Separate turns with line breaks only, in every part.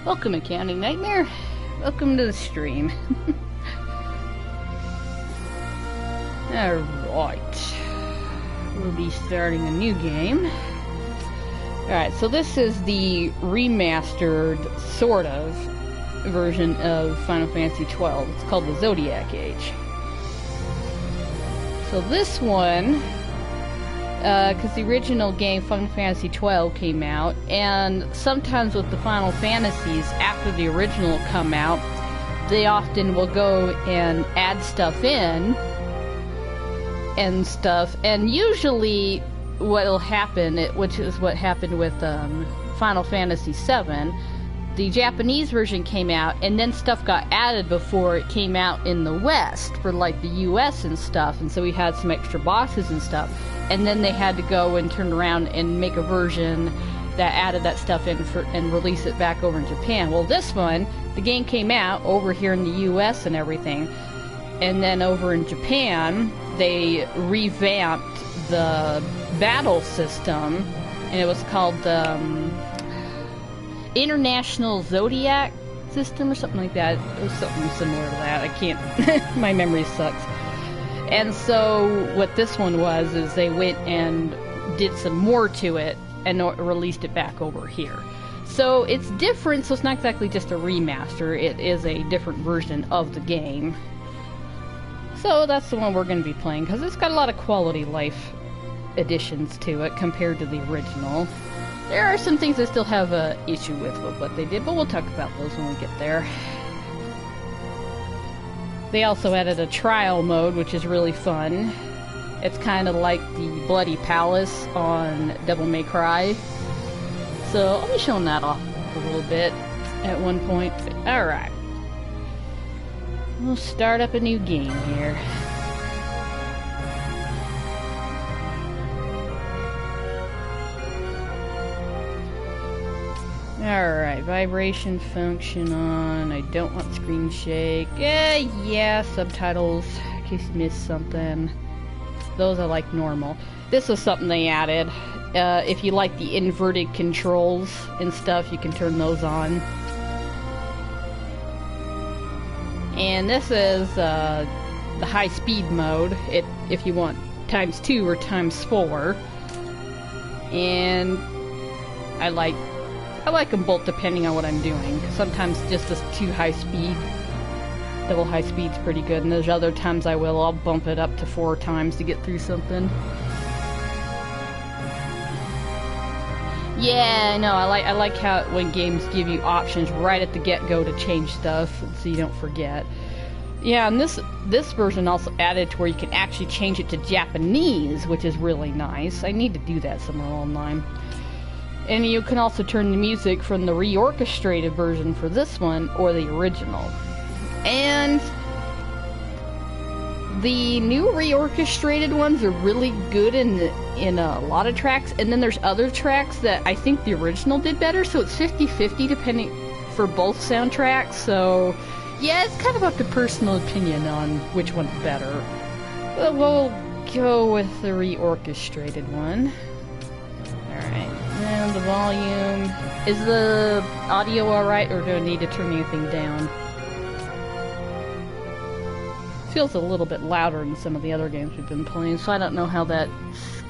Welcome, Accounting Nightmare. Welcome to the stream. Alright. We'll be starting a new game. Alright, so this is the remastered, sort of, version of Final Fantasy XII. It's called the Zodiac Age. So this one, because the original game, Final Fantasy XII, came out, and sometimes with the Final Fantasies, after the original come out, they often will go and add stuff in, and usually what'll happen, which is what happened with Final Fantasy VII, the Japanese version came out, and then stuff got added before it came out in the West, for like the US and stuff, and so we had some extra bosses and stuff, and then they had to go and turn around and make a version that added that stuff in and release it back over in Japan. Well, this one, the game came out over here in the US and everything, and then over in Japan, they revamped the battle system, and it was called International Zodiac System or something like that. It was something similar to that. I can't... my memory sucks. And so what this one was is they went and did some more to it and released it back over here. So it's different, so it's not exactly just a remaster. It is a different version of the game. So that's the one we're going to be playing, because it's got a lot of quality life additions to it compared to the original. There are some things I still have an issue with what they did, but we'll talk about those when we get there. They also added a trial mode, which is really fun. It's kind of like the Bloody Palace on Devil May Cry. So I'll be showing that off a little bit at one point. Alright. We'll start up a new game here. Alright, vibration function on. I don't want screen shake. Yeah, subtitles, in case you missed something. Those are like normal. This is something they added. If you like the inverted controls and stuff, you can turn those on. And this is the high speed mode, if you want ×2 or ×4. And I like them both depending on what I'm doing. Sometimes just this 2 high speed, double high speed's pretty good, and there's other times I'll bump it up to 4 times to get through something. Yeah, no, I like how when games give you options right at the get-go to change stuff, so you don't forget. Yeah, and this version also added to where you can actually change it to Japanese, which is really nice. I need to do that somewhere online. And you can also turn the music from the reorchestrated version for this one or the original. And the new reorchestrated ones are really good in a lot of tracks, and then there's other tracks that I think the original did better, so it's 50-50 depending for both soundtracks. So yeah, it's kind of up to personal opinion on which one's better. But we'll go with the reorchestrated one. Alright. And the volume. Is the audio alright, or do I need to turn anything down? Feels a little bit louder than some of the other games we've been playing, so I don't know how that's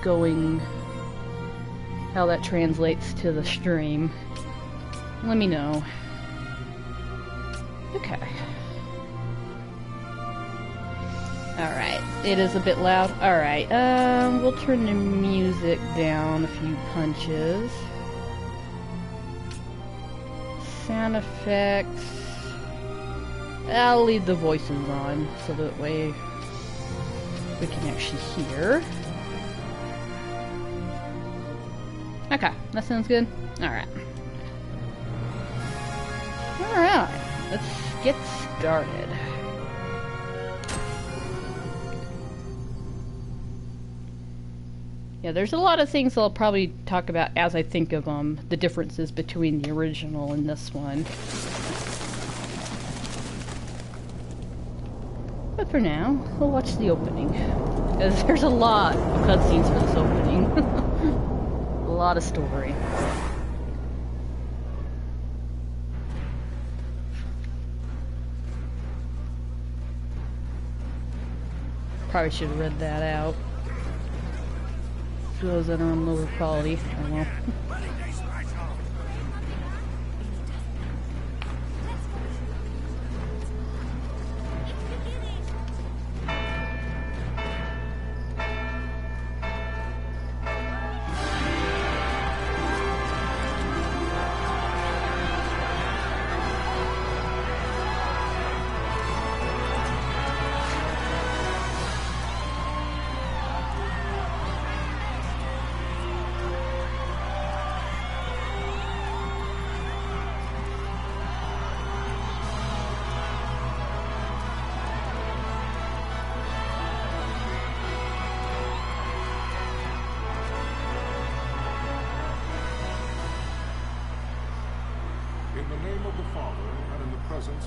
going, how that translates to the stream. Let me know. Okay. Alright, it is a bit loud. Alright, we'll turn the music down a few punches. Sound effects. I'll leave the voices on, so that way we can actually hear. Okay, that sounds good. Alright. Alright, let's get started. Yeah, there's a lot of things I'll probably talk about as I think of the differences between the original and this one. But for now, we'll watch the opening. Because there's a lot of cutscenes for this opening. A lot of story. probably should have read that out. For those that are on lower quality, oh well.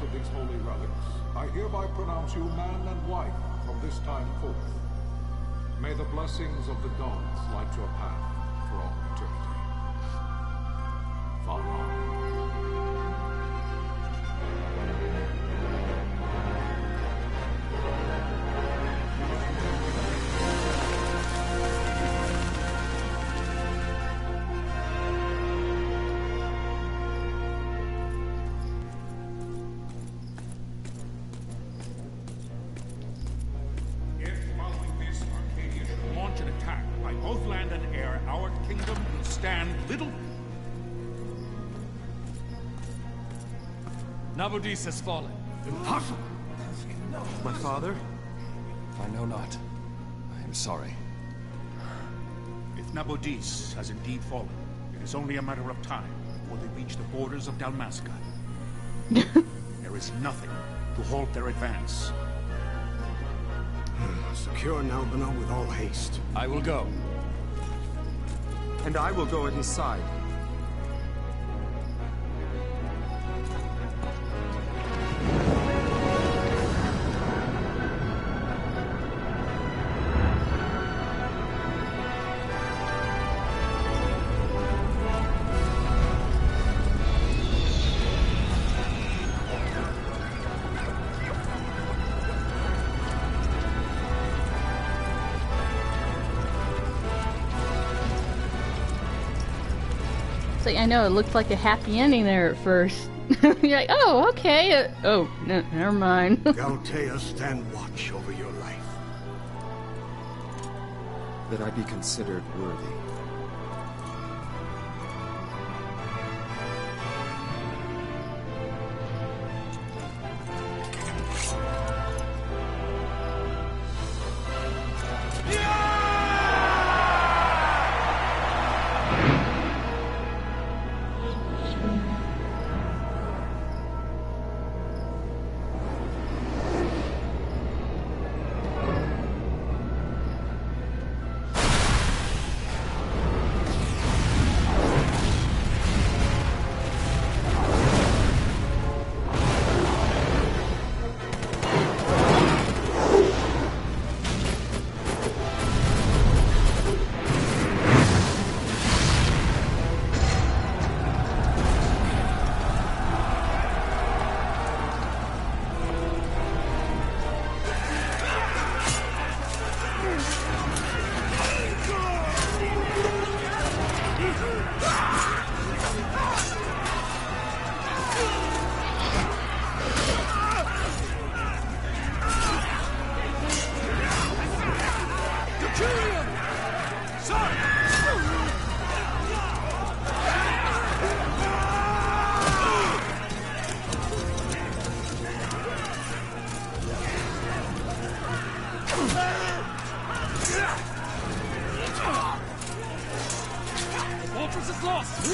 Of these holy relics, I hereby pronounce you man and wife from this time forth. May the blessings of the gods light your path for all eternity. Farewell.
Nabudis has fallen.
Impossible!
My father?
I know not. I am sorry.
If Nabudis has indeed fallen, it is only a matter of time before they reach the borders of Dalmasca. There is nothing to halt their advance.
Secure Nalbina with all haste.
I will go.
And I will go at his side.
So I know it looked like a happy ending there at first. You're like, oh, okay. Oh, no, never mind.
Galtea, stand watch over your life.
That I be considered worthy.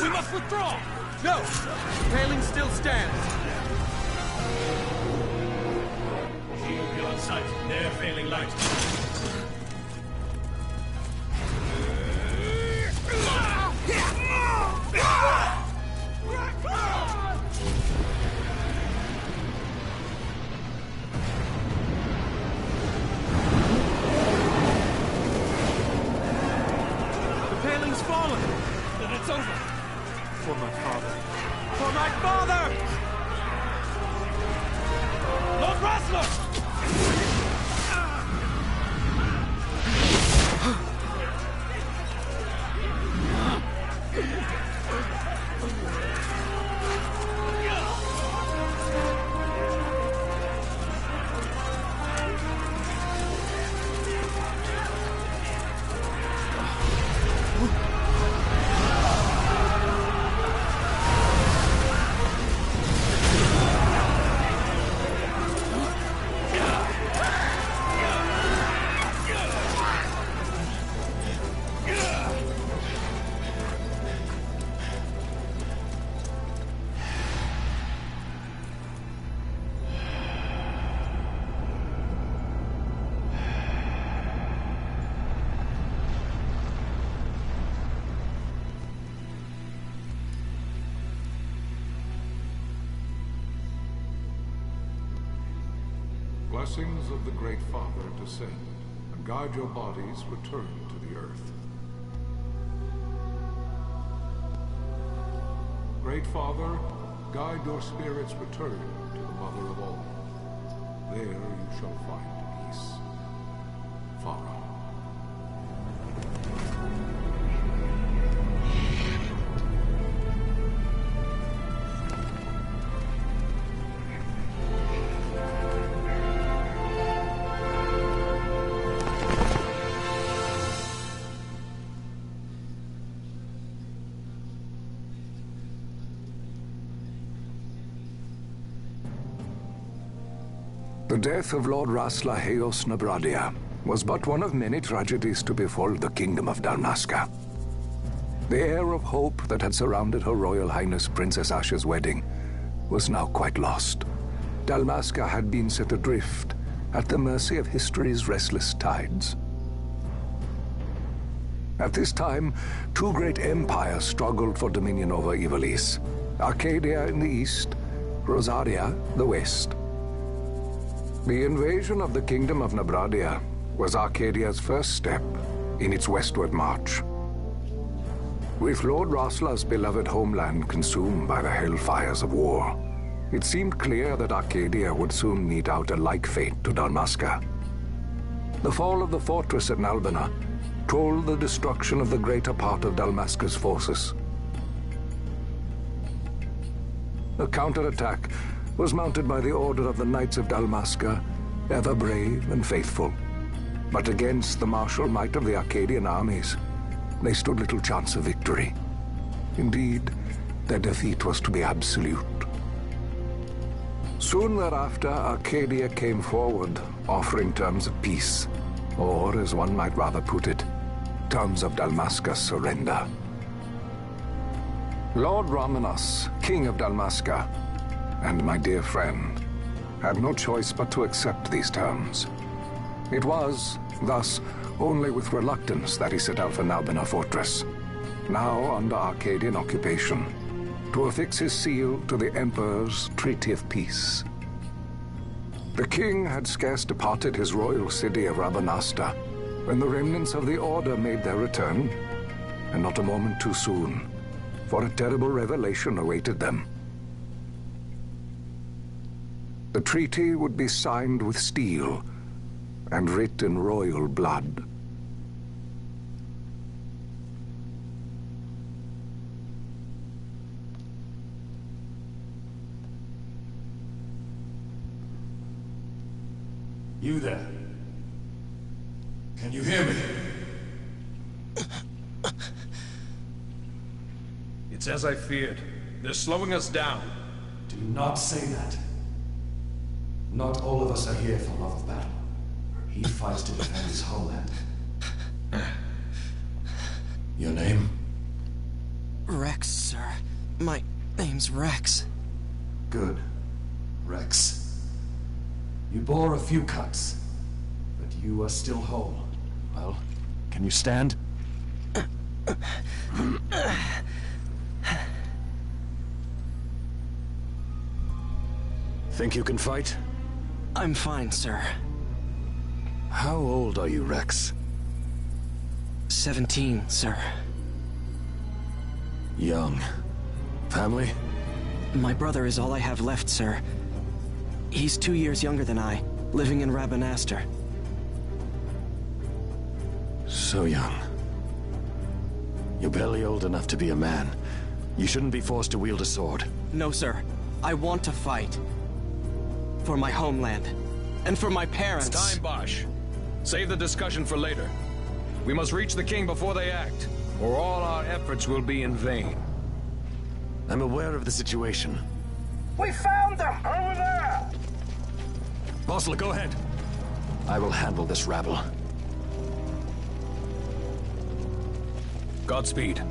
We must withdraw! No! The paling still stands!
Shield beyond sight, ne'er failing light.
The paling's fallen! Then it's over! For my father. For my father! Lord Rasler!
Blessings of the Great Father descend, and guide your bodies return to the earth. Great Father, guide your spirits return to the Mother of all. There you shall find peace. Farah.
The death of Lord Rasla Heos Nabradia was but one of many tragedies to befall the Kingdom of Dalmasca. The air of hope that had surrounded Her Royal Highness Princess Asha's wedding was now quite lost. Dalmasca had been set adrift at the mercy of history's restless tides. At this time, two great empires struggled for dominion over Ivalice: Arcadia in the east, Rosaria the west. The invasion of the Kingdom of Nabradia was Arcadia's first step in its westward march. With Lord Rasla's beloved homeland consumed by the hellfires of war, it seemed clear that Arcadia would soon mete out a like fate to Dalmasca. The fall of the fortress at Nalbina told the destruction of the greater part of Dalmasca's forces. A counterattack was mounted by the Order of the Knights of Dalmasca, ever brave and faithful. But against the martial might of the Arcadian armies, they stood little chance of victory. Indeed, their defeat was to be absolute. Soon thereafter, Arcadia came forward, offering terms of peace, or, as one might rather put it, terms of Dalmasca's surrender. Lord Ramenas, King of Dalmasca, and my dear friend, had no choice but to accept these terms. It was, thus, only with reluctance that he set out for Nalbina Fortress, now under Arcadian occupation, to affix his seal to the Emperor's Treaty of Peace. The king had scarce departed his royal city of Rabanasta when the remnants of the Order made their return, and not a moment too soon, for a terrible revelation awaited them. The treaty would be signed with steel and writ in royal blood.
You there? Can you hear me?
It's as I feared. They're slowing us down.
Do not say that. Not all of us are here for love of battle. He fights to defend his homeland. Your name?
Rex, sir. My name's Rex.
Good. Rex. You bore a few cuts, but you are still whole. Well, can you stand? Think you can fight?
I'm fine, sir.
How old are you, Rex?
17, sir.
Young. Family?
My brother is all I have left, sir. He's 2 years younger than I, living in Rabanastre.
So young. You're barely old enough to be a man, You shouldn't be forced to wield a sword.
No, sir. I want to fight. For my homeland. And for my parents.
It's time, Bosch. Save the discussion for later. We must reach the king before they act, or all our efforts will be in vain.
I'm aware of the situation.
We found them! Over there!
Bossler, go ahead. I will handle this rabble.
Godspeed.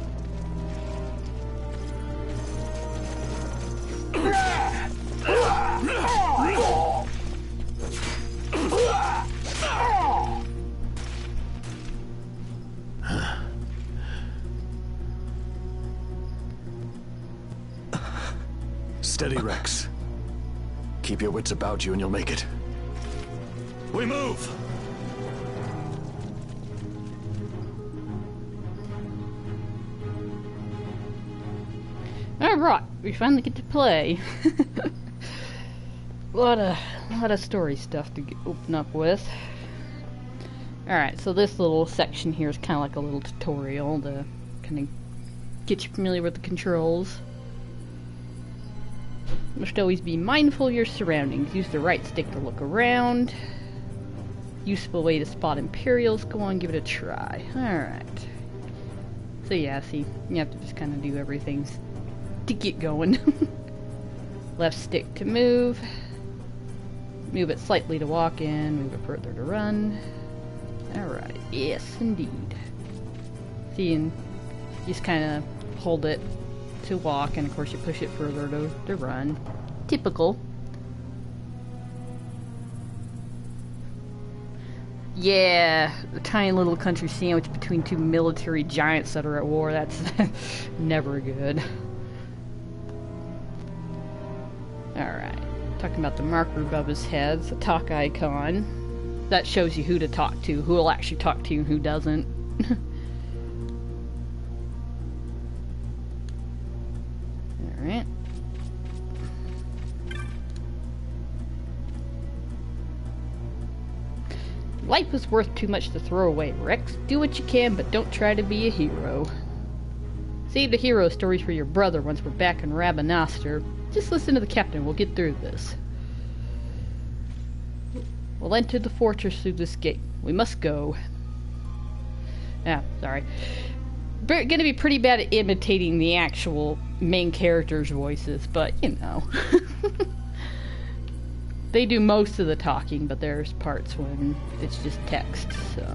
Steady, Rex. Keep your wits about you and you'll make it. We move!
Alright, we finally get to play. a lot of story stuff to open up with. Alright, so this little section here is kind of like a little tutorial to kind of get you familiar with the controls. Must always be mindful of your surroundings. Use the right stick to look around. Useful way to spot Imperials. Go on, give it a try. Alright. So yeah, see, you have to just kind of do everything to get going. Left stick to move. Move it slightly to walk in. Move it further to run. Alright, yes indeed. See, and just kind of hold it to walk, and of course you push it further to run. Typical. Yeah, a tiny little country sandwich between two military giants that are at war. That's never good. Alright, talking about the marker above his head, it's a talk icon. That shows you who to talk to, who will actually talk to you and who doesn't. Alright. Life is worth too much to throw away, Rex. Do what you can, but don't try to be a hero. Save the hero stories for your brother once we're back in Rabanastre. Just listen to the captain, we'll get through this. We'll enter the fortress through this gate. We must go. Ah, sorry. Gonna be pretty bad at imitating the actual main characters' voices, but you know. They do most of the talking, but there's parts when it's just text, so.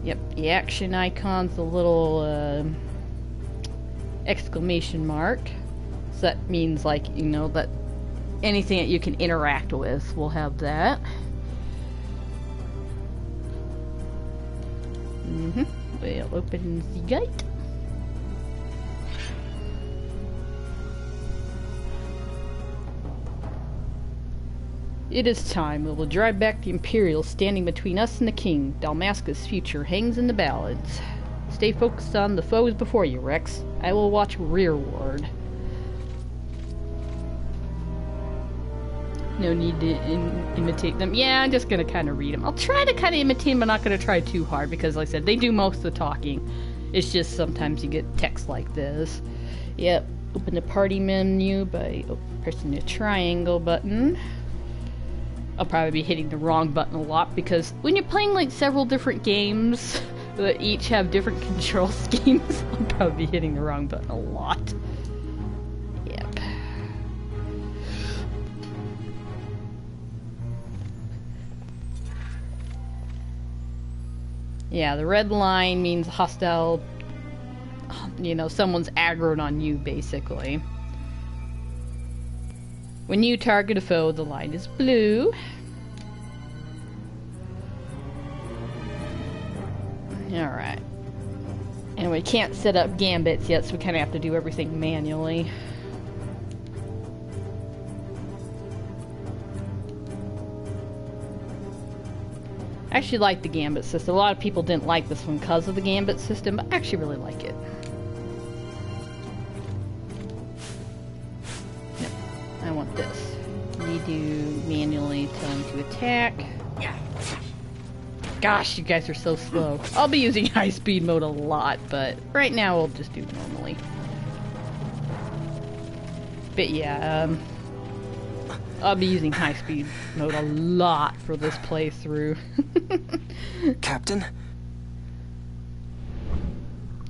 Yep, the action icon's a little exclamation mark. So that means, like, you know, that anything that you can interact with will have that. We'll open the gate. It is time. We will drive back the Imperials standing between us and the King. Dalmasca's future hangs in the balance. Stay focused on the foes before you, Rex. I will watch rearward. No need to imitate them. Yeah, I'm just gonna kind of read them. I'll try to kind of imitate them, but not gonna try too hard because, like I said, they do most of the talking. It's just sometimes you get text like this. Yep. Open the party menu by pressing the triangle button. I'll probably be hitting the wrong button a lot because when you're playing like several different games that each have different control schemes, I'll probably be hitting the wrong button a lot. Yep. Yeah, the red line means hostile, you know, someone's aggroed on you, basically. When you target a foe, the line is blue. Alright. And we can't set up gambits yet, so we kind of have to do everything manually. I actually like the gambit system. A lot of people didn't like this one because of the gambit system, but I actually really like it. I want this. We do manually tell him to attack. Gosh, you guys are so slow. I'll be using high speed mode a lot, but right now we'll just do normally. But yeah, I'll be using high speed mode a lot for this playthrough.
Captain?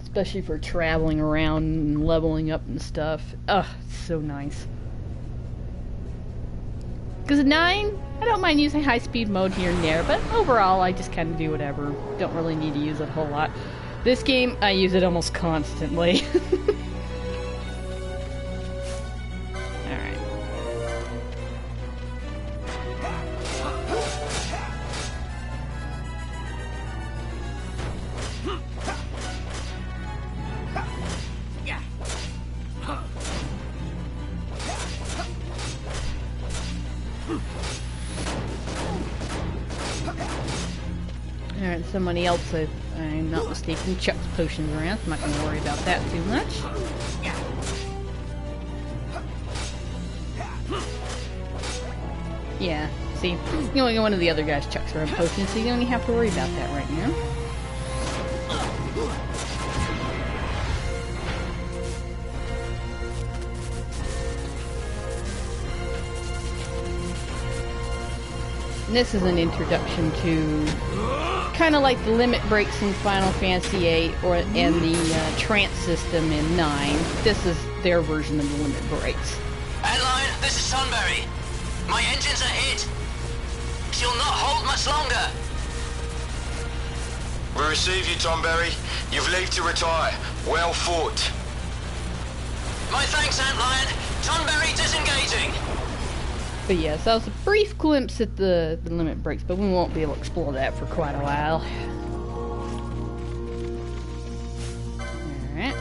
Especially for traveling around and leveling up and stuff. Ugh, it's so nice. Because at 9, I don't mind using high speed mode here and there, but overall I just kind of do whatever. Don't really need to use it a whole lot. This game, I use it almost constantly. Alright. Alright, somebody else, if I'm not mistaken, chucks potions around, so I'm not going to worry about that too much. Yeah, see, only one of the other guys chucks around potions, so you don't even have to worry about that right now. And this is an introduction to kind of like the limit breaks in Final Fantasy VIII and the trance system in 9. This is their version of the limit breaks.
Antlion, this is Sunbury. My engines are hit. She'll not hold much longer.
We receive you, Tomberry. You've leave to retire. Well fought.
My thanks, Antlion. Tonberry disengaging.
But yeah, so that was a brief glimpse at the limit breaks, but we won't be able to explore that for quite a while. Alright.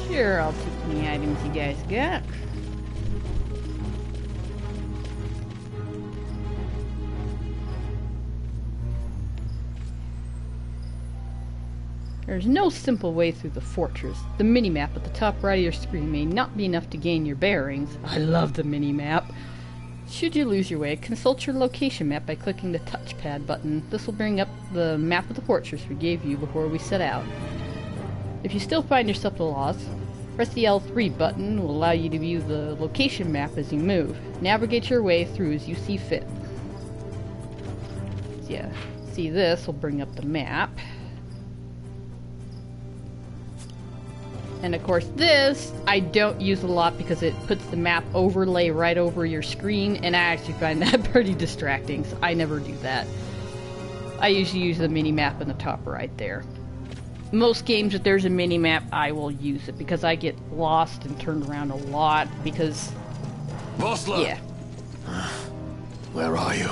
Sure, I'll take any items you guys got. There's no simple way through the fortress. The minimap at the top right of your screen may not be enough to gain your bearings. I love the minimap. Should you lose your way, consult your location map by clicking the touchpad button. This will bring up the map of the fortress we gave you before we set out. If you still find yourself lost, press the L3 button. It will allow you to view the location map as you move. Navigate your way through as you see fit. So yeah, see, this will bring up the map. And of course this, I don't use a lot because it puts the map overlay right over your screen, and I actually find that pretty distracting, so I never do that. I usually use the mini-map in the top right there. Most games, if there's a mini-map, I will use it, because I get lost and turned around a lot, because...
Vossler!
Yeah.
Where are you?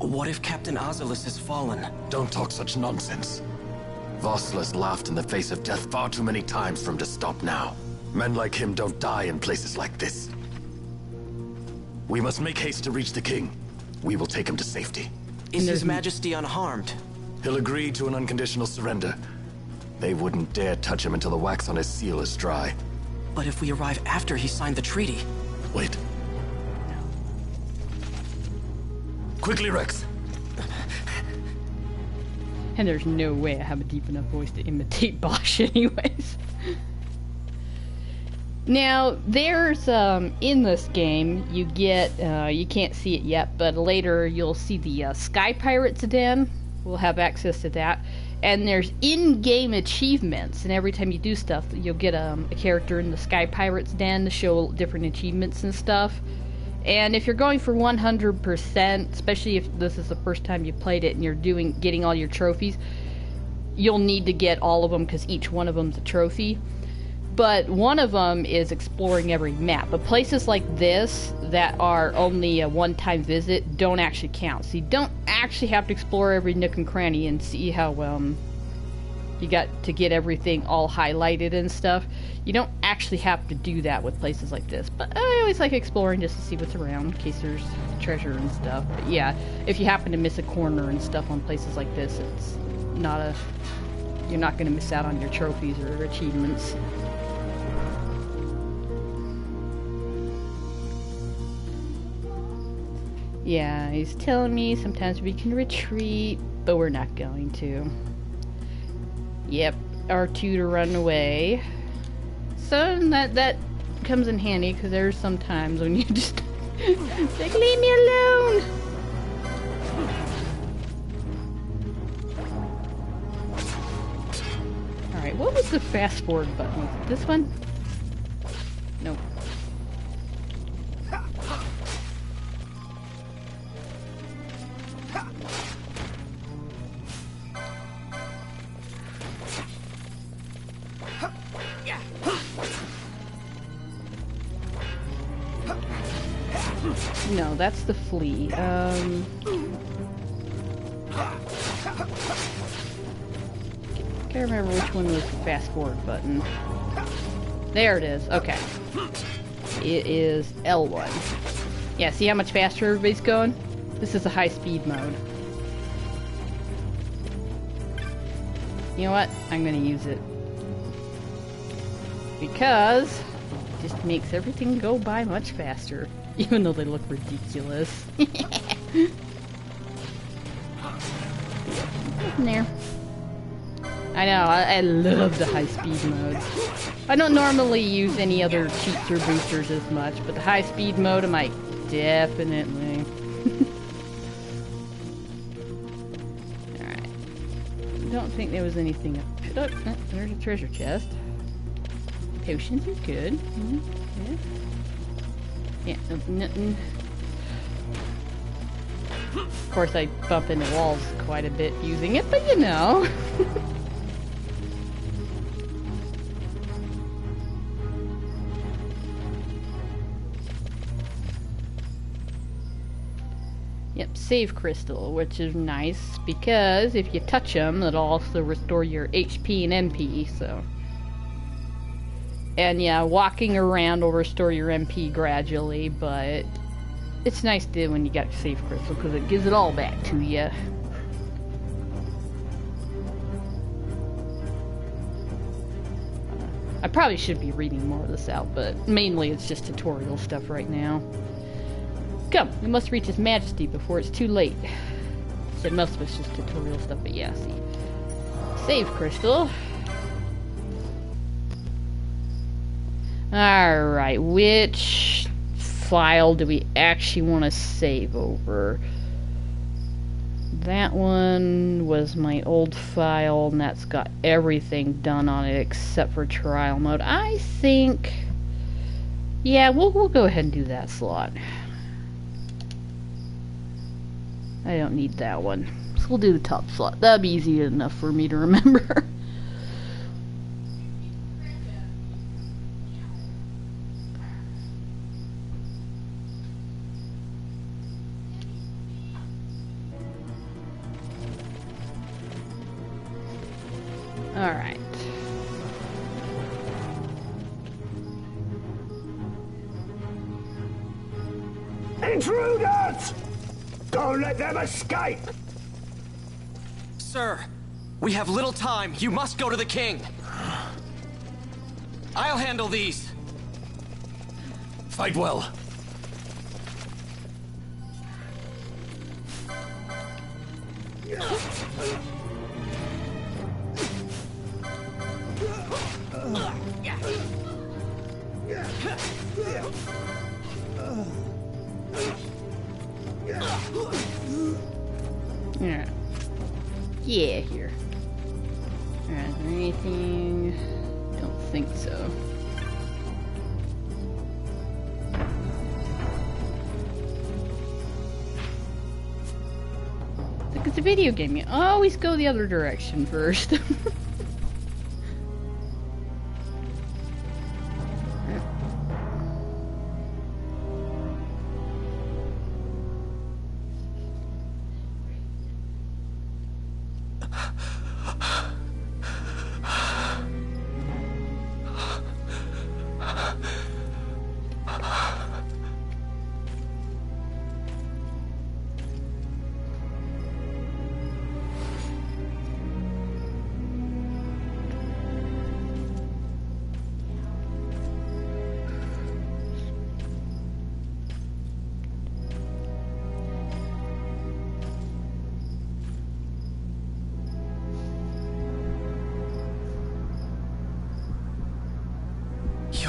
What if Captain Ozilus has fallen?
Don't talk such nonsense. Vossler's laughed in the face of death far too many times for him to stop now. Men like him don't die in places like this. We must make haste to reach the king. We will take him to safety.
Is His Majesty unharmed?
He'll agree to an unconditional surrender. They wouldn't dare touch him until the wax on his seal is dry.
But if we arrive after he signed the treaty...
Wait. Quickly, Rex.
And there's no way I have a deep enough voice to imitate Bosch anyways. Now, there's, in this game, you get, you can't see it yet, but later you'll see the Sky Pirates Den. We'll have access to that. And there's in-game achievements, and every time you do stuff, you'll get a character in the Sky Pirates Den to show different achievements and stuff. And if you're going for 100%, especially if this is the first time you played it and you're getting all your trophies, you'll need to get all of them because each one of them's a trophy. But one of them is exploring every map. But places like this that are only a one-time visit don't actually count. So you don't actually have to explore every nook and cranny and see how you got to get everything all highlighted and stuff. You don't actually have to do that with places like this, but I always like exploring just to see what's around in case there's treasure and stuff. But yeah, if you happen to miss a corner and stuff on places like this, it's not a... you're not going to miss out on your trophies or achievements. Yeah, he's telling me sometimes we can retreat, but we're not going to. Yep, R2 to run away. So that comes in handy, because there's some times when you just... like, leave me alone! Alright, what was the fast forward button? Was it this one? Nope. No, that's the flea. Can't remember which one was the fast forward button. There it is. Okay. It is L1. Yeah, see how much faster everybody's going? This is a high speed mode. You know what? I'm gonna use it. Because it just makes everything go by much faster. Even though they look ridiculous. There. I know, I love the high-speed modes. I don't normally use any other cheats or boosters as much, but the high-speed mode, I'm like, definitely. Alright. Don't think there was anything up there. Oh, there's a treasure chest. Potions is good. Yeah. Yeah, nothing. Of course, I bump into walls quite a bit using it, but you know. Yep, save crystal, which is nice because if you touch them, it'll also restore your HP and MP, so. And yeah, walking around will restore your MP gradually, but it's nice to when you got your save crystal because it gives it all back to you. I probably should be reading more of this out, but mainly it's just tutorial stuff right now. Come, we must reach His Majesty before it's too late. Said most of it's just tutorial stuff, but yeah, see. Save crystal. Alright, which file do we actually want to save over? That one was my old file, and that's got everything done on it except for trial mode. I think... yeah, we'll go ahead and do that slot. I don't need that one. So we'll do the top slot. That'll be easy enough for me to remember. Alright.
Intruders! Don't let them escape!
Sir, we have little time. You must go to the king. I'll handle these.
Fight well.
Yeah. Yeah, here. Alright, is there anything? Don't think so. Look, it's a video game. You always go the other direction first.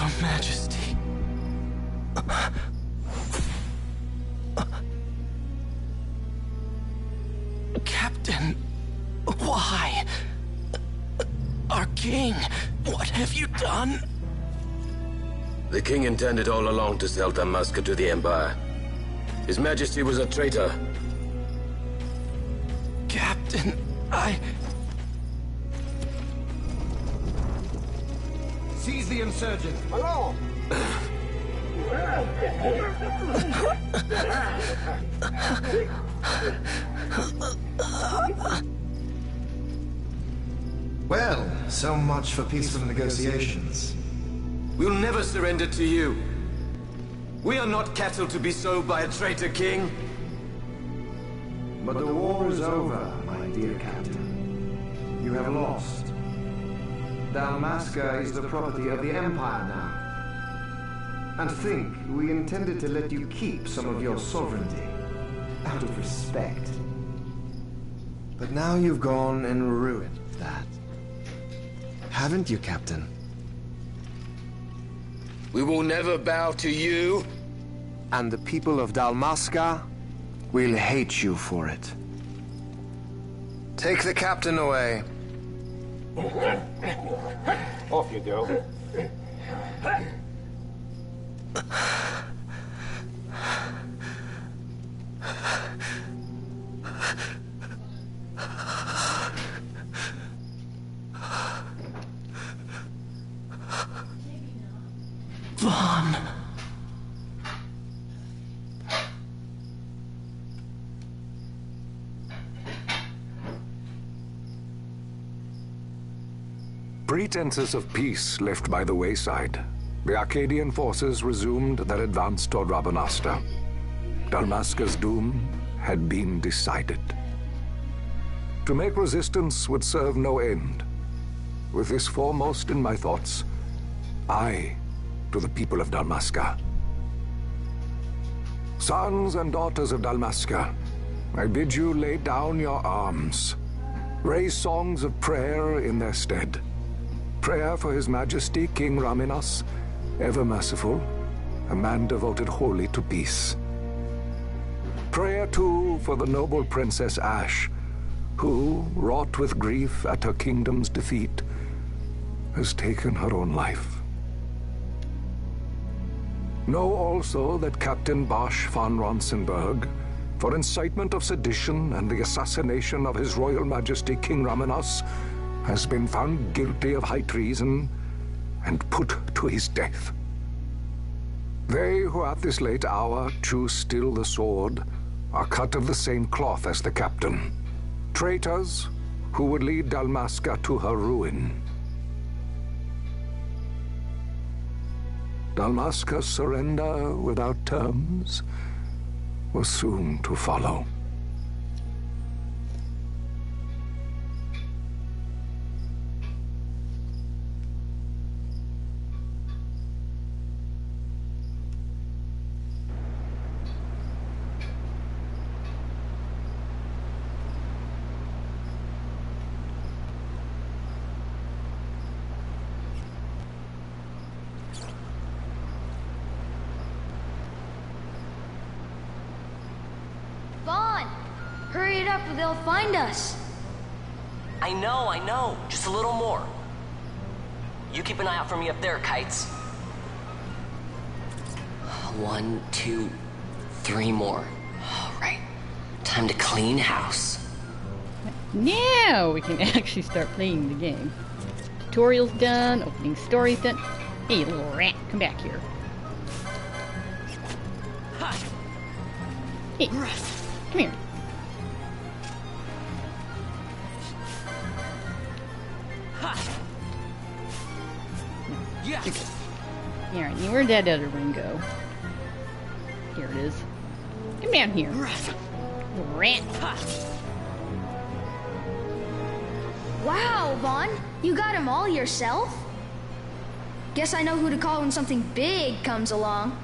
Your Majesty. Captain, why? Our king, what have you done?
The king intended all along to sell Dalmasca to the Empire. His Majesty was a traitor.
Captain,
Seize the insurgent. Along!
Well, so much for peaceful negotiations.
We'll never surrender to you. We are not cattle to be sold by a traitor king.
But the war is over, my dear Captain. You have lost. Dalmasca is the property of the Empire now. And think, we intended to let you keep some of your sovereignty, out of respect. But now you've gone and ruined that. Haven't you, Captain?
We will never bow to you.
And the people of Dalmasca will hate you for it. Take the captain away.
Off you go.
Vaughn.
Pretenses of peace left by the wayside, the Arcadian forces resumed their advance toward Rabanasta. Dalmasca's doom had been decided. To make resistance would serve no end. With this foremost in my thoughts, I, to the people of Dalmasca. Sons and daughters of Dalmasca, I bid you lay down your arms. Raise songs of prayer in their stead. Prayer for His Majesty King Raminas, ever merciful, a man devoted wholly to peace. Prayer, too, for the noble Princess Ash, who, wrought with grief at her kingdom's defeat, has taken her own life. Know also that Captain Bosch von Ronsenberg, for incitement of sedition and the assassination of His Royal Majesty King Raminas, has been found guilty of high treason and put to his death. They who at this late hour choose still the sword are cut of the same cloth as the captain. Traitors who would lead Dalmasca to her ruin. Dalmasca's surrender without terms was soon to follow.
Hurry it up or they'll find us.
I know. Just a little more. You keep an eye out for me up there, Kites. 1, 2, 3 more. All right. Time to clean house.
Now we can actually start playing the game. Tutorial's done. Opening story's done. Hey, little rat. Come back here. Hey. Come here. Here, where'd that other one go? Here it is. Come down here. Rat.
Wow, Vaughn. You got him all yourself? Guess I know who to call when something big comes along.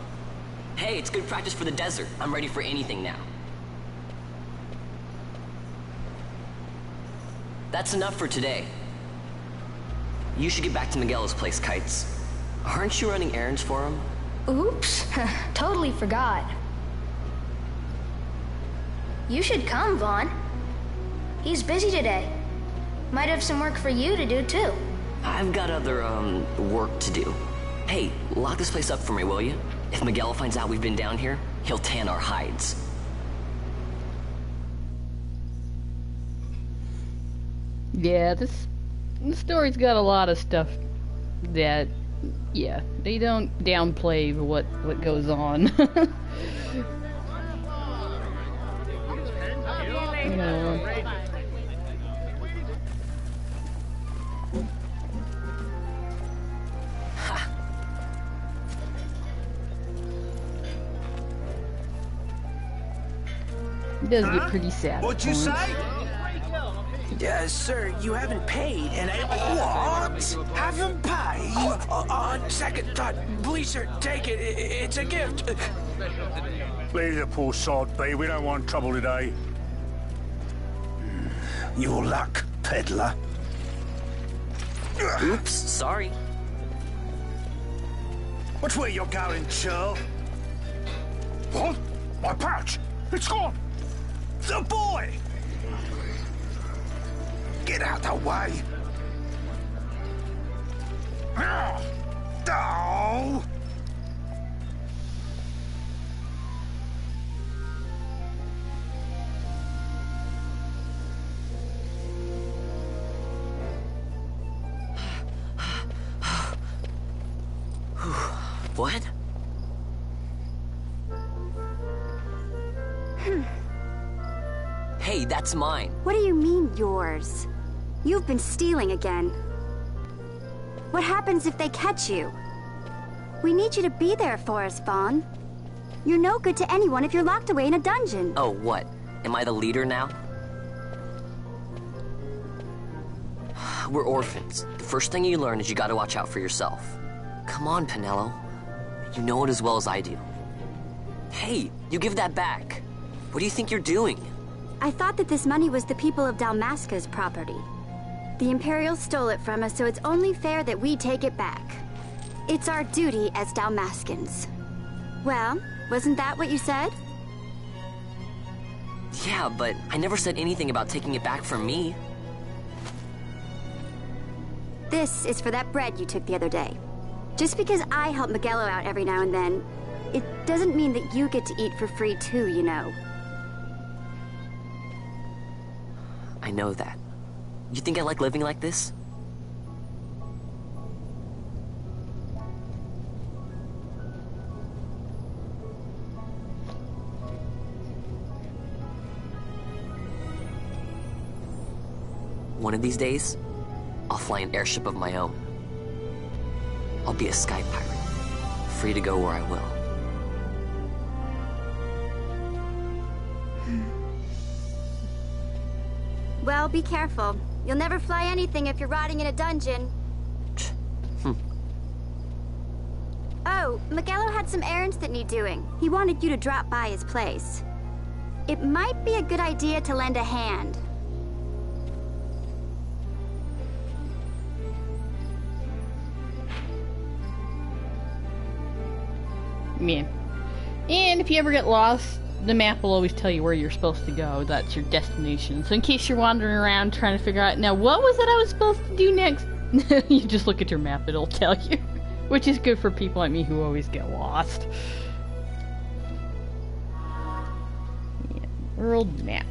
Hey, it's good practice for the desert. I'm ready for anything now. That's enough for today. You should get back to Miguel's place, Kites. Aren't you running errands for him?
Oops, totally forgot. You should come, Vaughn. He's busy today. Might have some work for you to do, too.
I've got other, work to do. Hey, lock this place up for me, will you? If Miguel finds out we've been down here, he'll tan our hides.
Yeah, this story's got a lot of stuff that, yeah, they don't downplay what goes on. You know. It does get pretty sad.
What'd you say?
Sir, you haven't paid, and What? Haven't paid? On second thought, please, sir, take it. It's a gift.
Leave the poor sod be. We don't want trouble today.
Your luck, peddler.
Oops, sorry.
Which way you're going, Churl? What? My pouch! It's gone! The boy!
Get out the way. Oh!
What? Hey, that's mine.
What do you mean, yours? You've been stealing again. What happens if they catch you? We need you to be there for us, Vaughn. You're no good to anyone if you're locked away in a dungeon.
Oh, what? Am I the leader now? We're orphans. The first thing you learn is you gotta watch out for yourself. Come on, Pinello. You know it as well as I do. Hey, you give that back. What do you think you're doing?
I thought that this money was the people of Dalmasca's property. The Imperials stole it from us, so it's only fair that we take it back. It's our duty as Dalmascans. Well, wasn't that what you said?
Yeah, but I never said anything about taking it back from me.
This is for that bread you took the other day. Just because I help Miguelo out every now and then, it doesn't mean that you get to eat for free too, you know.
I know that. You think I like living like this? One of these days, I'll fly an airship of my own. I'll be a sky pirate, free to go where I will.
Well, be careful. You'll never fly anything if you're rotting in a dungeon. Oh, Miguelo had some errands that need doing. He wanted you to drop by his place. It might be a good idea to lend a hand.
Yeah. And if you ever get lost, the map will always tell you where you're supposed to go. That's your destination. So in case you're wandering around trying to figure out, now what was it I was supposed to do next? You just look at your map, it'll tell you. Which is good for people like me who always get lost. Yeah, world map.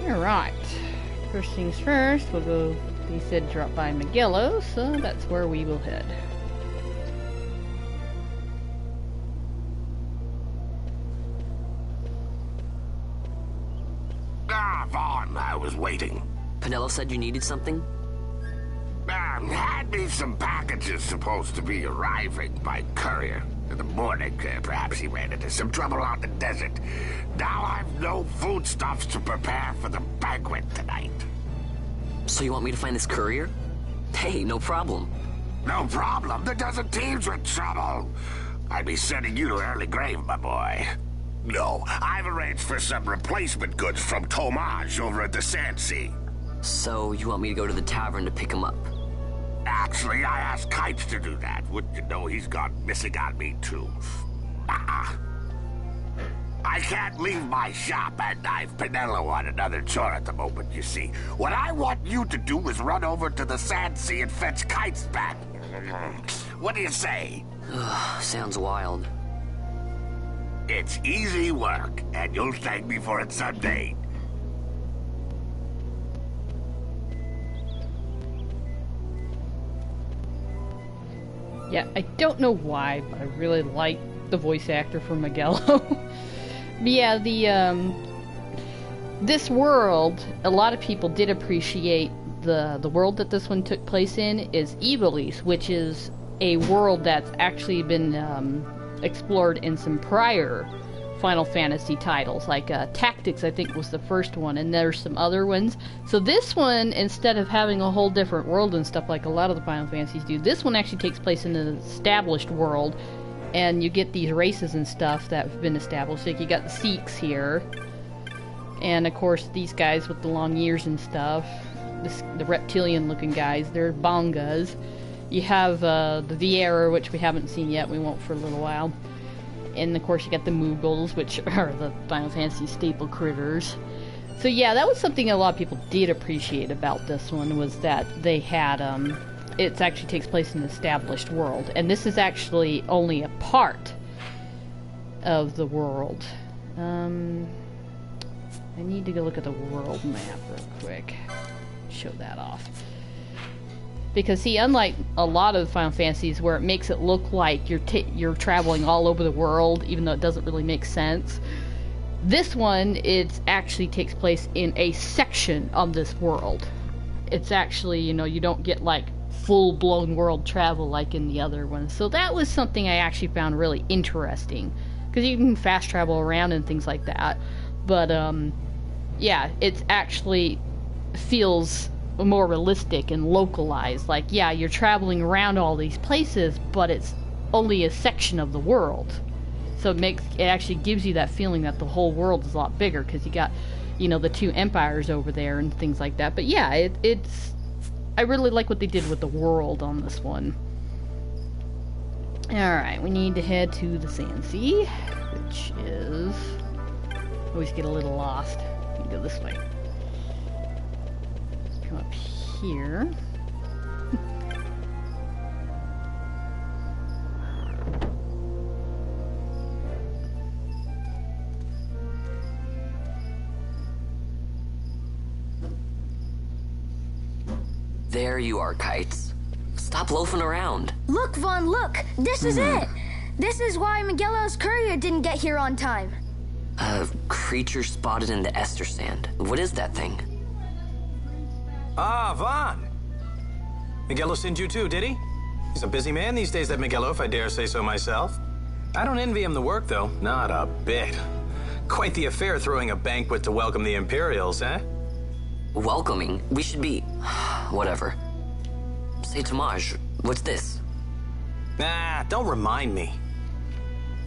Alright. First things first, we'll go, he said drop by Miguelo, so that's where we will head.
Vaughn, I was waiting.
Pinello said you needed something?
Had me some packages supposed to be arriving by courier. In the morning, perhaps he ran into some trouble out in the desert. Now I've no foodstuffs to prepare for the banquet tonight.
So you want me to find this courier? Hey, no problem.
No problem. The desert teems with trouble. I'd be sending you to early grave, my boy. No, I've arranged for some replacement goods from Tomage over at the Sandsea.
So, you want me to go to the tavern to pick him up?
Actually, I asked Kites to do that. Wouldn't you know he's gone missing on me, too? I can't leave my shop, and I've Pinello on another chore at the moment, you see. What I want you to do is run over to the Sand Sea and fetch Kites back. What do you say?
Sounds wild.
It's easy work, and you'll thank me for it someday.
Yeah, I don't know why, but I really like the voice actor for Miguelo. But yeah, this world, a lot of people did appreciate the world that this one took place in is Iblis, which is a world that's actually been explored in some prior Final Fantasy titles, like Tactics I think was the first one, and there's some other ones. So this one, instead of having a whole different world and stuff like a lot of the Final Fantasies do, this one actually takes place in an established world, and you get these races and stuff that have been established. Like you got the Sikhs here, and of course these guys with the long ears and stuff, the reptilian looking guys, they're Bongas. You have the Viera, which we haven't seen yet, we won't for a little while. And of course you got the Moogles, which are the Final Fantasy staple critters. So yeah, that was something a lot of people did appreciate about this one, was that they had, it actually takes place in an established world. And this is actually only a part of the world. I need to go look at the world map real quick. Show that off. Because see, unlike a lot of Final Fantasies where it makes it look like you're traveling all over the world, even though it doesn't really make sense, this one, it actually takes place in a section of this world. It's actually, you know, you don't get like full-blown world travel like in the other ones. So that was something I actually found really interesting, because you can fast travel around and things like that. But yeah, it actually feels more realistic and localized. Like, yeah, you're traveling around all these places, but it's only a section of the world. So it actually gives you that feeling that the whole world is a lot bigger, because you got, you know, the two empires over there and things like that. But yeah, I really like what they did with the world on this one. Alright, we need to head to the Sand Sea, which is... always get a little lost. You can go this way. Come up here.
There you are, Kites. Stop loafing around.
Look, Vaughn, look! This is it! This is why Miguelo's courier didn't get here on time.
A creature spotted in the Ester Sand. What is that thing?
Ah, Vaughn. Miguelo sent you too, did he? He's a busy man these days, that Miguelo, if I dare say so myself. I don't envy him the work, though. Not a bit. Quite the affair throwing a banquet to welcome the Imperials, eh?
Welcoming? We should be... whatever. Say, Tamaj, what's this?
Nah, don't remind me.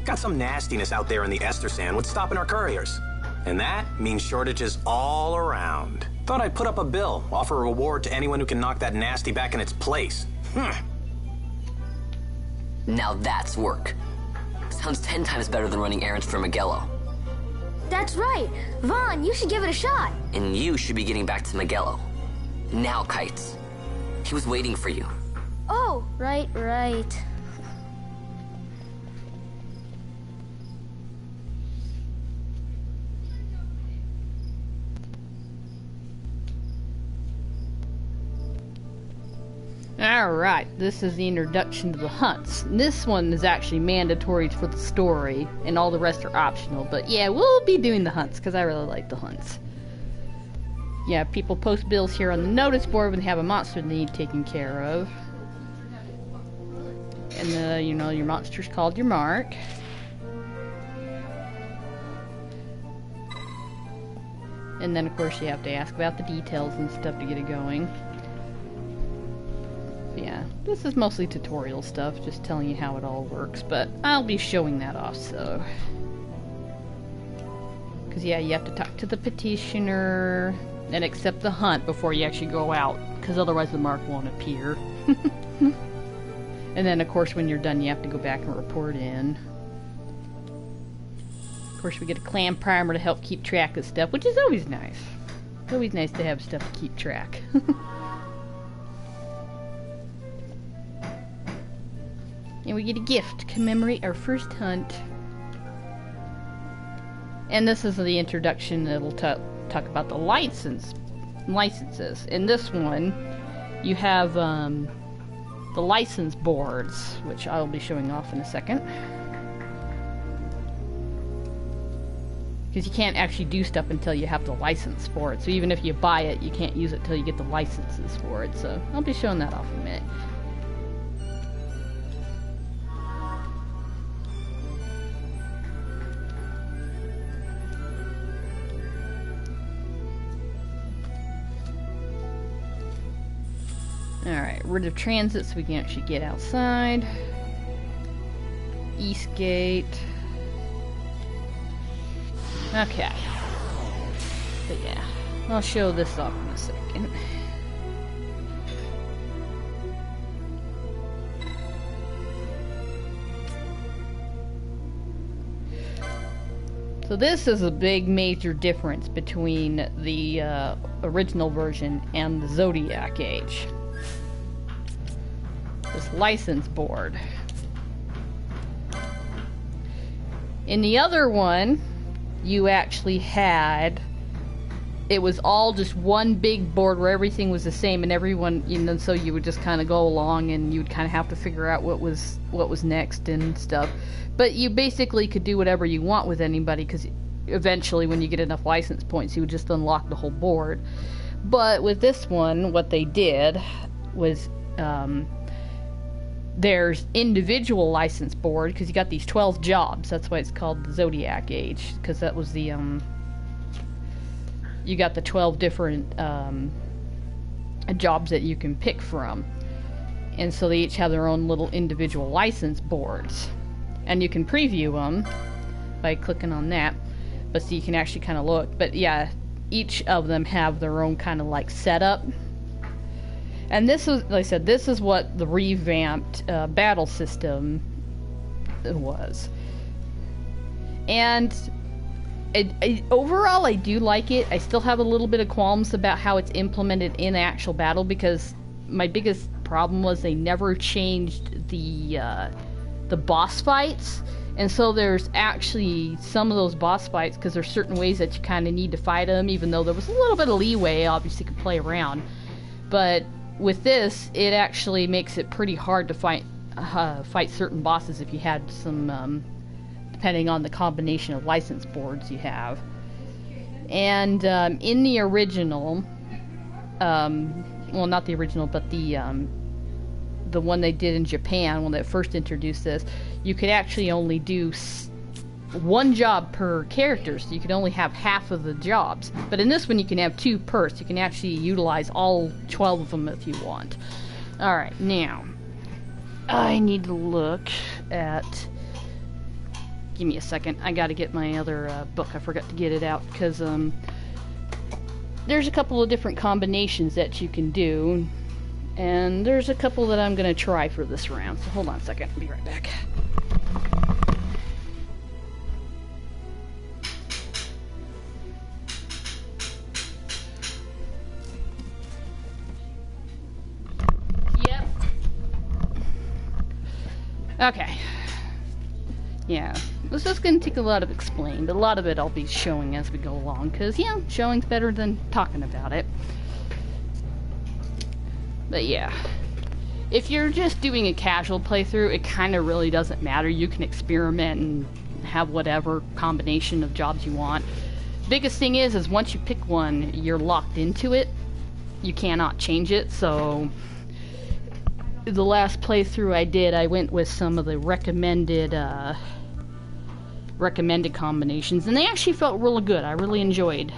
Got some nastiness out there in the Ester Sand. What's stopping our couriers? And that means shortages all around. Thought I'd put up a bill, offer a reward to anyone who can knock that nasty back in its place.
Now that's work. Sounds 10 times better than running errands for Miguelo.
That's right. Vaughn, you should give it a shot.
And you should be getting back to Miguelo. Now, Kites. He was waiting for you.
Oh, right.
Alright, this is the introduction to the hunts. This one is actually mandatory for the story, and all the rest are optional. But yeah, we'll be doing the hunts, because I really like the hunts. Yeah, people post bills here on the notice board when they have a monster they need taken care of. And, you know, your monster's called your mark. And then, of course, you have to ask about the details and stuff to get it going. Yeah, this is mostly tutorial stuff, just telling you how it all works, but I'll be showing that off, so... Because, yeah, you have to talk to the petitioner, and accept the hunt before you actually go out, because otherwise the mark won't appear. And then, of course, when you're done, you have to go back and report in. Of course, we get a clan primer to help keep track of stuff, which is always nice. It's always nice to have stuff to keep track. And we get a gift to commemorate our first hunt. And this is the introduction that'll talk about the licenses. In this one, you have the license boards, which I'll be showing off in a second. Because you can't actually do stuff until you have the license for it. So even if you buy it, you can't use it until you get the licenses for it. So I'll be showing that off in a minute. Alright, rid of transit so we can actually get outside. East gate. Okay. But yeah, I'll show this off in a second. So this is a big major difference between the original version and the Zodiac Age. This license board. In the other one, you actually had, it was all just one big board where everything was the same, and everyone, you know, so you would just kind of go along and you would kind of have to figure out what was next and stuff. But you basically could do whatever you want with anybody, because eventually when you get enough license points, you would just unlock the whole board. But with this one, what they did was, there's individual license board, because you got these 12 jobs. That's why it's called the Zodiac Age, because that was the, you got the 12 different jobs that you can pick from. And so they each have their own little individual license boards. And you can preview them by clicking on that. But so you can actually kind of look. But yeah, each of them have their own kind of like setup. And this is, like I said, this is what the revamped battle system was. And overall, I do like it. I still have a little bit of qualms about how it's implemented in the actual battle, because my biggest problem was they never changed the boss fights. And so there's actually some of those boss fights, because there's certain ways that you kind of need to fight them, even though there was a little bit of leeway, obviously, you could play around. But with this, it actually makes it pretty hard to fight certain bosses if you had some, depending on the combination of license boards you have. And in the original, well, not the original, but the one they did in Japan when they first introduced this, you could actually only do one job per character, so you could only have half of the jobs. But in this one, you can have two per, so you can actually utilize all 12 of them if you want. Alright, now, I need to look at... Give me a second. I gotta get my other book. I forgot to get it out, because there's a couple of different combinations that you can do, and there's a couple that I'm gonna try for this round. So hold on a second. I'll be right back. Okay. Yeah, this is going to take a lot of explaining, but a lot of it I'll be showing as we go along, because, yeah, showing's better than talking about it. But yeah, if you're just doing a casual playthrough, it kind of really doesn't matter. You can experiment and have whatever combination of jobs you want. Biggest thing is once you pick one, you're locked into it. You cannot change it, so... The last playthrough I did, I went with some of the recommended combinations, and they actually felt really good. I really enjoyed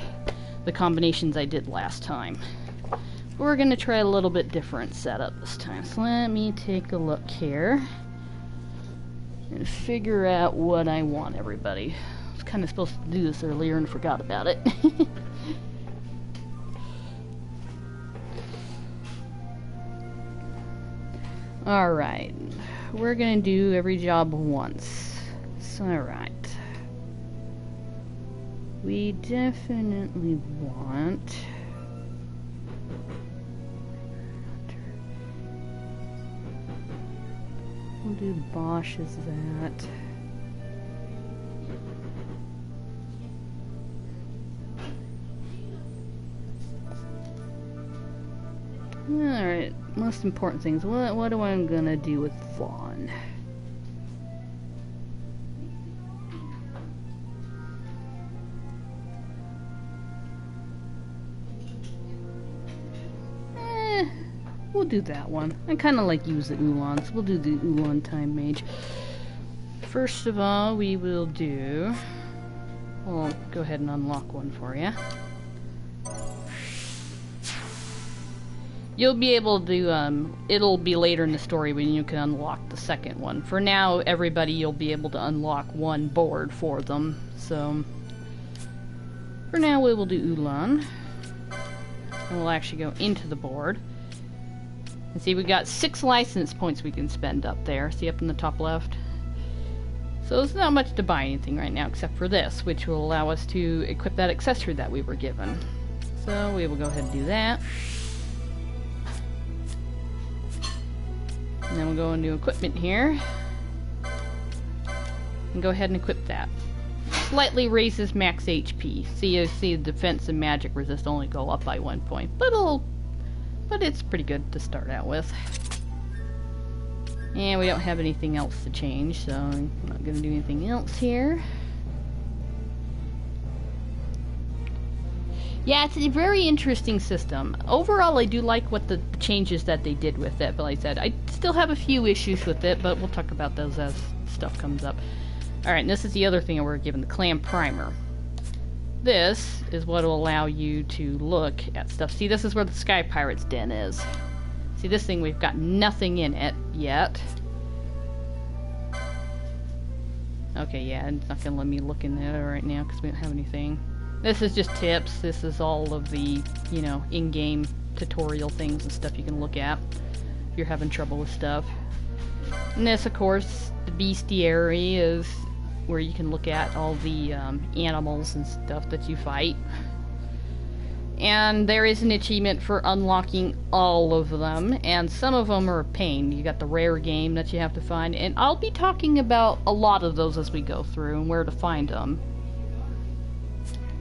the combinations I did last time. We're gonna try a little bit different setup this time. So let me take a look here and figure out what I want, everybody. I was kind of supposed to do this earlier and forgot about it. Alright. We're gonna do every job once. So, alright. We definitely want... We'll do Bosch as that. Alright, most important things. What am I gonna do with Vaughn? We'll do that one. I kind of like use the Ulans. We'll do the Ulan Time Mage. First of all, we will do... Well, go ahead and unlock one for you. You'll be able to, it'll be later in the story when you can unlock the second one. For now, everybody, you'll be able to unlock one board for them. So, for now, we will do Ulan. And we'll actually go into the board. And see, we got 6 license points we can spend up there. See, up in the top left? So there's not much to buy anything right now except for this, which will allow us to equip that accessory that we were given. So we will go ahead and do that. And then we'll go into equipment here. And go ahead and equip that. Slightly raises max HP. See, you see the defense and magic resist only go up by 1 point. But it's pretty good to start out with. And we don't have anything else to change, so I'm not going to do anything else here. Yeah, it's a very interesting system. Overall, I do like what the changes that they did with it, but like I said, I still have a few issues with it, but we'll talk about those as stuff comes up. Alright, and this is the other thing that we're given, the Clan Primer. This is what will allow you to look at stuff. See, this is where the Sky Pirate's Den is. See, this thing, we've got nothing in it yet. Okay, yeah, it's not gonna let me look in there right now because we don't have anything. This is just tips. This is all of the, you know, in-game tutorial things and stuff you can look at if you're having trouble with stuff. And this, of course, the bestiary is where you can look at all the animals and stuff that you fight. And there is an achievement for unlocking all of them, and some of them are a pain. You got the rare game that you have to find, and I'll be talking about a lot of those as we go through and where to find them.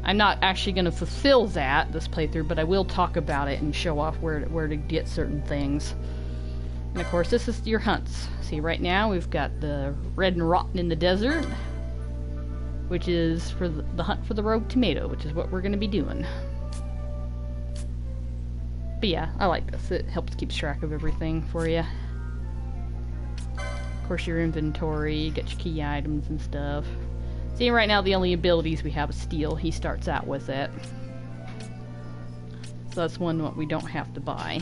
I'm not actually going to fulfill this playthrough, but I will talk about it and show off where to get certain things. And of course, this is your hunts. See, right now we've got the Red and Rotten in the Desert, which is for the hunt for the rogue tomato, which is what we're going to be doing. But yeah, I like this. It helps keep track of everything for you. Of course, your inventory, you get your key items and stuff. See, right now the only abilities we have is Steel. He starts out with it. So that's one that we don't have to buy.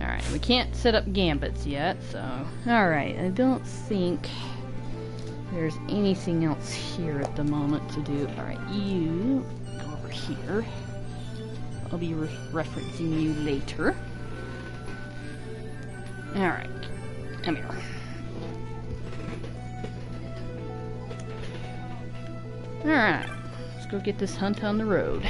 Alright, we can't set up gambits yet, so... Alright, I don't think there's anything else here at the moment to do. Alright, you go over here. I'll be referencing you later. Alright, come here. Alright, let's go get this hunt on the road.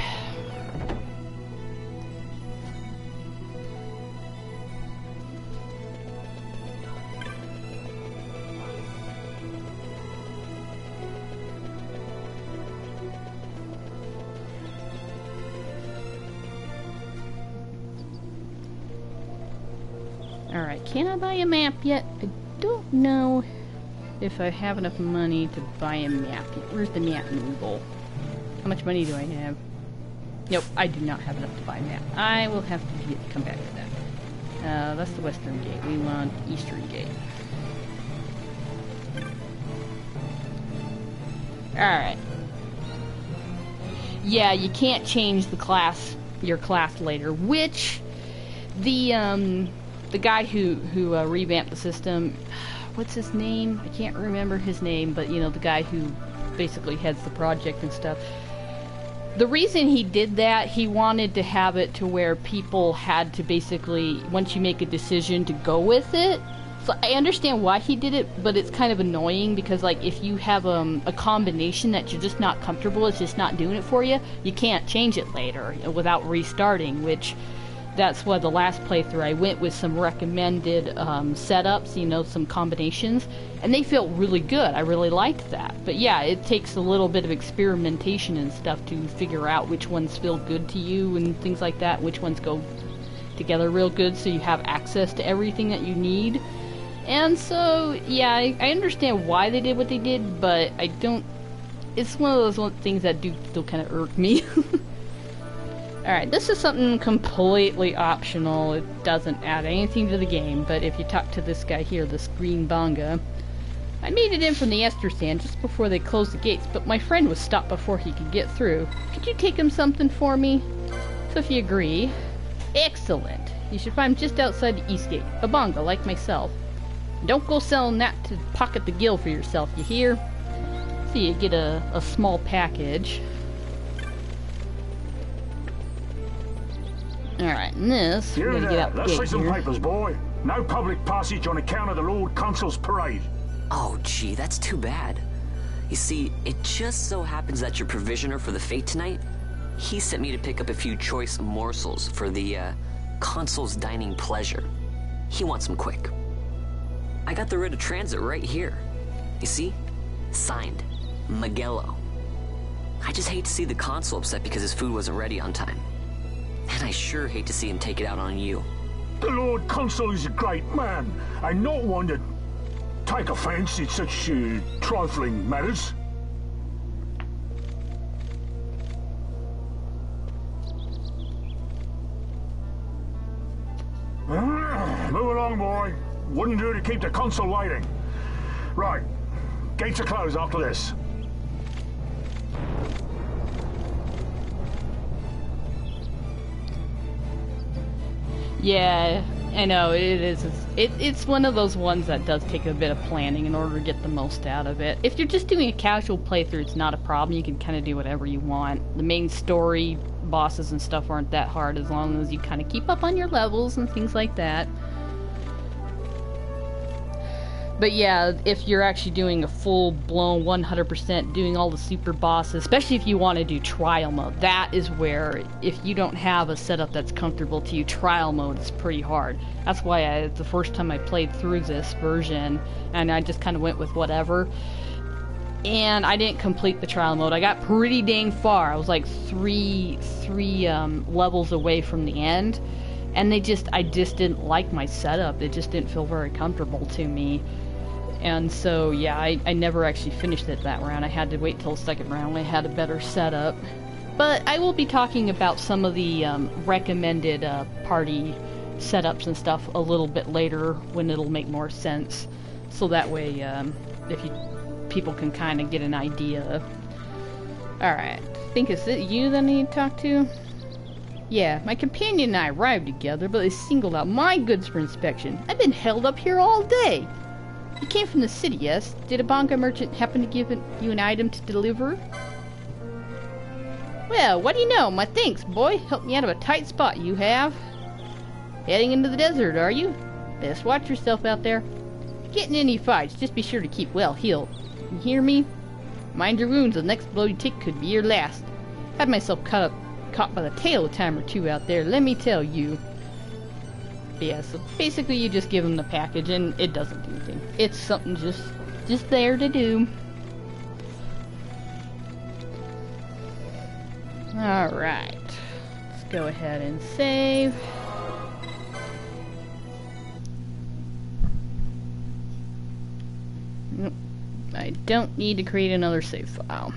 Alright, can I buy a map yet? I don't know if I have enough money to buy a map yet. Where's the map noodle? How much money do I have? Nope, I do not have enough to buy a map. I will have to come back to that. That's the western gate. We want eastern gate. Alright. Yeah, you can't change your class later, which the guy who revamped the system, what's his name? I can't remember his name, but you know, the guy who basically heads the project and stuff. The reason he did that, he wanted to have it to where people had to basically, once you make a decision, to go with it. So I understand why he did it, but it's kind of annoying because, like, if you have a combination that you're just not comfortable, it's just not doing it for you, you can't change it later without restarting, which that's why the last playthrough I went with some recommended setups, you know, some combinations, and they felt really good. I really liked that. But yeah, it takes a little bit of experimentation and stuff to figure out which ones feel good to you and things like that, which ones go together real good so you have access to everything that you need. And so, yeah, I understand why they did what they did, but I don't... It's one of those things that do still kind of irk me. Alright, this is something completely optional. It doesn't add anything to the game, but if you talk to this guy here, this green bonga... I made it in from the Ester Sand just before they closed the gates, but my friend was stopped before he could get through. Could you take him something for me? So if you agree... Excellent! You should find him just outside the East Gate. A bonga, like myself. Don't go selling that to pocket the gill for yourself, you hear? So you get a small package. Alright, and this, we're gonna get out the
Let's
gate
see some
here.
papers, boy. No public passage on account of the Lord Consul's parade.
Oh, gee, that's too bad. You see, it just so happens that your provisioner for the fete tonight, he sent me to pick up a few choice morsels for the, Consul's dining pleasure. He wants them quick. I got the writ of transit right here. You see? Signed, Magello. I just hate to see the Consul upset because his food wasn't ready on time. And I sure hate to see him take it out on you.
The Lord Consul is a great man, and not one to take offense in such trifling matters. Move along, boy. Wouldn't do to keep the Consul waiting. Right. Gates are closed after this.
Yeah, I know, it is. It's one of those ones that does take a bit of planning in order to get the most out of it. If you're just doing a casual playthrough, it's not a problem. You can kind of do whatever you want. The main story, bosses and stuff aren't that hard as long as you kind of keep up on your levels and things like that. But yeah, if you're actually doing a full-blown 100% doing all the super bosses, especially if you want to do trial mode, that is where, if you don't have a setup that's comfortable to you, trial mode is pretty hard. That's why the first time I played through this version, and I just kind of went with whatever, and I didn't complete the trial mode. I got pretty dang far. I was like three levels away from the end, and I just didn't like my setup. It just didn't feel very comfortable to me. And so, yeah, I never actually finished it that round. I had to wait till the second round when I had a better setup. But I will be talking about some of the recommended party setups and stuff a little bit later when it'll make more sense. So that way, people can kind of get an idea. Alright, I think it's you that I need to talk to? Yeah, my companion and I arrived together, but they singled out my goods for inspection. I've been held up here all day. You came from the city, yes? Did a bonga merchant happen to give you an item to deliver? Well, what do you know? My thanks, boy. Helped me out of a tight spot, you have. Heading into the desert, are you? Best watch yourself out there. If you get in any fights, just be sure to keep well healed. You hear me? Mind your wounds, the next blow you take could be your last. Had myself caught by the tail a time or two out there, let me tell you. Yeah, so basically you just give them the package and it doesn't do anything. It's something just there to do. Alright. Let's go ahead and save. Nope. I don't need to create another save file.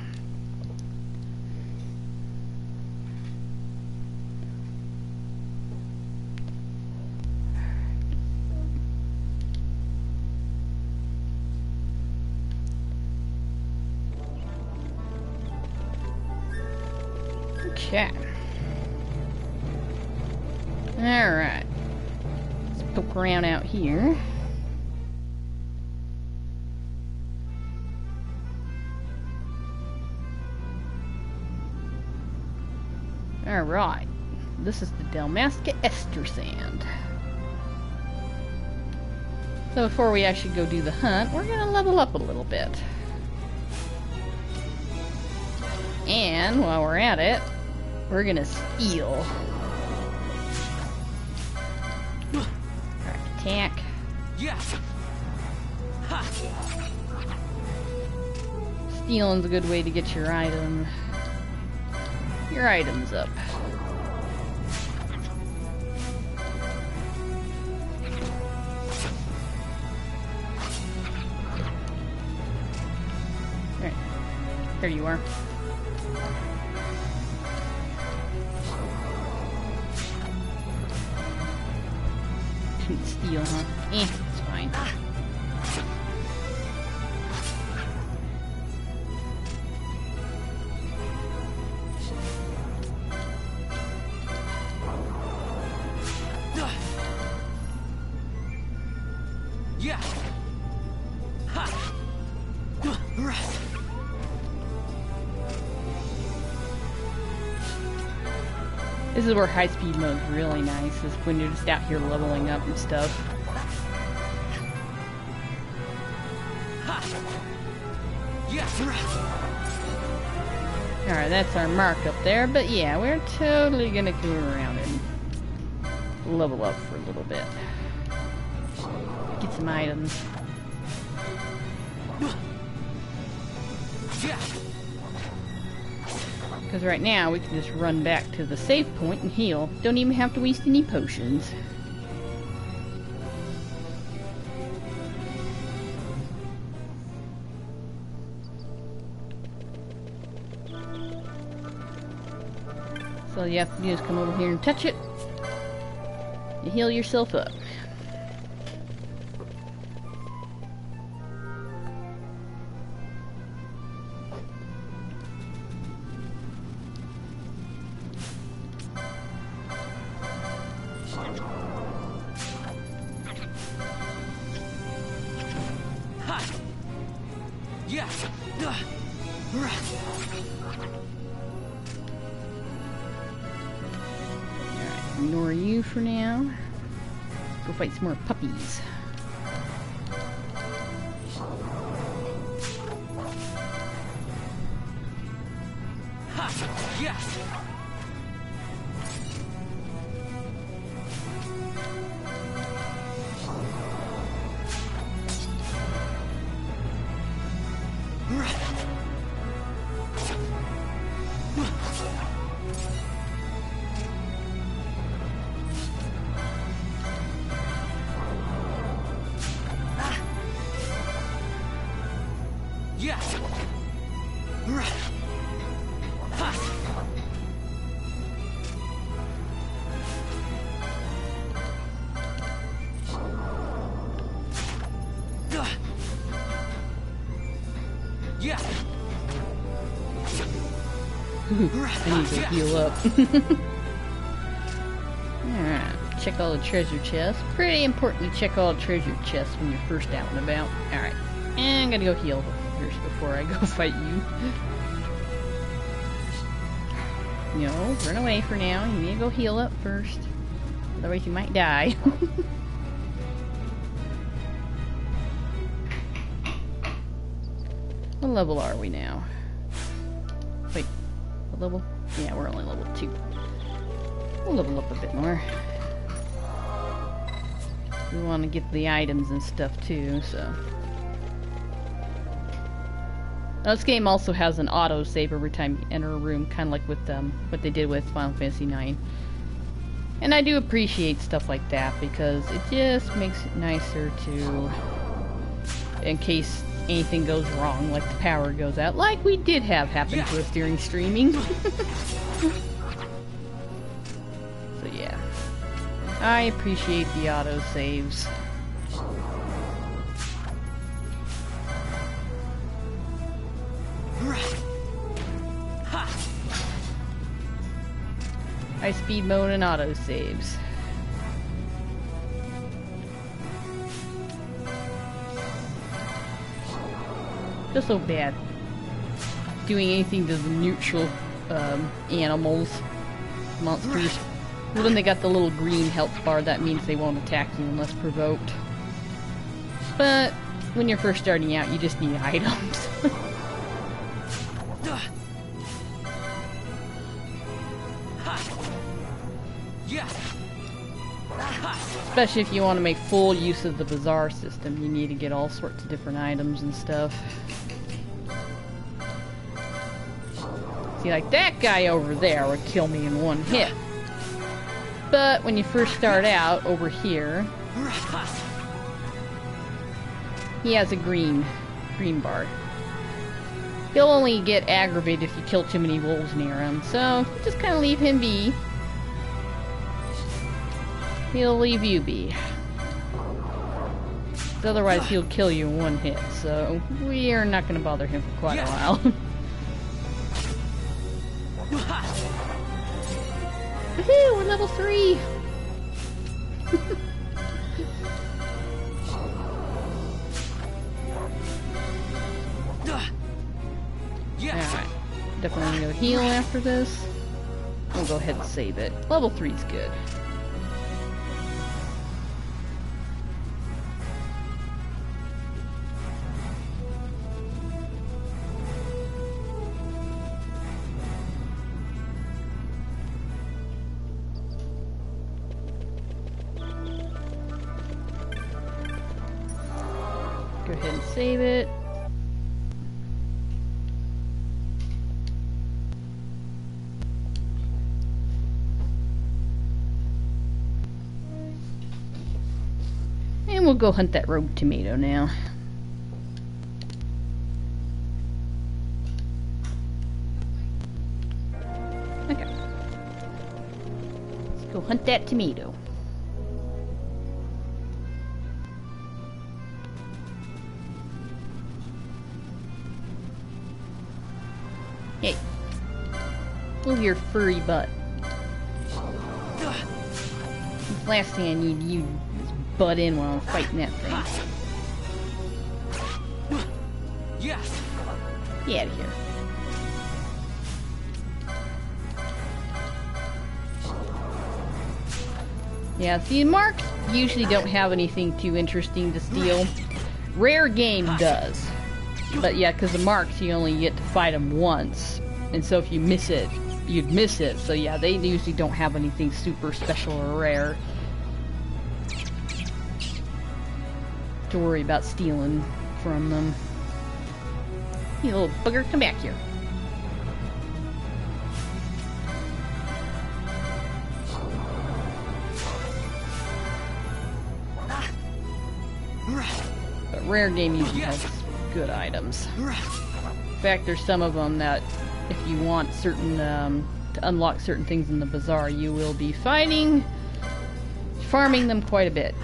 Okay. Alright. Let's poke around out here. Alright. This is the Dalmasca Ester Sand. So before we actually go do the hunt, we're gonna level up a little bit. And while we're at it, we're gonna steal. Alright, attack.
Yes.
Stealing's a good way to get your items up. Alright. There you are. Couldn't steal, huh? It's fine.
Yeah.
This is where high-speed mode is really nice, is when you're just out here leveling up and stuff. Alright, that's our mark up there, but yeah, we're totally gonna come around and level up for a little bit. Get some items. Because right now we can just run back to the save point and heal. Don't even have to waste any potions. So all you have to do is come over here and touch it. You heal yourself up. Ignore you for now. Go fight some more puppies.
Yes.
I need to heal up. Alright, check all the treasure chests. Pretty important to check all the treasure chests when you're first out and about. Alright, and I'm gonna go heal first before I go fight you. No, run away for now. You need to go heal up first. Otherwise you might die. What level are we now? Wait, what level? Yeah, we're only level 2. We'll level up a bit more. We want to get the items and stuff too, so. Now, this game also has an auto-save every time you enter a room, kind of like with what they did with Final Fantasy IX. And I do appreciate stuff like that, because it just makes it nicer to, in case anything goes wrong, like the power goes out, like we did have happen to us during streaming. So yeah, I appreciate the auto-saves. High speed mode and auto-saves. Just so bad doing anything to the neutral animals. monsters. When they got the little green health bar, that means they won't attack you unless provoked. But when you're first starting out, you just need items. Especially if you want to make full use of the bazaar system, you need to get all sorts of different items and stuff. See, like that guy over there would kill me in one hit. But when you first start out over here, he has a green bar. He'll only get aggravated if you kill too many wolves near him, so just kind of leave him be. He'll leave you be. Otherwise he'll kill you in one hit, so we are not going to bother him for quite a while. Woohoo, we're level 3! Alright, definitely gonna heal after this. We'll go ahead and save it. Level 3 is good. Go ahead and save it. And we'll go hunt that rogue tomato now. Okay. Let's go hunt that tomato. Hey, move your furry butt. The last thing I need you is butt in while I'm fighting that thing. Get out of here. Yeah, see, marks usually don't have anything too interesting to steal. Rare game does. But yeah, because the marks, you only get to fight them once. And so if you miss it, you'd miss it. So yeah, they usually don't have anything super special or rare to worry about stealing from them. You little bugger, come back here. But rare game usually has good items. In fact, there's some of them that if you want certain to unlock certain things in the bazaar, you will be farming them quite a bit.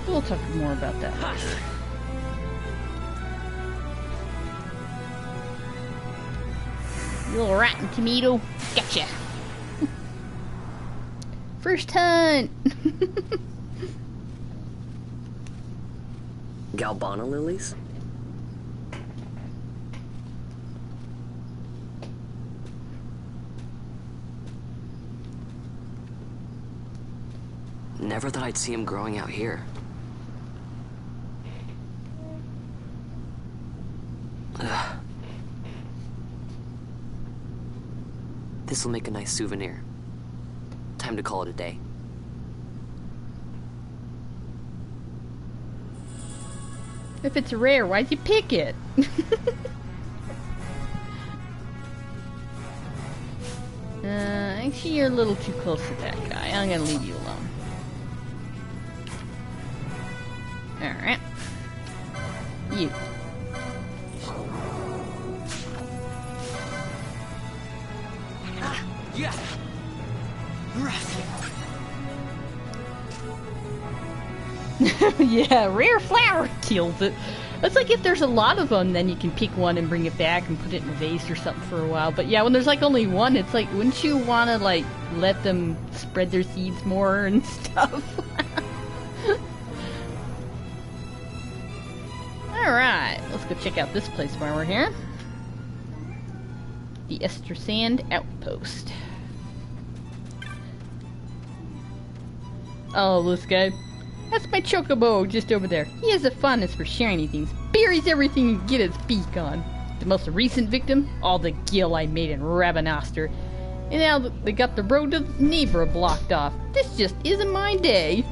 We'll talk more about that later. You little rotten tomato, gotcha. First hunt.
Galbana lilies? Never thought I'd see him growing out here. Ugh. This'll make a nice souvenir. Time to call it a day.
If it's rare, why'd you pick it? Actually, you're a little too close to that guy. I'm gonna leave you alone. Alright. You.
Yeah.
Yeah, rare flower kills it. It's like if there's a lot of them, then you can pick one and bring it back and put it in a vase or something for a while. But yeah, when there's like only one, it's like, wouldn't you want to like let them spread their seeds more and stuff? Alright, let's go check out this place while we're here. The Ester Sand Outpost. Oh, this guy. That's my chocobo just over there. He has a fondness for shiny things. Buries everything he can get his beak on. The most recent victim? All the gil I made in Rabanastre. And now they got the road to Nebra blocked off. This just isn't my day.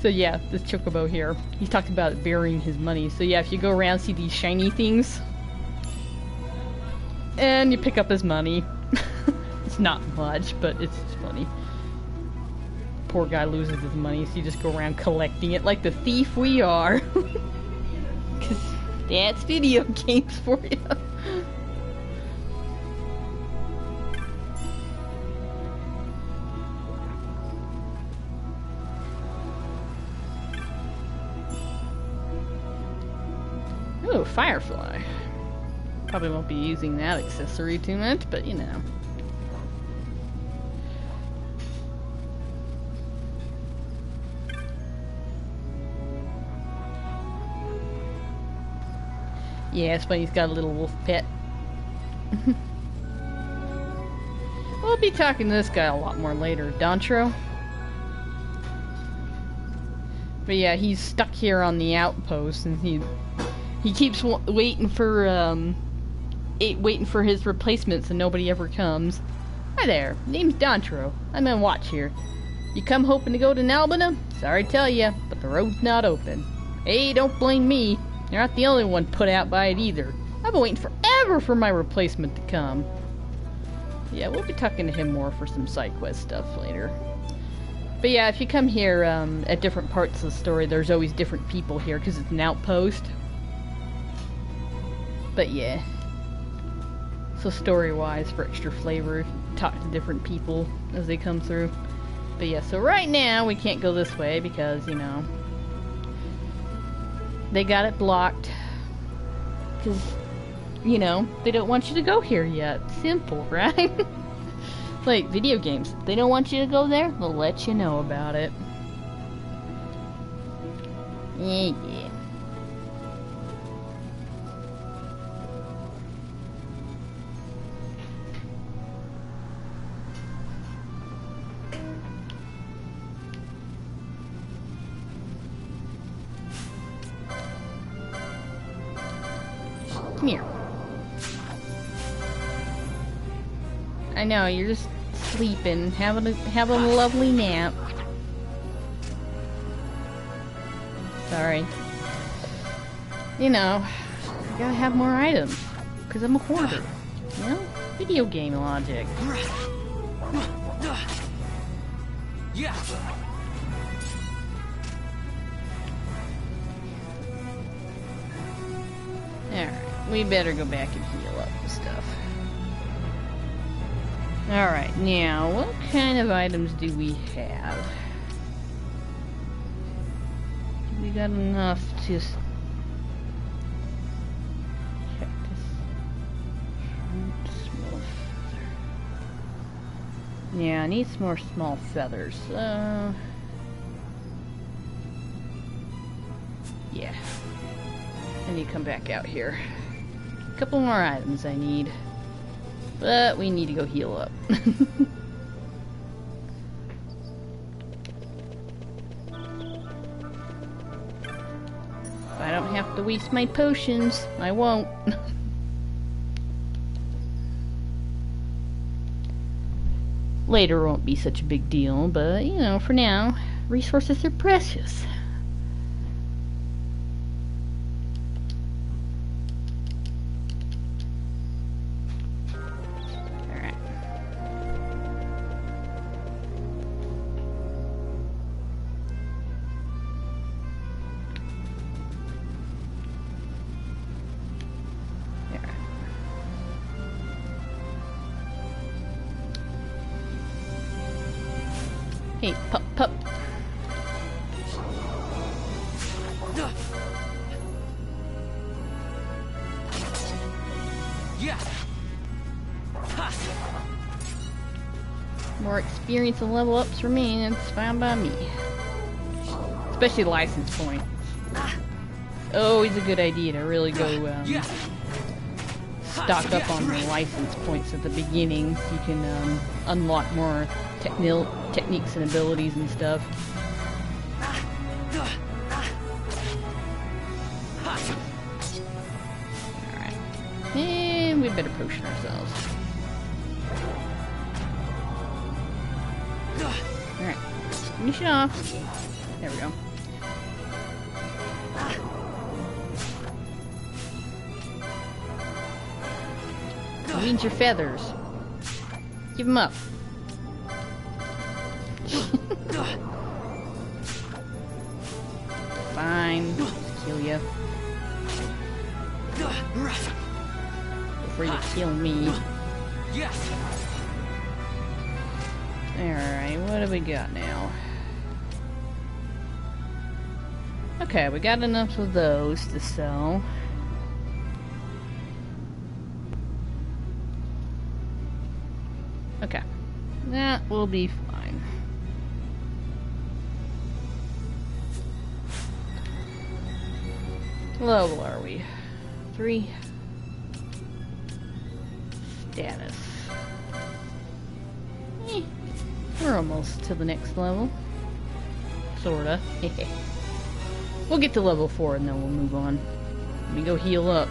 So yeah, this chocobo here. He talked about burying his money. So yeah, if you go around see these shiny things, and you pick up his money. It's not much, but it's funny. Poor guy loses his money, so you just go around collecting it like the thief we are. Because that's video games for you. Ooh, Firefly. Probably won't be using that accessory too much, but you know. Yeah, it's when he's got a little wolf pet. We'll be talking to this guy a lot more later, Dontro. But yeah, he's stuck here on the outpost, and he keeps waiting for his replacements, and nobody ever comes. Hi there, name's Dontro. I'm on watch here. You come hoping to go to Nalbina? Sorry to tell ya, but the road's not open. Hey, don't blame me. You're not the only one put out by it either. I've been waiting forever for my replacement to come. Yeah, we'll be talking to him more for some side quest stuff later. But yeah, if you come here at different parts of the story, there's always different people here because it's an outpost. But yeah. So story-wise, for extra flavor, talk to different people as they come through. But yeah, so right now we can't go this way because, you know, they got it blocked. Because, you know, they don't want you to go here yet. Simple, right? Like video games. If they don't want you to go there, they'll let you know about it. Yeah. Come here. I know, you're just sleeping, having a lovely nap. Sorry. You know, I gotta have more items, because I'm a hoarder. You know? Video game logic.
Yeah.
Alright, we better go back and heal up and stuff. Alright, now, what kind of items do we have? We got enough to... Yeah, I need some more small feathers. Yeah. I need to come back out here. A couple more items I need. But we need to go heal up. If I don't have to waste my potions, I won't. Later won't be such a big deal, but you know, for now, resources are precious. Alright. Hey, pup, pup.
Yeah.
More experience and level ups for me, it's fine by me. Especially license points. Always a good idea to really go stock up on the license points at the beginning so you can unlock more techniques and abilities and stuff. Alright. And we better potion ourselves. Alright. Finish it off. There we go. It means your feathers. Give them up. Fine. Kill you. Before you kill me. Alright, what do we got now? Okay, we got enough of those to sell. Okay, that will be fine. What level are we? 3. Status. We're almost to the next level. Sorta. We'll get to level 4 and then we'll move on. Let me go heal up.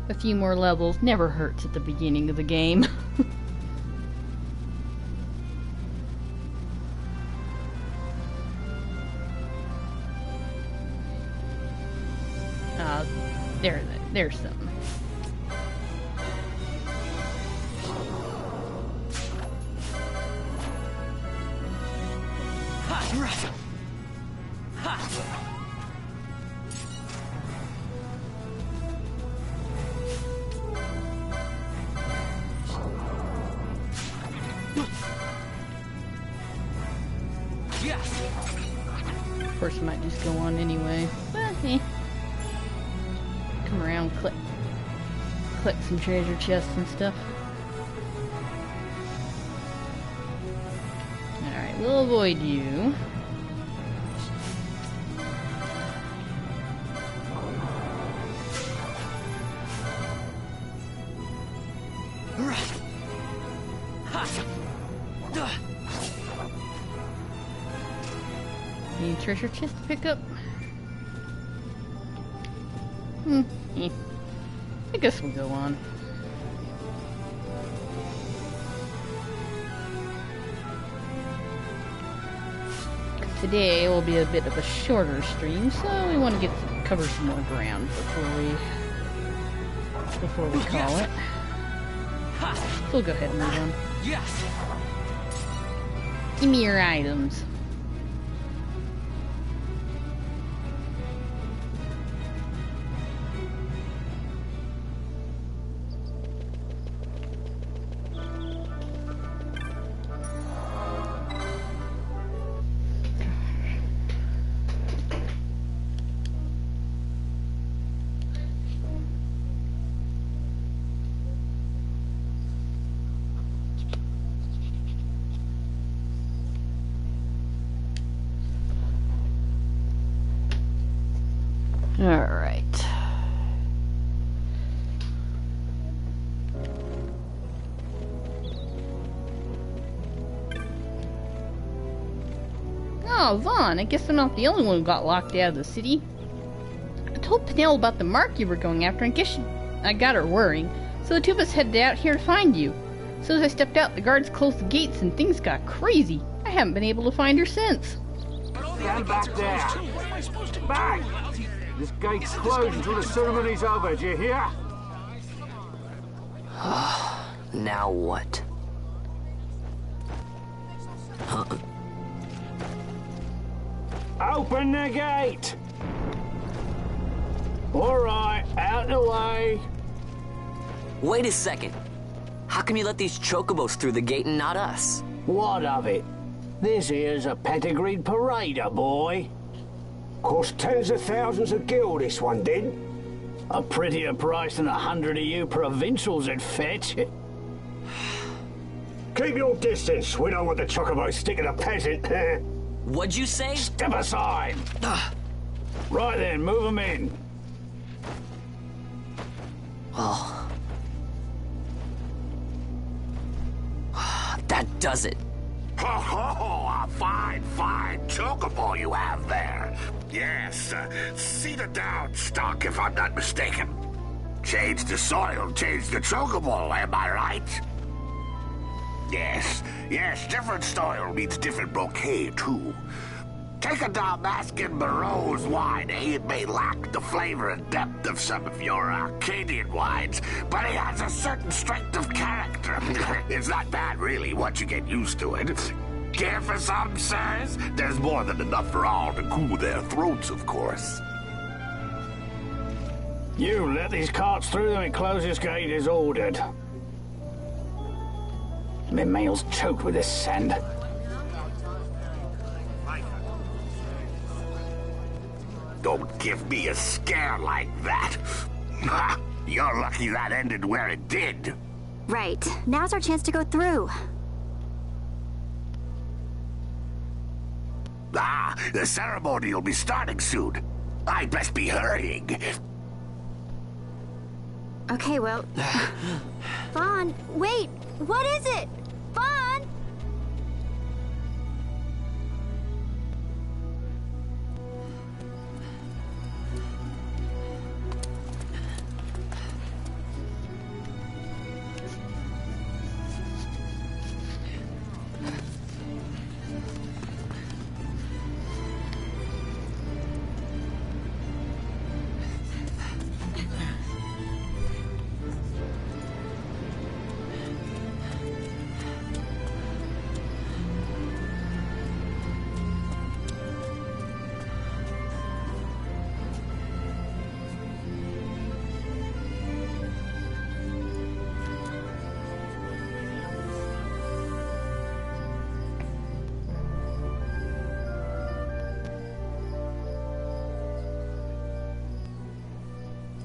A few more levels never hurts at the beginning of the game. There's something. Of course, I might just go on anyway. But, come around, collect some treasure chests and stuff. Alright, we'll avoid you. Any treasure chest to pick up? I guess we'll go on. Today will be a bit of a shorter stream, so we want to cover some more ground before we call it. So we'll go ahead and move on. Give me your items. Alright. Oh, Vaughn, I guess I'm not the only one who got locked out of the city. I told Penel about the mark you were going after, and I got her worrying. So the two of us headed out here to find you. As soon as I stepped out, the guards closed the gates and things got crazy. I haven't been able to find her since.
Stand back there! Back! This gate's closed until the ceremony's over, do you hear?
Now what?
Open the gate! Alright, out the way.
Wait a second. How come you let these chocobos through the gate and not us?
What of it? This here's a pedigreed parader, boy. Cost tens of thousands of gil, this one did.
A prettier price than 100 of you provincials would fetch.
Keep your distance. We don't want the chocobo sticking a peasant.
What'd you say?
Step aside. Right then, move them in.
Oh. That does it.
Oh, a fine chocobo you have there. Yes, cedar down stock, if I'm not mistaken. Change the soil, change the chocobo, am I right? Yes, different soil means different bouquet, too. Take a Dalmascan Barrow's wine, eh? It may lack the flavor and depth of some of your Arcadian wines, but it has a certain strength of character. It's not bad, really, once you get used to it. Care for some, sirs? There's more than enough for all to cool their throats, of course.
You let these carts through and close this gate as ordered. My mail's choked with this sand.
Don't give me a scare like that. You're lucky that ended where it did.
Right. Now's our chance to go through.
The ceremony will be starting soon. I'd best be hurrying.
Okay, well... Vaughn, wait! What is it? Vaughn!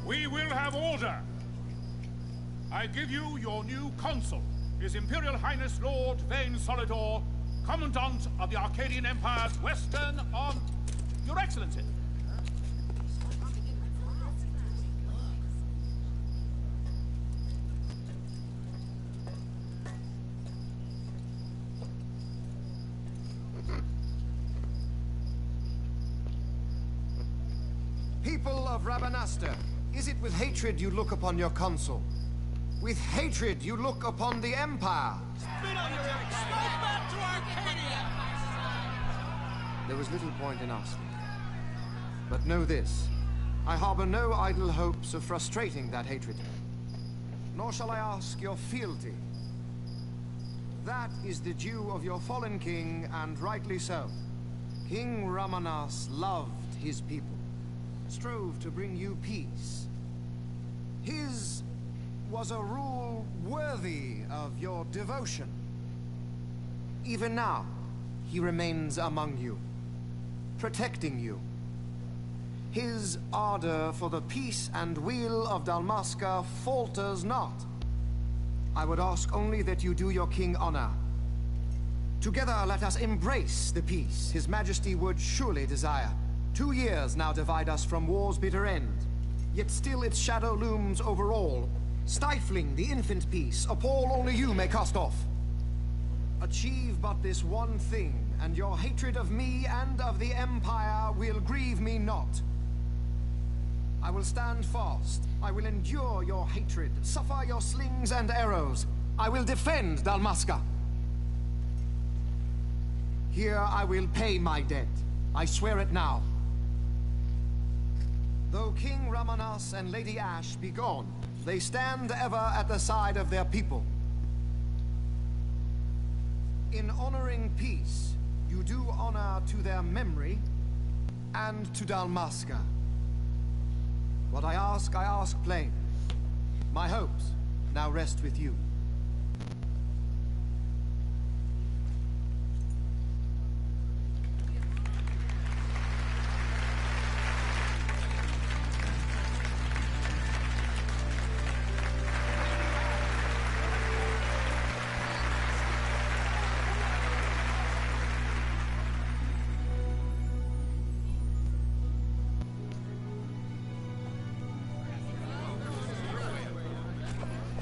We will have order. I give you your new consul, His Imperial Highness Lord Vane Solidor, Commandant of the Arcadian Empire's Western on... Your Excellency.
People of Rabanastre, is it with hatred you look upon your consul? With hatred you look upon the Empire?
Spit on your eggs! Go back to Arcadia!
There was little point in asking. But know this, I harbor no idle hopes of frustrating that hatred. Nor shall I ask your fealty. That is the due of your fallen king, and rightly so. King Ramanas loved his people, strove to bring you peace. His was a rule worthy of your devotion. Even now, he remains among you, protecting you. His ardor for the peace and weal of Dalmasca falters not. I would ask only that you do your king honor. Together let us embrace the peace His Majesty would surely desire. 2 years now divide us from war's bitter end, yet still its shadow looms over all, stifling the infant peace a pall only you may cast off. Achieve but this one thing, and your hatred of me and of the Empire will grieve me not. I will stand fast. I will endure your hatred, suffer your slings and arrows. I will defend Dalmasca. Here I will pay my debt. I swear it now. Though King Ramanas and Lady Ash be gone, they stand ever at the side of their people. In honoring peace, you do honor to their memory and to Dalmasca. What I ask plain. My hopes now rest with you.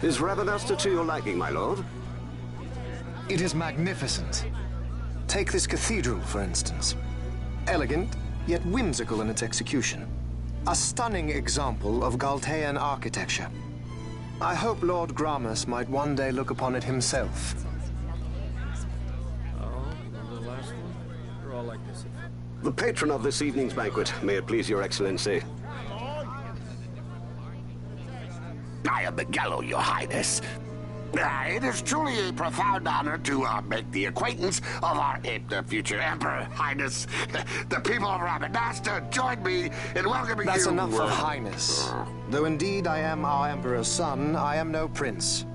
Is Rabanasta to your liking, my lord?
It is magnificent. Take this cathedral, for instance. Elegant, yet whimsical in its execution. A stunning example of Galtean architecture. I hope Lord Gramus might one day look upon it himself.
The patron of this evening's banquet, may it please your excellency.
I am Miguel, your highness. It is truly a profound honor to make the acquaintance of our future emperor, highness. The people of Rabanasta join me in welcoming you.
That's enough of highness. Though indeed I am our emperor's son, I am no prince.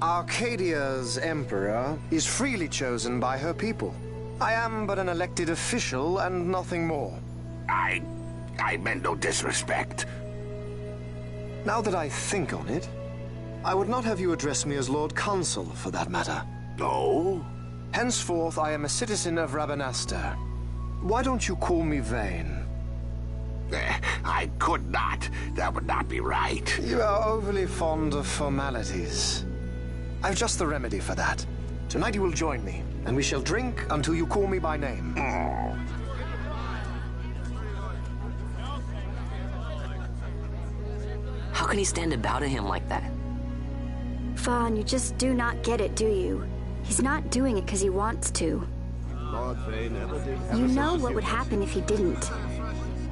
Arcadia's emperor is freely chosen by her people. I am but an elected official and nothing more.
I meant no disrespect.
Now that I think on it, I would not have you address me as Lord Consul, for that matter.
No?
Henceforth, I am a citizen of Rabanasta. Why don't you call me Vane?
I could not. That would not be right.
You are overly fond of formalities. I've just the remedy for that. Tonight you will join me, and we shall drink until you call me by name.
How can he stand about to him like that?
Vaughn, you just do not get it, do you? He's not doing it because he wants to.
Lord Vane never did.
You know what would happen if he didn't.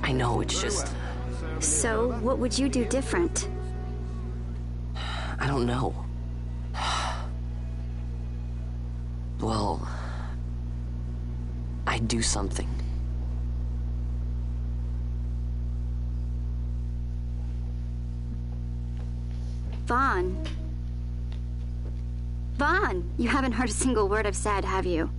I know, it's just...
So, what would you do different?
I don't know. Well... I'd do something.
Vaughn. Vaughn! You haven't heard a single word I've said, have you?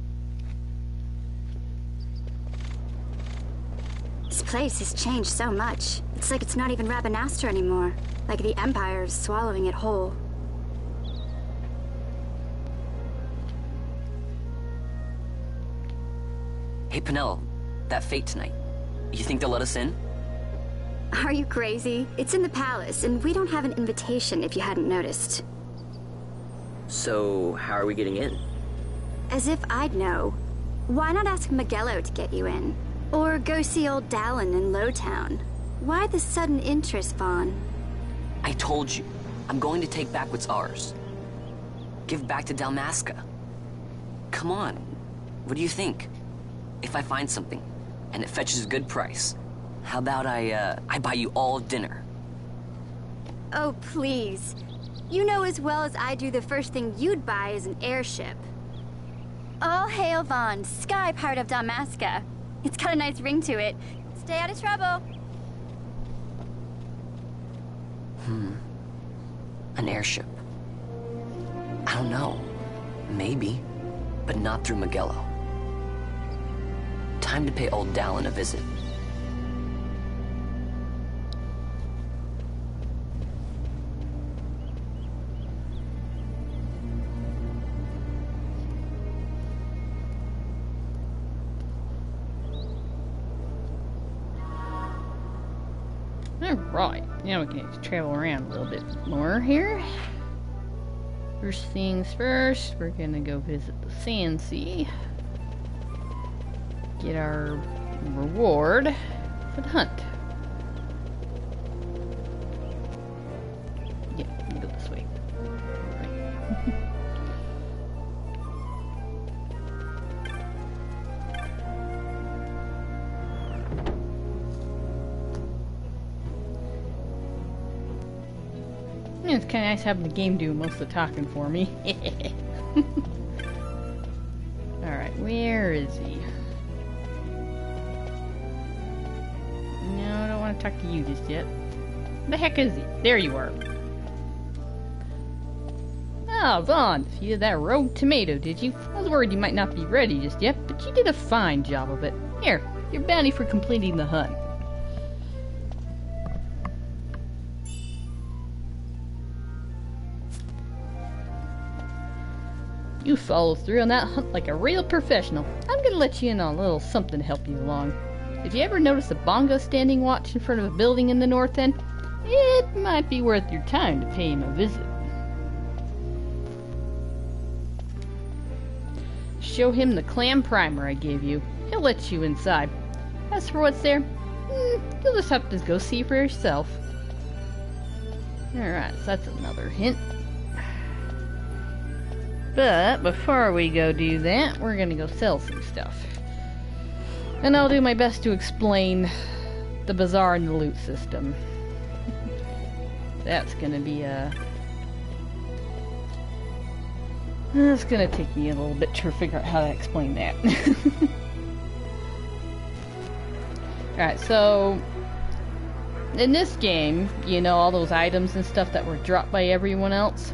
This place has changed so much. It's like it's not even Rabanasta anymore. Like the Empire is swallowing it whole.
Hey, Penelo, that fete tonight. You think they'll let us in?
Are you crazy? It's in the palace, and we don't have an invitation if you hadn't noticed.
So, how are we getting in?
As if I'd know. Why not ask Magello to get you in? Or go see old Dallin in Lowtown? Why the sudden interest, Vaughn?
I told you, I'm going to take back what's ours. Give back to Dalmasca. Come on, what do you think? If I find something, and it fetches a good price, how about I buy you all dinner?
Oh, please. You know as well as I do the first thing you'd buy is an airship. All hail Vaughn, Sky Pirate of Dalmasca. It's got a nice ring to it. Stay out of trouble.
An airship. I don't know. Maybe. But not through Magello. Time to pay old Dallin a visit.
Alright, now we can travel around a little bit more here. First things first, we're gonna go visit the Sand Sea. Get our reward for the hunt. Yeah, we go this way. Alright. It's kind of nice having the game do most of the talking for me. Alright, where is he? No, I don't want to talk to you just yet. The heck is he? There you are. Ah, Vaughn, you did that rogue tomato, did you? I was worried you might not be ready just yet, but you did a fine job of it. Here, your bounty for completing the hunt. You followed through on that hunt like a real professional. I'm gonna let you in on a little something to help you along. If you ever notice a bongo standing watch in front of a building in the north end, it might be worth your time to pay him a visit. Show him the clam primer I gave you. He'll let you inside. As for what's there, you'll just have to go see for yourself. Alright, so that's another hint. But before we go do that, we're gonna go sell some stuff. And I'll do my best to explain the bazaar and the loot system. That's gonna be It's gonna take me a little bit to figure out how to explain that. Alright, so in this game, you know, all those items and stuff that were dropped by everyone else.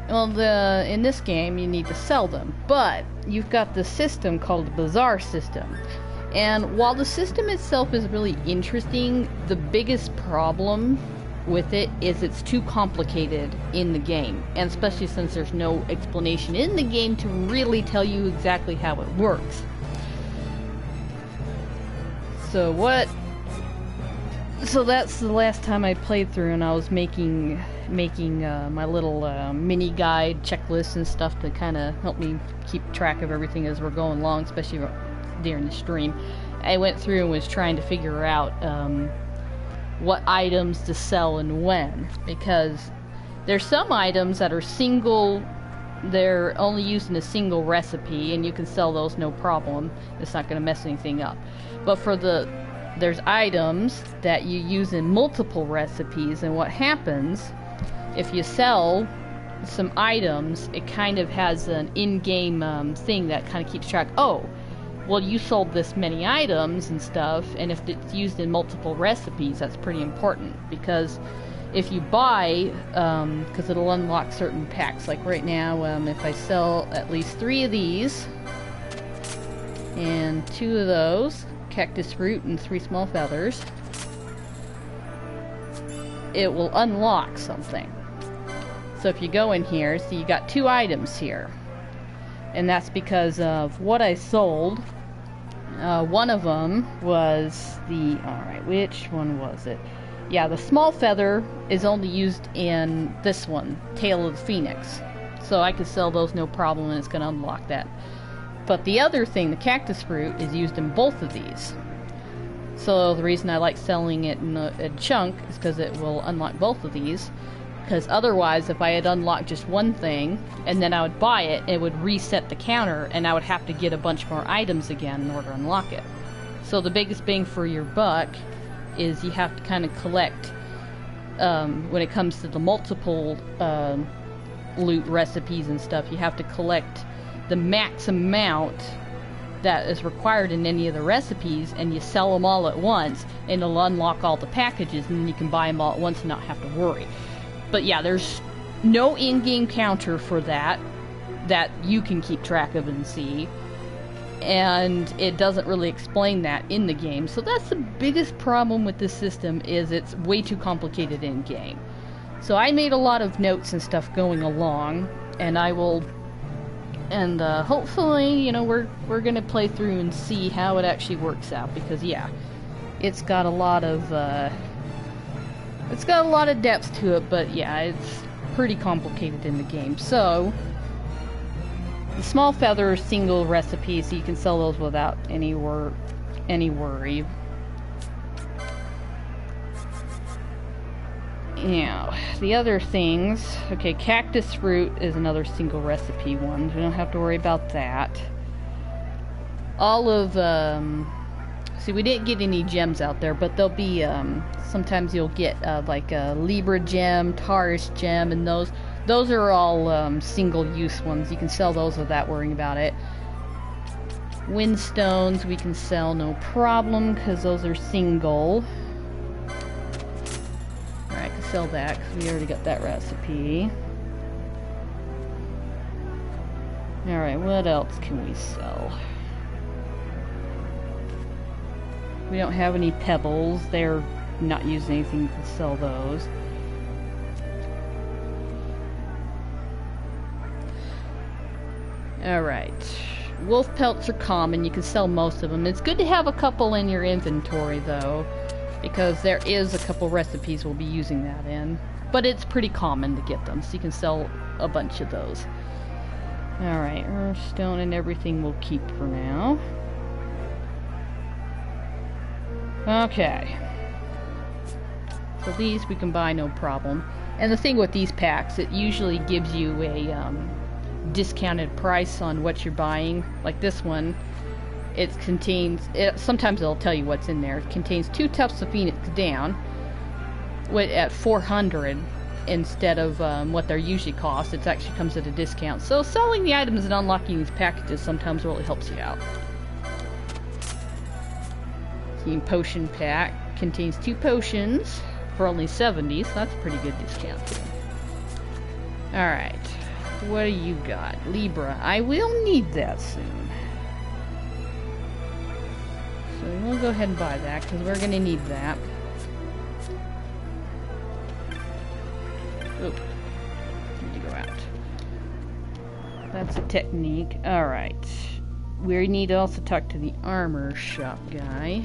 Well, in this game, you need to sell them, but you've got this system called the bazaar system. And while the system itself is really interesting, the biggest problem with it is it's too complicated in the game, and especially since there's no explanation in the game to really tell you exactly how it works. So that's the last time I played through, and I was making my little mini guide checklist and stuff to kind of help me keep track of everything as we're going along, especially during the stream. I went through and was trying to figure out what items to sell and when, because there's some items that are they're only used in a single recipe, and you can sell those no problem. It's not going to mess anything up. But there's items that you use in multiple recipes, and what happens if you sell some items, it kind of has an in-game thing that kind of keeps track. Oh, well, you sold this many items and stuff, and if it's used in multiple recipes, that's pretty important, because if you buy, because it'll unlock certain packs, like right now, if I sell at least 3 of these, and 2 of those, cactus fruit and 3 small feathers, it will unlock something. So if you go in here, see, you got 2 items here, and that's because of what I sold. One of them was alright, which one was it? Yeah, the small feather is only used in this one, Tail of the Phoenix. So I could sell those no problem, and it's going to unlock that. But the other thing, the cactus fruit, is used in both of these. So the reason I like selling it in a chunk is because it will unlock both of these. Because otherwise, if I had unlocked just one thing, and then I would buy it, it would reset the counter, and I would have to get a bunch more items again in order to unlock it. So the biggest bang for your buck is you have to kind of collect, when it comes to the multiple loot recipes and stuff, you have to collect the max amount that is required in any of the recipes, and you sell them all at once, and it'll unlock all the packages, and then you can buy them all at once and not have to worry. But yeah, there's no in-game counter for that you can keep track of and see, and it doesn't really explain that in the game. So that's the biggest problem with this system, is it's way too complicated in-game. So I made a lot of notes and stuff going along, and I will, and hopefully, you know, we're gonna play through and see how it actually works out, because yeah, it's got a lot of depth to it, but yeah, it's pretty complicated in the game. So the small feather single recipe, so you can sell those without any worry. Now, the other things, okay, cactus fruit is another single recipe one. We don't have to worry about that. All of, see, we didn't get any gems out there, but there'll be, sometimes you'll get, like a Libra gem, Taurus gem, and those are all, single-use ones. You can sell those without worrying about it. Windstones we can sell no problem, because those are single. Alright, I can sell that, because we already got that recipe. Alright, what else can we sell? We don't have any pebbles. They're not using anything. You can sell those. Alright. Wolf pelts are common. You can sell most of them. It's good to have a couple in your inventory, though, because there is a couple recipes we'll be using that in. But it's pretty common to get them, so you can sell a bunch of those. Alright, earth, stone, and everything we'll keep for now. Okay. So these we can buy no problem. And the thing with these packs, it usually gives you a discounted price on what you're buying. Like this one, sometimes it'll tell you what's in there. It contains 2 Tufts of Phoenix down at 400 instead of what they're usually cost. It actually comes at a discount. So selling the items and unlocking these packages sometimes really helps you out. The potion pack contains 2 potions for only 70, so that's a pretty good discount too. Alright, what do you got? Libra. I will need that soon. So we'll go ahead and buy that, because we're going to need that. Oop. Need to go out. That's a technique. Alright. We need to also talk to the armor shop guy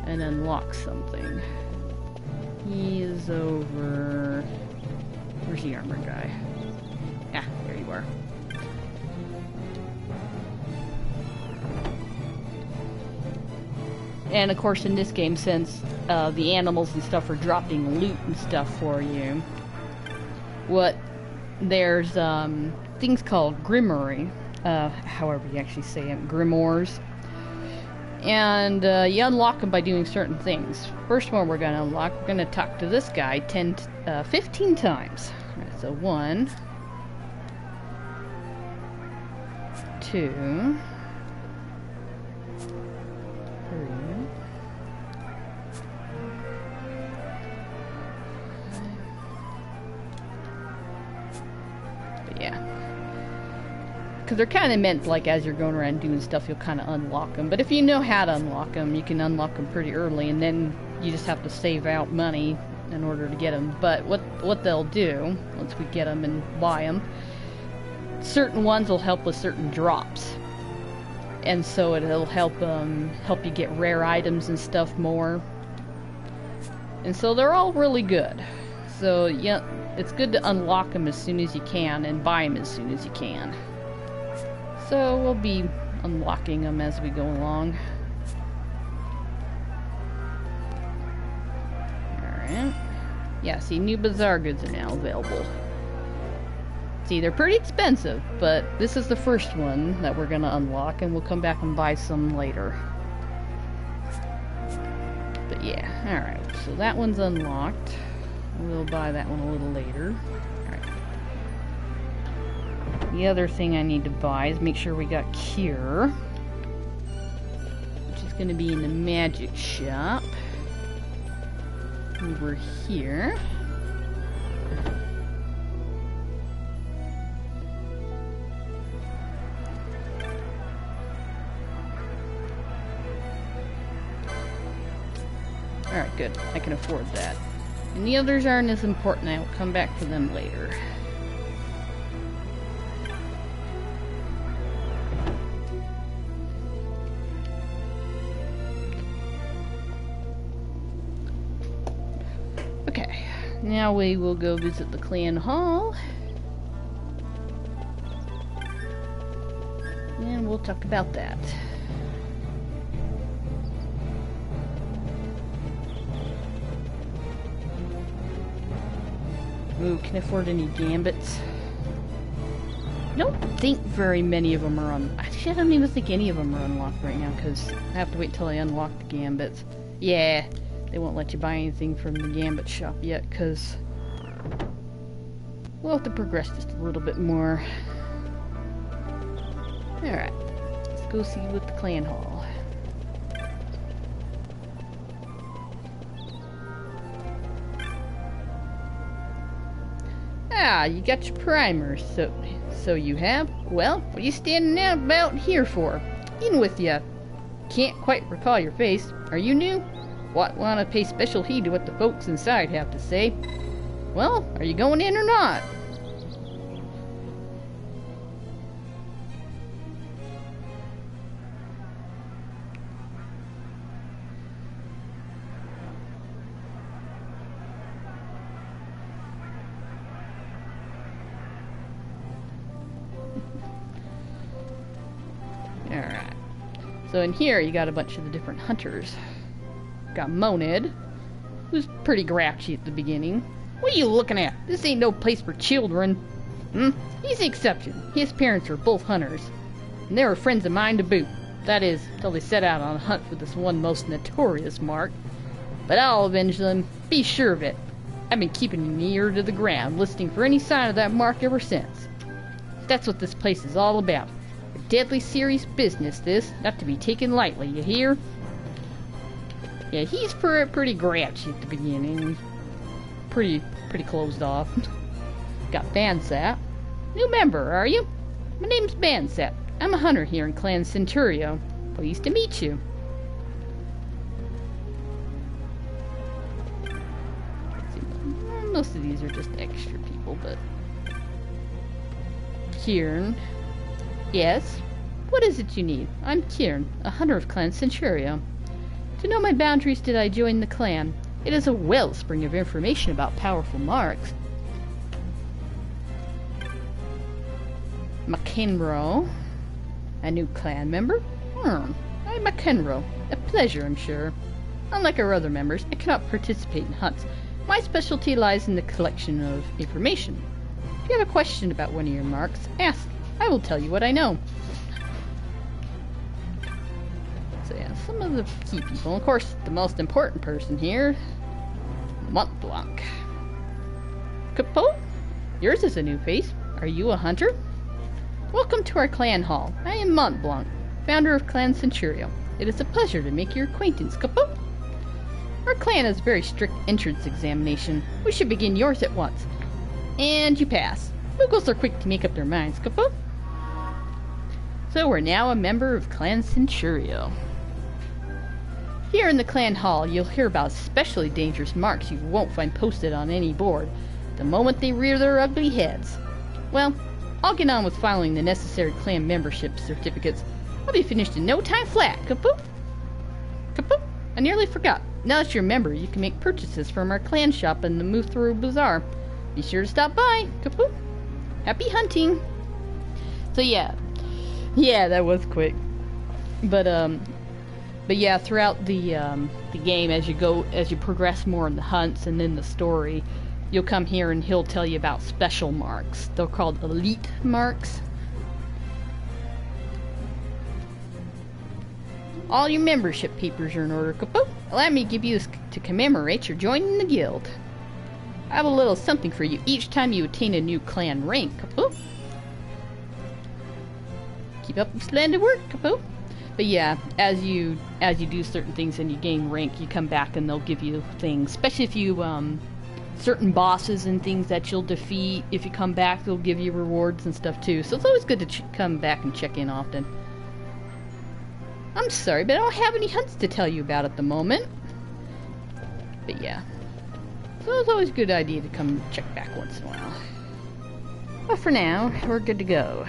and unlock something. He is over... Where's the armor guy? Ah, there you are. And of course in this game, since the animals and stuff are dropping loot and stuff for you, there's things called grimoire, however you actually say it, grimoires. And you unlock them by doing certain things. First one we're going to unlock, we're going to talk to this guy 15 times. Right, so 1, 2, 3, 5. But yeah. Because they're kind of meant, like, as you're going around doing stuff, you'll kind of unlock them. But if you know how to unlock them, you can unlock them pretty early, and then you just have to save out money in order to get them. But what they'll do, once we get them and buy them, certain ones will help with certain drops. And so it'll help you get rare items and stuff more. And so they're all really good. So, yeah, it's good to unlock them as soon as you can and buy them as soon as you can. So we'll be unlocking them as we go along. Alright. Yeah, see, new bazaar goods are now available. See, they're pretty expensive, but this is the first one that we're going to unlock, and we'll come back and buy some later. But yeah, alright, so that one's unlocked. We'll buy that one a little later. The other thing I need to buy is make sure we got cure, which is going to be in the magic shop over here. Alright, good. I can afford that. And the others aren't as important. I will come back for them later. Now we will go visit the clan hall. And we'll talk about that. Ooh, can I afford any gambits? I don't think very many of them are on... Actually, I don't even think any of them are unlocked right now, because I have to wait till I unlock the gambits. Yeah. They won't let you buy anything from the Gambit shop yet, because we'll have to progress just a little bit more. Alright, let's go see what the clan hall. Ah, you got your primer, so you have? Well, what are you standing out about here for? In with ya. Can't quite recall your face. Are you new? Want to pay special heed to what the folks inside have to say. Well, are you going in or not? So in here, you got a bunch of the different hunters. Got Moned, who's pretty grouchy at the beginning. What are you looking at? This ain't no place for children. He's the exception. His parents were both hunters, and they were friends of mine to boot. That is, till they set out on a hunt for this one most notorious mark. But I'll avenge them, be sure of it. I've been keeping an ear to the ground, listening for any sign of that mark ever since. That's what this place is all about. A deadly serious business, this, not to be taken lightly, you hear? Yeah, he's pretty grouchy at the beginning. Pretty closed off. Got Bansat. New member, are you? My name's Bansat. I'm a hunter here in Clan Centurio. Pleased to meet you. Most of these are just extra people, but... Kieran. Yes? What is it you need? I'm Kieran, a hunter of Clan Centurio. To know my boundaries did I join the clan. It is a wellspring of information about powerful marks. McEnroe. A new clan member? I'm McEnroe. A pleasure, I'm sure. Unlike our other members, I cannot participate in hunts. My specialty lies in the collection of information. If you have a question about one of your marks, ask. I will tell you what I know. So yeah, some of the key people. Of course, the most important person here, Mont Blanc. Capo? Yours is a new face. Are you a hunter? Welcome to our clan hall. I am Mont Blanc, founder of Clan Centurio. It is a pleasure to make your acquaintance, Capo. Our clan has a very strict entrance examination. We should begin yours at once. And you pass. Muggles are quick to make up their minds, Capo. So we're now a member of Clan Centurio. Here in the clan hall, you'll hear about especially dangerous marks you won't find posted on any board the moment they rear their ugly heads. Well, I'll get on with filing the necessary clan membership certificates. I'll be finished in no time flat, Capo. Capo, I nearly forgot. Now that you're a member, you can make purchases from our clan shop in the Move-Through Bazaar. Be sure to stop by, Capo. Happy hunting! So yeah, that was quick. But yeah, throughout the game, as you progress more in the hunts and in the story, you'll come here and he'll tell you about special marks. They're called elite marks. All your membership papers are in order, Capo. Allow me to give you this to commemorate your joining the guild. I have a little something for you each time you attain a new clan rank, Capo. Keep up the splendid work, Capo. But yeah, as you do certain things and you gain rank, you come back and they'll give you things. Especially if you certain bosses and things that you'll defeat. If you come back, they'll give you rewards and stuff too. So it's always good to come back and check in often. I'm sorry, but I don't have any hunts to tell you about at the moment. But yeah. So it's always a good idea to come check back once in a while. But for now, we're good to go.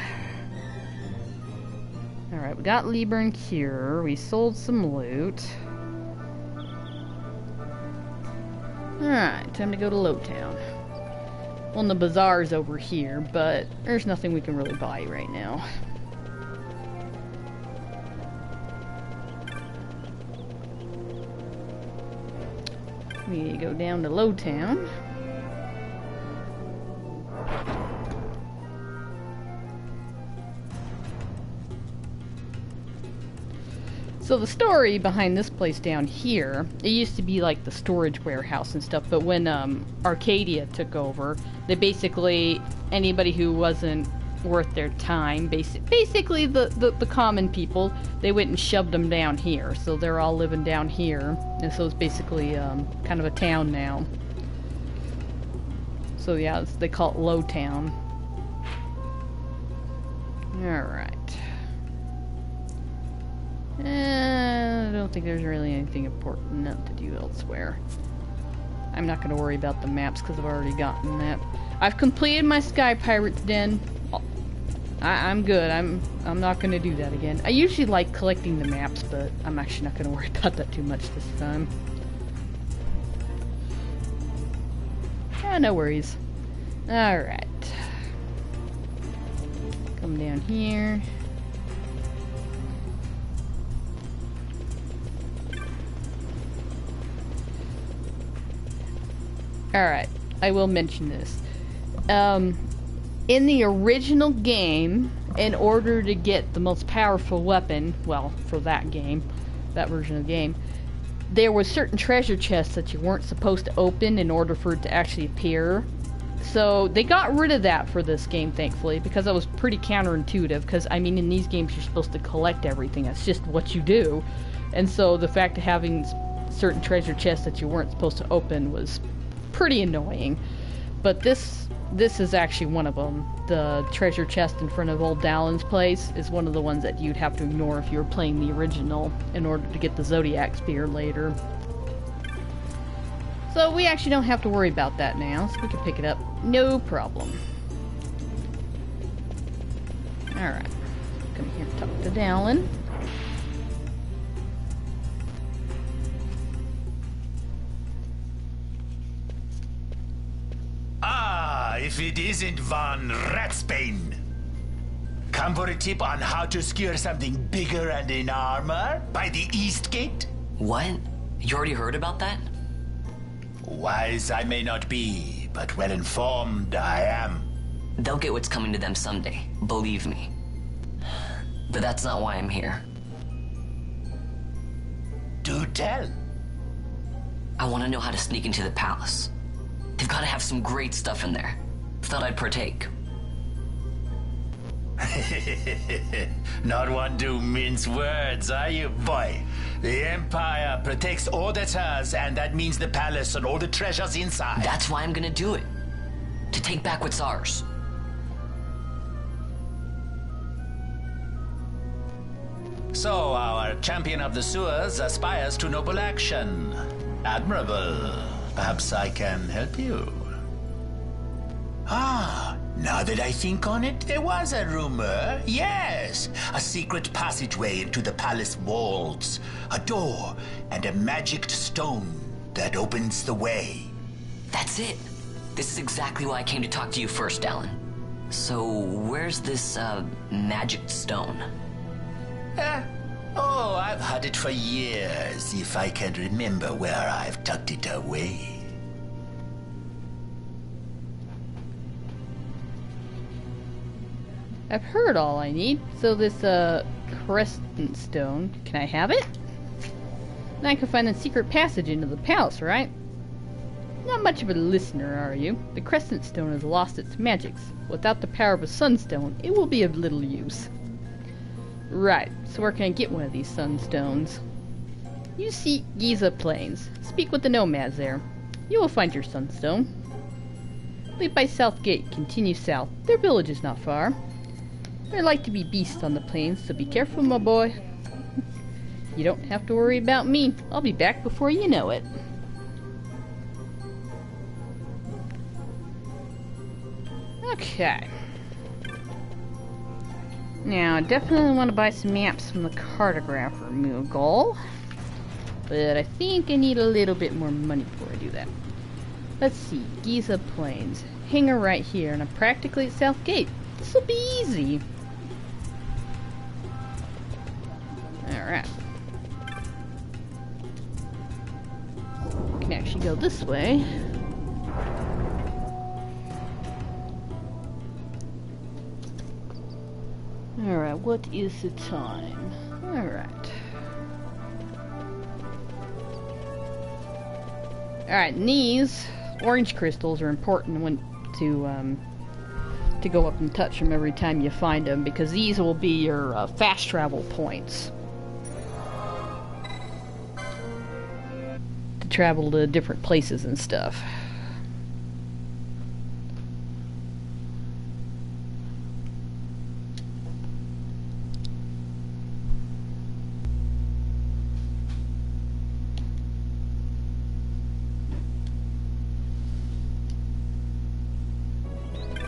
Alright, we got Lieber and Cure. We sold some loot. Alright, time to go to Lowtown. Well, the bazaar's over here, but there's nothing we can really buy right now. We need to go down to Lowtown. So the story behind this place down here, it used to be like the storage warehouse and stuff, but when Arcadia took over, they basically, anybody who wasn't worth their time, basically the common people, they went and shoved them down here. So they're all living down here, and so it's basically kind of a town now. So yeah, they call it Lowtown. Alright. I don't think there's really anything important to do elsewhere. I'm not going to worry about the maps because I've already gotten that. I've completed my Sky Pirates Den. I'm good. I'm not going to do that again. I usually like collecting the maps, but I'm actually not going to worry about that too much this time. Yeah, no worries. Alright. Come down here. Alright, I will mention this. In the original game, in order to get the most powerful weapon, well, for that game, that version of the game, there were certain treasure chests that you weren't supposed to open in order for it to actually appear. So they got rid of that for this game, thankfully, because that was pretty counterintuitive, because, I mean, in these games you're supposed to collect everything, that's just what you do. And so the fact of having certain treasure chests that you weren't supposed to open was pretty annoying. But this is actually one of them. The treasure chest in front of old Dallin's place is one of the ones that you'd have to ignore if you were playing the original in order to get the Zodiac spear later. So we actually don't have to worry about that now, so we can pick it up. No problem. Alright. Come here and talk to Dallin.
If it isn't Von Ratsbane. Come for a tip on how to secure something bigger and in armor by the East Gate?
What? You already heard about that?
Wise I may not be, but well informed I am.
They'll get what's coming to them someday, believe me. But that's not why I'm here.
Do tell.
I want to know how to sneak into the palace. They've got to have some great stuff in there. Thought I'd partake.
Not one to mince words, are you, boy? The Empire protects all that's hers, and that means the palace and all the treasures inside.
That's why I'm gonna do it. To take back what's ours.
So, our champion of the sewers aspires to noble action. Admirable. Perhaps I can help you. Now that I think on it, there was a rumor. Yes, a secret passageway into the palace walls. A door and a magic stone that opens the way.
That's it. This is exactly why I came to talk to you first, Dallin. So, where's this, magic stone?
I've had it for years, if I can remember where I've tucked it away.
I've heard all I need. So this, crescent stone, can I have it? Now I can find the secret passage into the palace, right? Not much of a listener, are you? The crescent stone has lost its magics. Without the power of a sunstone, it will be of little use. Right, so where can I get one of these sunstones? You seek Giza Plains. Speak with the nomads there. You will find your sunstone. Leave by South Gate, continue south. Their village is not far. There like to be beasts on the plains, so be careful, my boy. You don't have to worry about me. I'll be back before you know it. Okay. Now, I definitely want to buy some maps from the cartographer, Moogle. But I think I need a little bit more money before I do that. Let's see, Giza Plains. Hangar right here, and I'm practically at South Gate. This'll be easy. Alright. Can actually go this way. Alright, what is the time? Alright. Alright, and these orange crystals are important when to go up and touch them every time you find them, because these will be your fast travel points to travel to different places and stuff.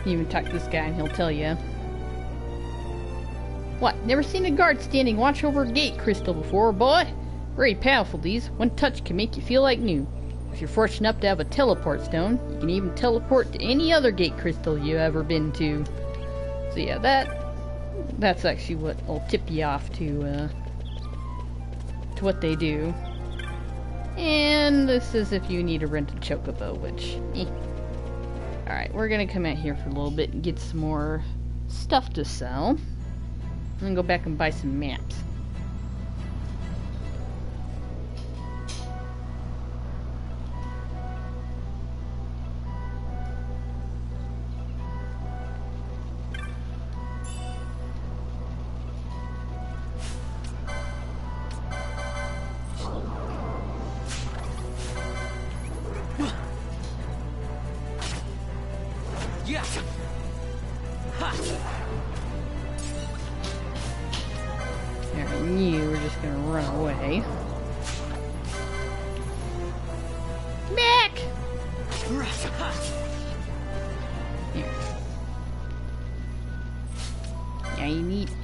You even talk to this guy and he'll tell you. What? Never seen a guard standing watch over a gate crystal before, boy? Very powerful these. One touch can make you feel like new. If you're fortunate enough to have a teleport stone, you can even teleport to any other gate crystal you've ever been to. So yeah, that's actually what will tip you off to what they do. And this is if you need to rent a chocobo, which, Alright, we're gonna come out here for a little bit and get some more stuff to sell. And go back and buy some maps.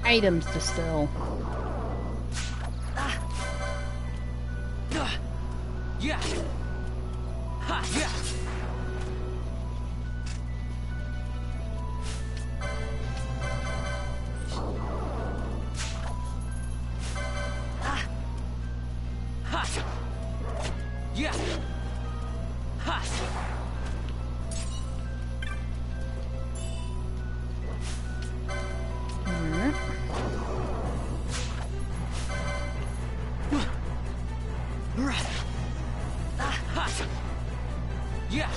Items to sell.
Yeah. Ha. Yeah. Yeah. Ha. Yeah.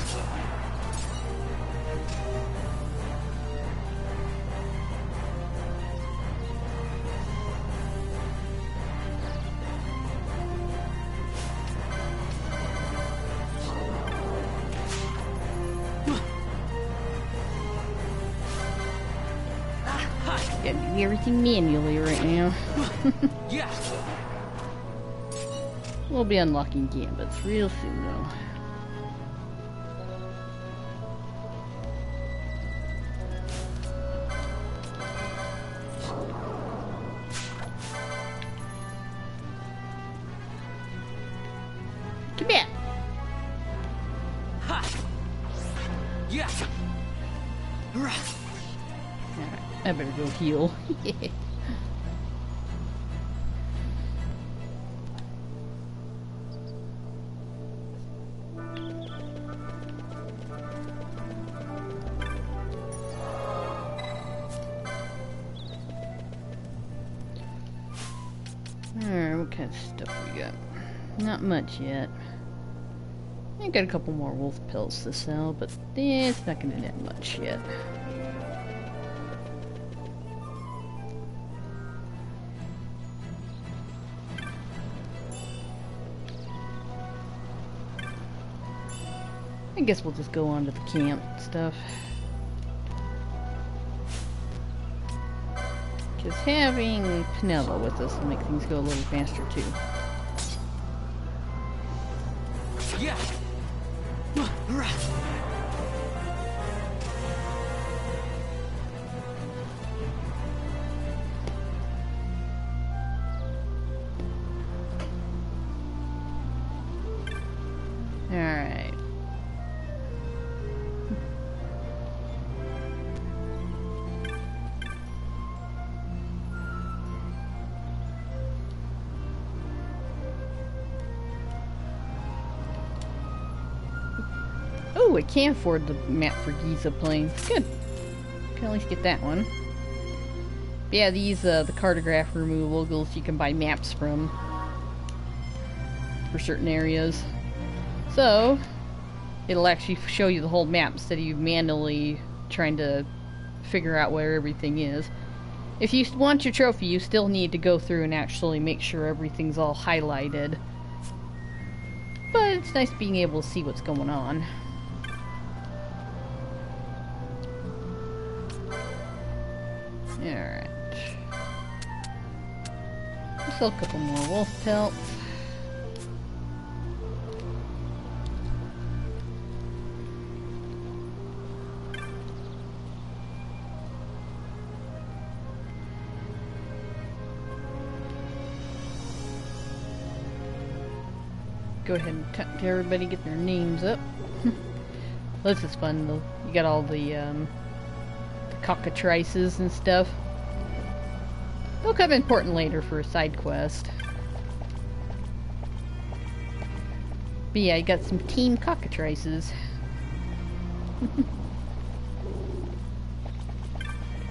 Gotta do everything manually right now.
Yeah.
We'll be unlocking gambits real soon though. Come here.
Ha. Yeah.
Alright, I better go heal. Alright, what kind of stuff we got? Not much yet. I got a couple more wolf pills to sell, but it's not gonna net much yet. I guess we'll just go on to the camp stuff. Because having Penella with us will make things go a little faster too.
Yeah.
Alright. Oh, I can afford the map for Giza Plains. Good. Can at least get that one. But yeah, these, the cartograph removables, you can buy maps from. For certain areas. So, it'll actually show you the whole map instead of you manually trying to figure out where everything is. If you want your trophy, you still need to go through and actually make sure everything's all highlighted. But it's nice being able to see what's going on. Alright. Sell a couple more wolf pelts. Go ahead and tell everybody, get their names up. This is fun though. You got all the cockatrices and stuff. They'll come important later for a side quest. But yeah, I got some team cockatrices.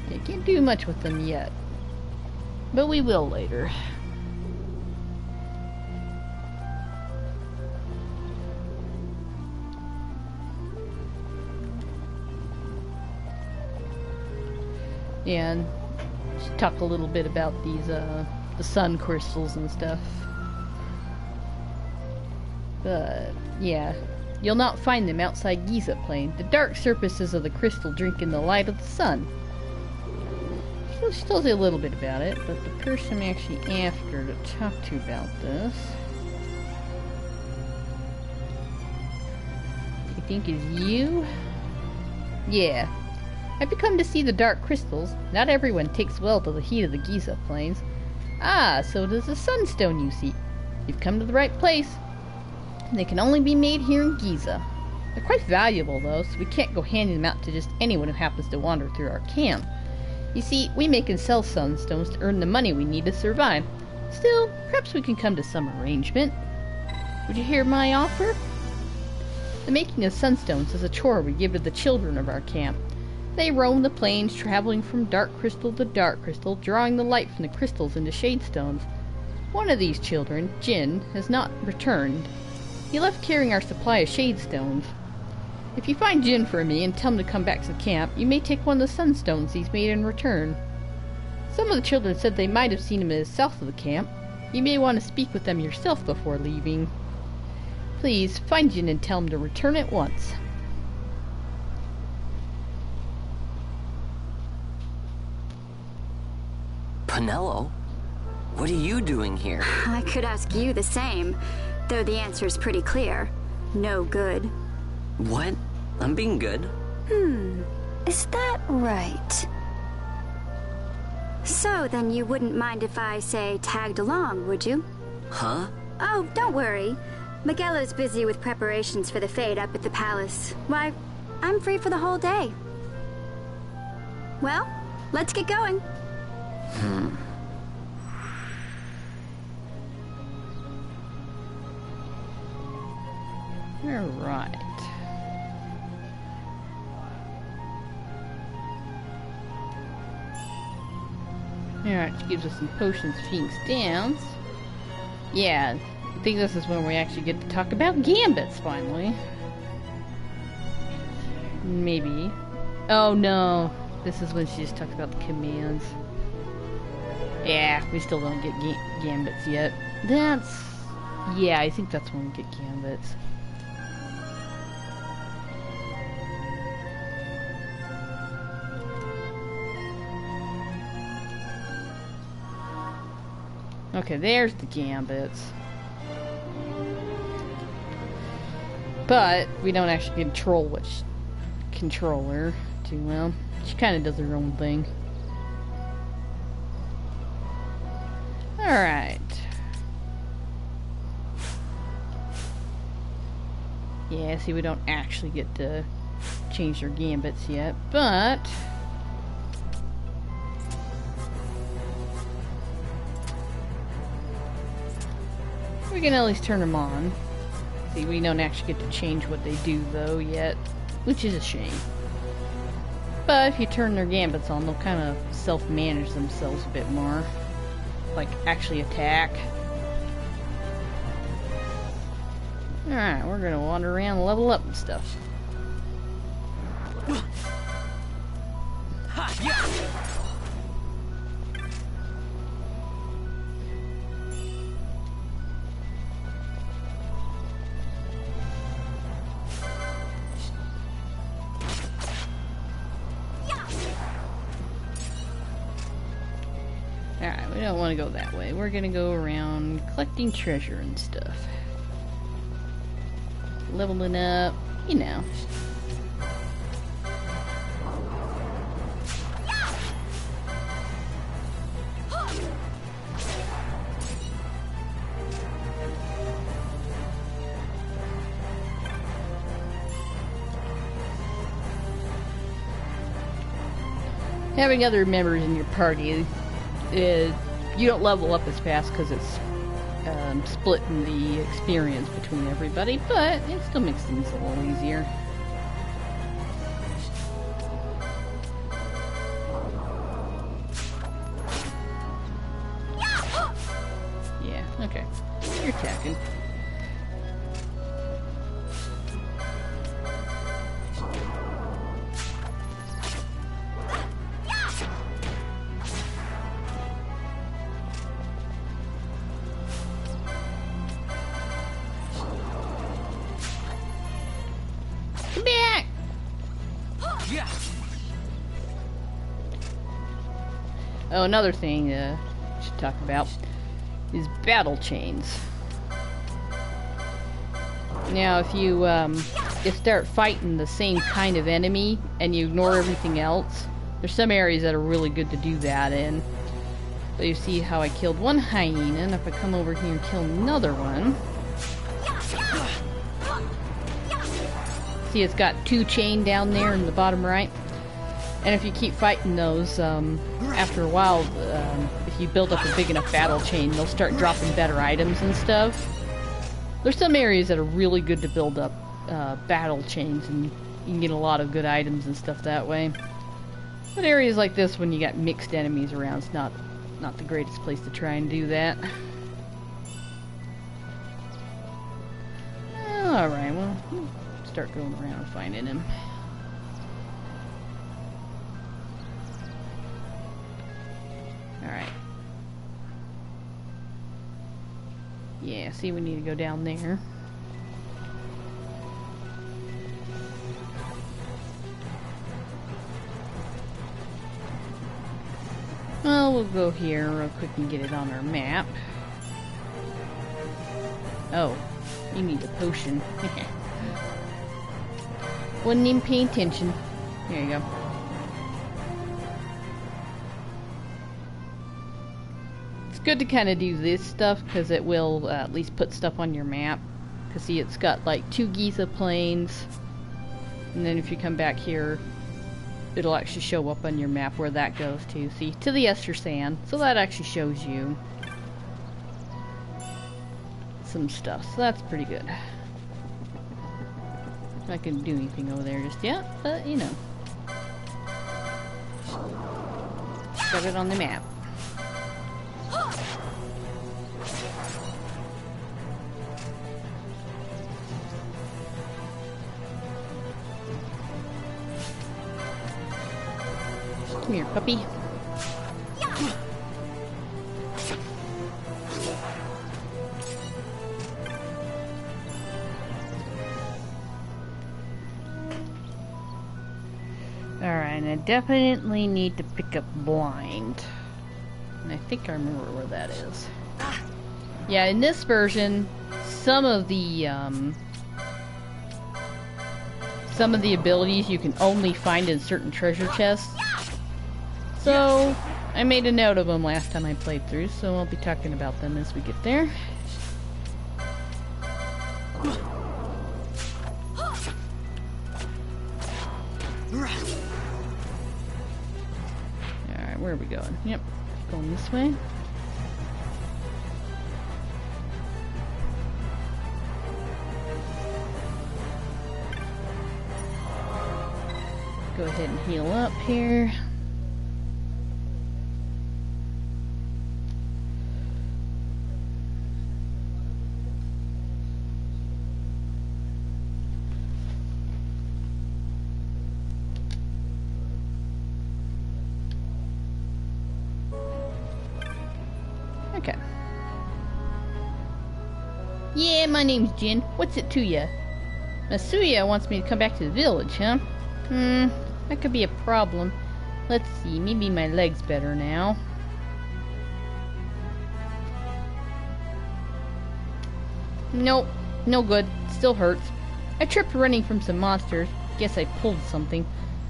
Yeah, can't do much with them yet. But we will later. And talk a little bit about these, the sun crystals and stuff. But, yeah. You'll not find them outside Giza Plains. The dark surfaces of the crystal drink in the light of the sun. She tells you a little bit about it, but the person I'm actually after to talk to about this, I think is you? Yeah. I've come to see the dark crystals. Not everyone takes well to the heat of the Giza Plains. Ah, so it is a sunstone you seek. You've come to the right place. They can only be made here in Giza. They're quite valuable, though, so we can't go handing them out to just anyone who happens to wander through our camp. You see, we make and sell sunstones to earn the money we need to survive. Still, perhaps we can come to some arrangement. Would you hear my offer? The making of sunstones is a chore we give to the children of our camp. They roam the plains, traveling from dark crystal to dark crystal, drawing the light from the crystals into shade stones. One of these children, Jin, has not returned. He left carrying our supply of shade stones. If you find Jin for me and tell him to come back to the camp, you may take one of the sunstones he's made in return. Some of the children said they might have seen him south of the camp. You may want to speak with them yourself before leaving. Please, find Jin and tell him to return at once.
Penelo? What are you doing here?
I could ask you the same, though the answer's pretty clear. No good.
What? I'm being good.
Is that right? So then you wouldn't mind if I, say, tagged along, would you?
Huh?
Oh, don't worry. Miguelo's busy with preparations for the fete up at the palace. Why, I'm free for the whole day. Well, let's get going.
Alright. Alright, gives us some potions, Phoenix Dance. Yeah, I think this is when we actually get to talk about gambits, finally. Maybe. Oh no, this is when she just talks about the commands. Yeah, we still don't get gambits yet. Yeah, I think that's when we get gambits. Okay, there's the gambits. But we don't actually control her too well. She kind of does her own thing. Alright. Yeah, see, we don't actually get to change their gambits yet, but we can at least turn them on. See, we don't actually get to change what they do, though, yet, which is a shame. But if you turn their gambits on, they'll kind of self-manage themselves a bit more. Like, actually attack. Alright, we're gonna wander around and level up and stuff. Alright, we don't want to go that way. We're gonna go around collecting treasure and stuff. Leveling up, you know. Having other members in your party, you don't level up as fast because it's splitting the experience between everybody, but it still makes things a little easier. Yeah, okay. You're attacking. Come back!
Yeah.
Oh, another thing I should talk about is battle chains. Now, if you start fighting the same kind of enemy and you ignore everything else, there's some areas that are really good to do that in. So you see how I killed one hyena, and if I come over here and kill another one, see it's got 2 chain down there in the bottom right. And if you keep fighting those, after a while, if you build up a big enough battle chain, they'll start dropping better items and stuff. There's some areas that are really good to build up battle chains, and you can get a lot of good items and stuff that way. But areas like this, when you got mixed enemies around, it's not the greatest place to try and do that. Alright, well, start going around and finding him. Alright. Yeah, see, we need to go down there. Well, we'll go here real quick and get it on our map. Oh, you need a potion. Wasn't even paying attention. There you go. It's good to kind of do this stuff because it will at least put stuff on your map. Because see, it's got like 2 Giza Plains, and then if you come back here, it'll actually show up on your map where that goes to. See, to the Ester Sand. So that actually shows you some stuff. So that's pretty good. I couldn't do anything over there just yet, but you know. Got it on the map. Come here, puppy. Alright, I definitely need to pick up blind. And I think I remember where that is. Yeah, in this version, some of the abilities you can only find in certain treasure chests. So, I made a note of them last time I played through, so I'll be talking about them as we get there. Alright, where are we going? Yep, going this way. Go ahead and heal up here. Okay. Yeah, my name's Jin. What's it to ya? Masuya wants me to come back to the village, huh? That could be a problem. Let's see, maybe my leg's better now. Nope, no good. Still hurts. I tripped running from some monsters. Guess I pulled something.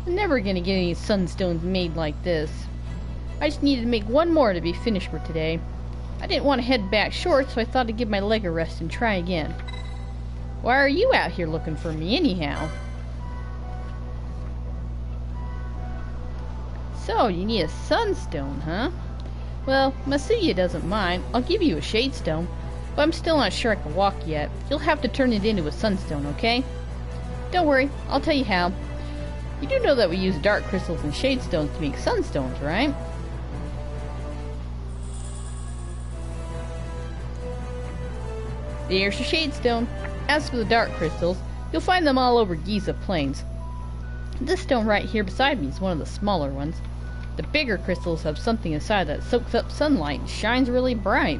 I'm never gonna get any sunstones made like this. I just needed to make one more to be finished for today. I didn't want to head back short, so I thought I'd give my leg a rest and try again. Why are you out here looking for me anyhow? So, you need a sunstone, huh? Well, Masuya doesn't mind. I'll give you a shade stone. but I'm still not sure I can walk yet. You'll have to turn it into a sunstone, okay? Don't worry, I'll tell you how. You do know that we use dark crystals and shade stones to make sunstones, right? There's your shade stone. As for the dark crystals, you'll find them all over Giza Plains. This stone right here beside me is one of the smaller ones. The bigger crystals have something inside that soaks up sunlight and shines really bright.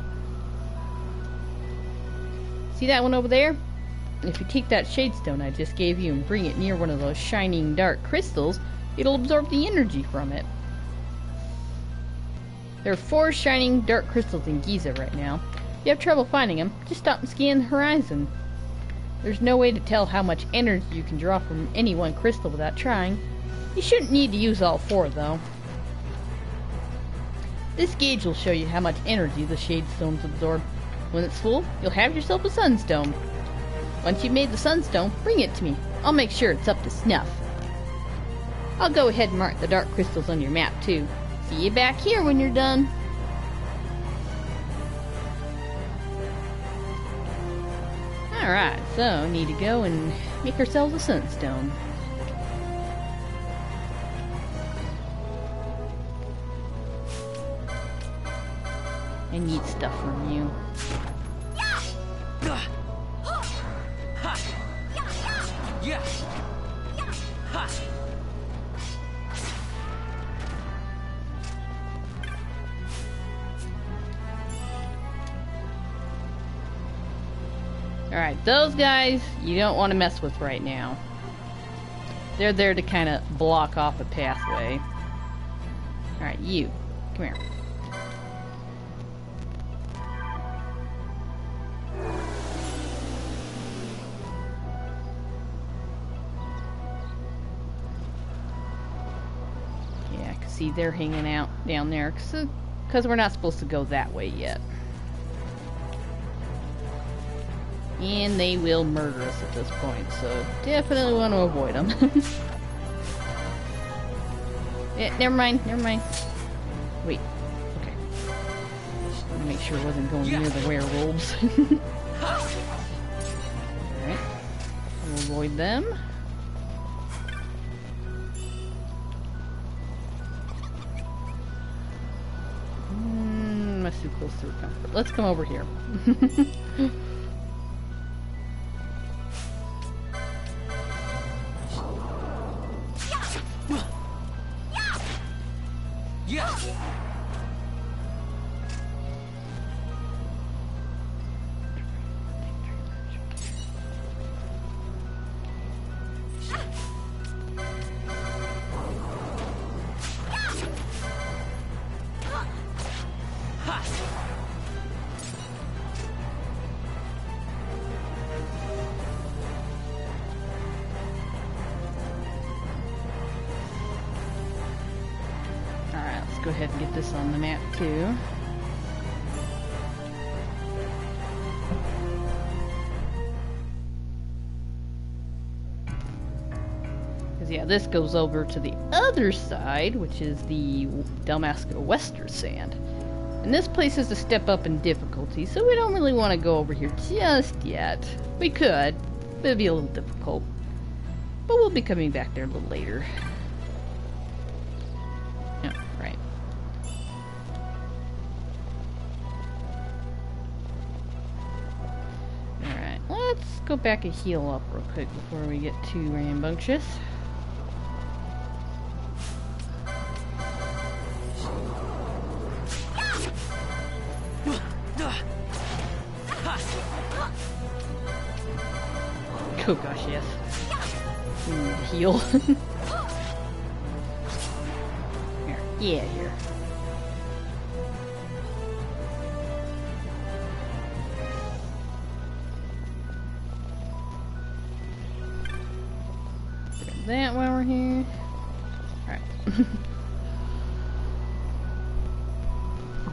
See that one over there? If you take that shade stone I just gave you and bring it near one of those shining dark crystals, it'll absorb the energy from it. There are 4 shining dark crystals in Giza right now. If you have trouble finding them, just stop and scan the horizon. There's no way to tell how much energy you can draw from any one crystal without trying. You shouldn't need to use all 4 though. This gauge will show you how much energy the shade stones absorb. When it's full, you'll have yourself a sunstone. Once you've made the sunstone, bring it to me. I'll make sure it's up to snuff. I'll go ahead and mark the dark crystals on your map too. See you back here when you're done. Alright, so we need to go and make ourselves a sunstone. I need stuff from you. Alright, those guys you don't want to mess with right now. They're there to kind of block off a pathway. Alright, you. Come here. Yeah, I can see they're hanging out down there because we're not supposed to go that way yet. And they will murder us at this point, so definitely want to avoid them. Yeah, never mind. Wait, okay. Just want to make sure it wasn't going near the werewolves. Alright, we'll avoid them. That's too close to her comfort. Let's come over here. Go ahead and get this on the map too. Because yeah, this goes over to the other side, which is the Dalmasca Western Sand. And this place is a step up in difficulty, so we don't really want to go over here just yet. We could, but it'd be a little difficult. But we'll be coming back there a little later. Go back and heal up real quick before we get too rambunctious. Oh gosh, yes. We need to heal. Here. Yeah, here. That while we're here. Alright.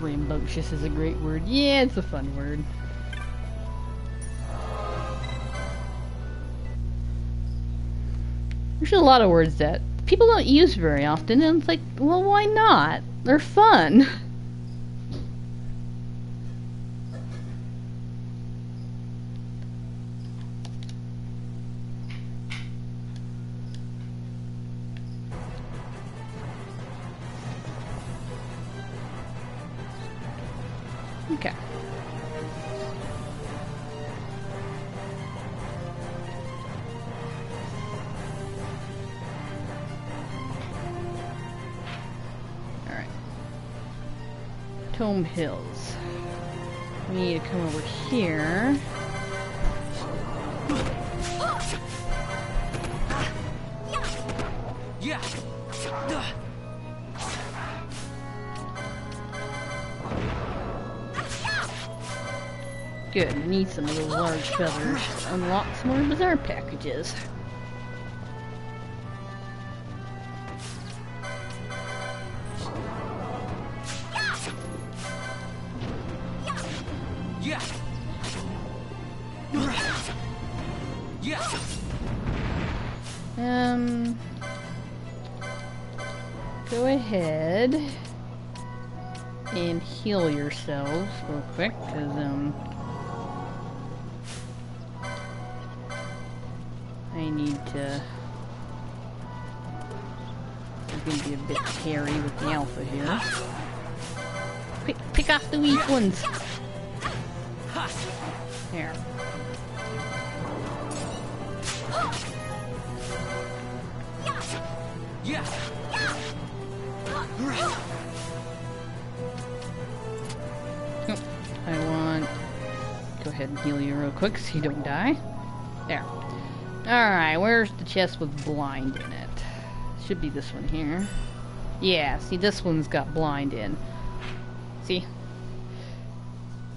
Rambunctious is a great word. Yeah, it's a fun word. There's a lot of words that people don't use very often, and it's like, well, why not? They're fun. Okay. Alright. Tome Hills. We need to come over here.
Yeah.
Good, we need some of those large feathers to unlock some more bazaar packages.
Yeah. Yeah.
Go ahead and heal yourselves real quick, because, I need to... It's gonna be a bit hairy with the alpha here. Pick off the weak ones! There.
Yeah.
I want... Go ahead and heal you real quick so you don't die. There. Alright, where's the chest with blind in it? Should be this one here. Yeah, see, this one's got blind in. See?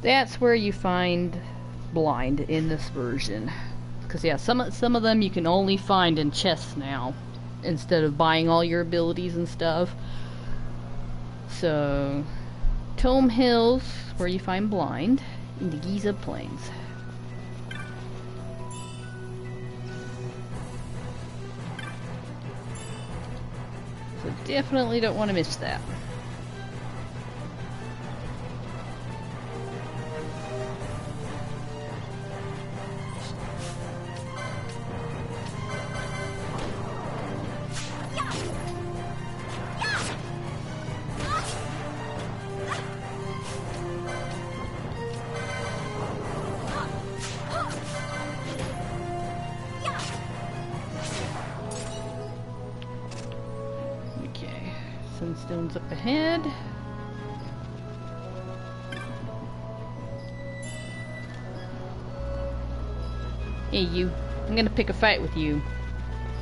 That's where you find blind in this version. Because, yeah, some of them you can only find in chests now, instead of buying all your abilities and stuff. So, Tome Hills, where you find blind, in the Giza Plains. So definitely don't want to miss that. Sunstone's up ahead. Hey you, I'm gonna pick a fight with you.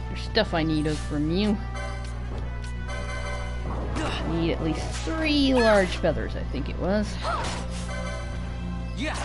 There's stuff I need from you. I need at least 3 large feathers, I think it was.
Yeah.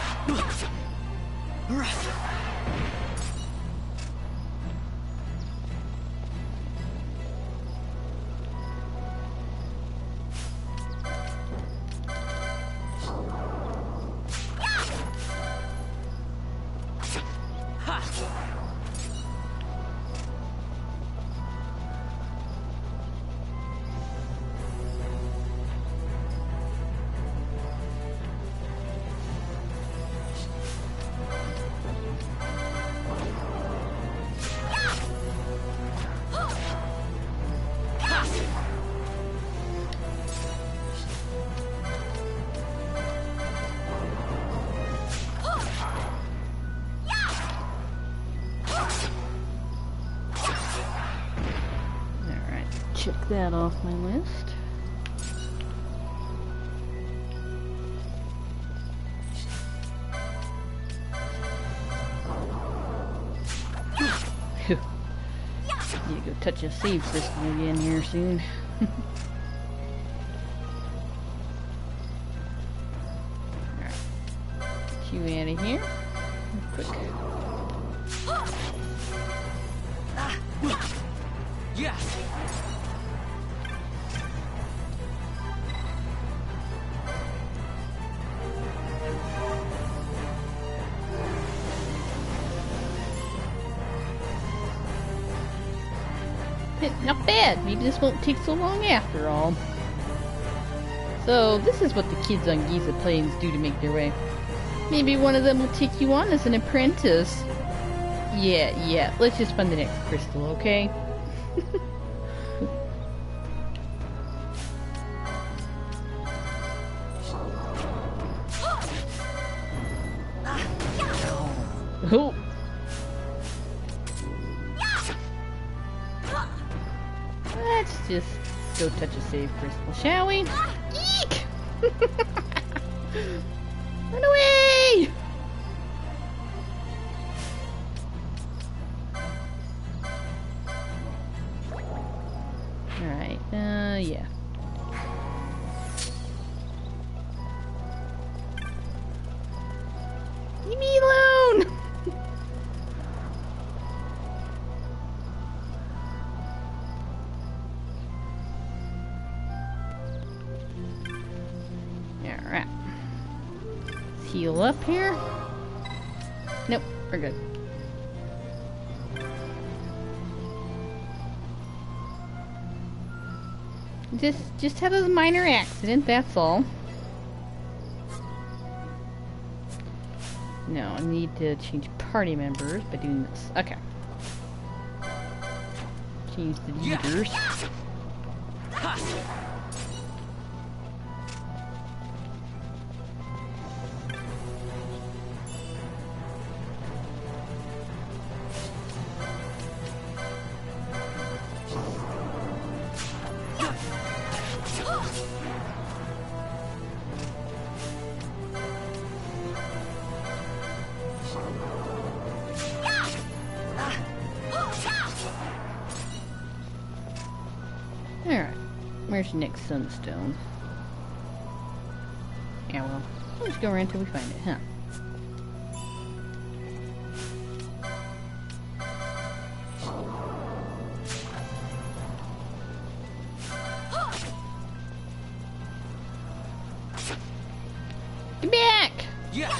Check that off my list. Need to go touch a save crystal again here soon. Alright. Get you out of here. Quick.
Yeah.
Not bad. Maybe this won't take so long after all. So, this is what the kids on Giza Plains do to make their way. Maybe one of them will take you on as an apprentice. Yeah. Let's just find the next crystal, okay? Let's just go touch a save crystal, shall we? Eek! Run away! Alright, yeah. Leave me alone! Alright. Let's heal up here. Nope, we're good. Just had a minor accident, that's all. No, I need to change party members by doing this. Okay. Change the leaders. Alright, where's the next sunstone? Yeah, well, we'll just go around until we find it, huh? Get back! Yeah.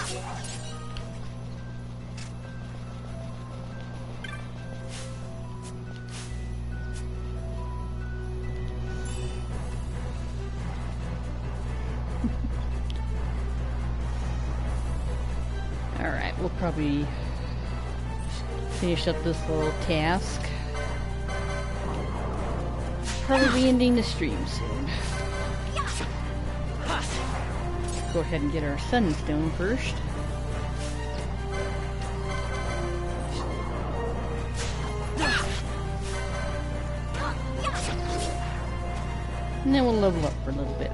Alright, we'll probably finish up this little task. Probably ending the stream soon. Go ahead and get our sunstone first. And then we'll level up for a little bit.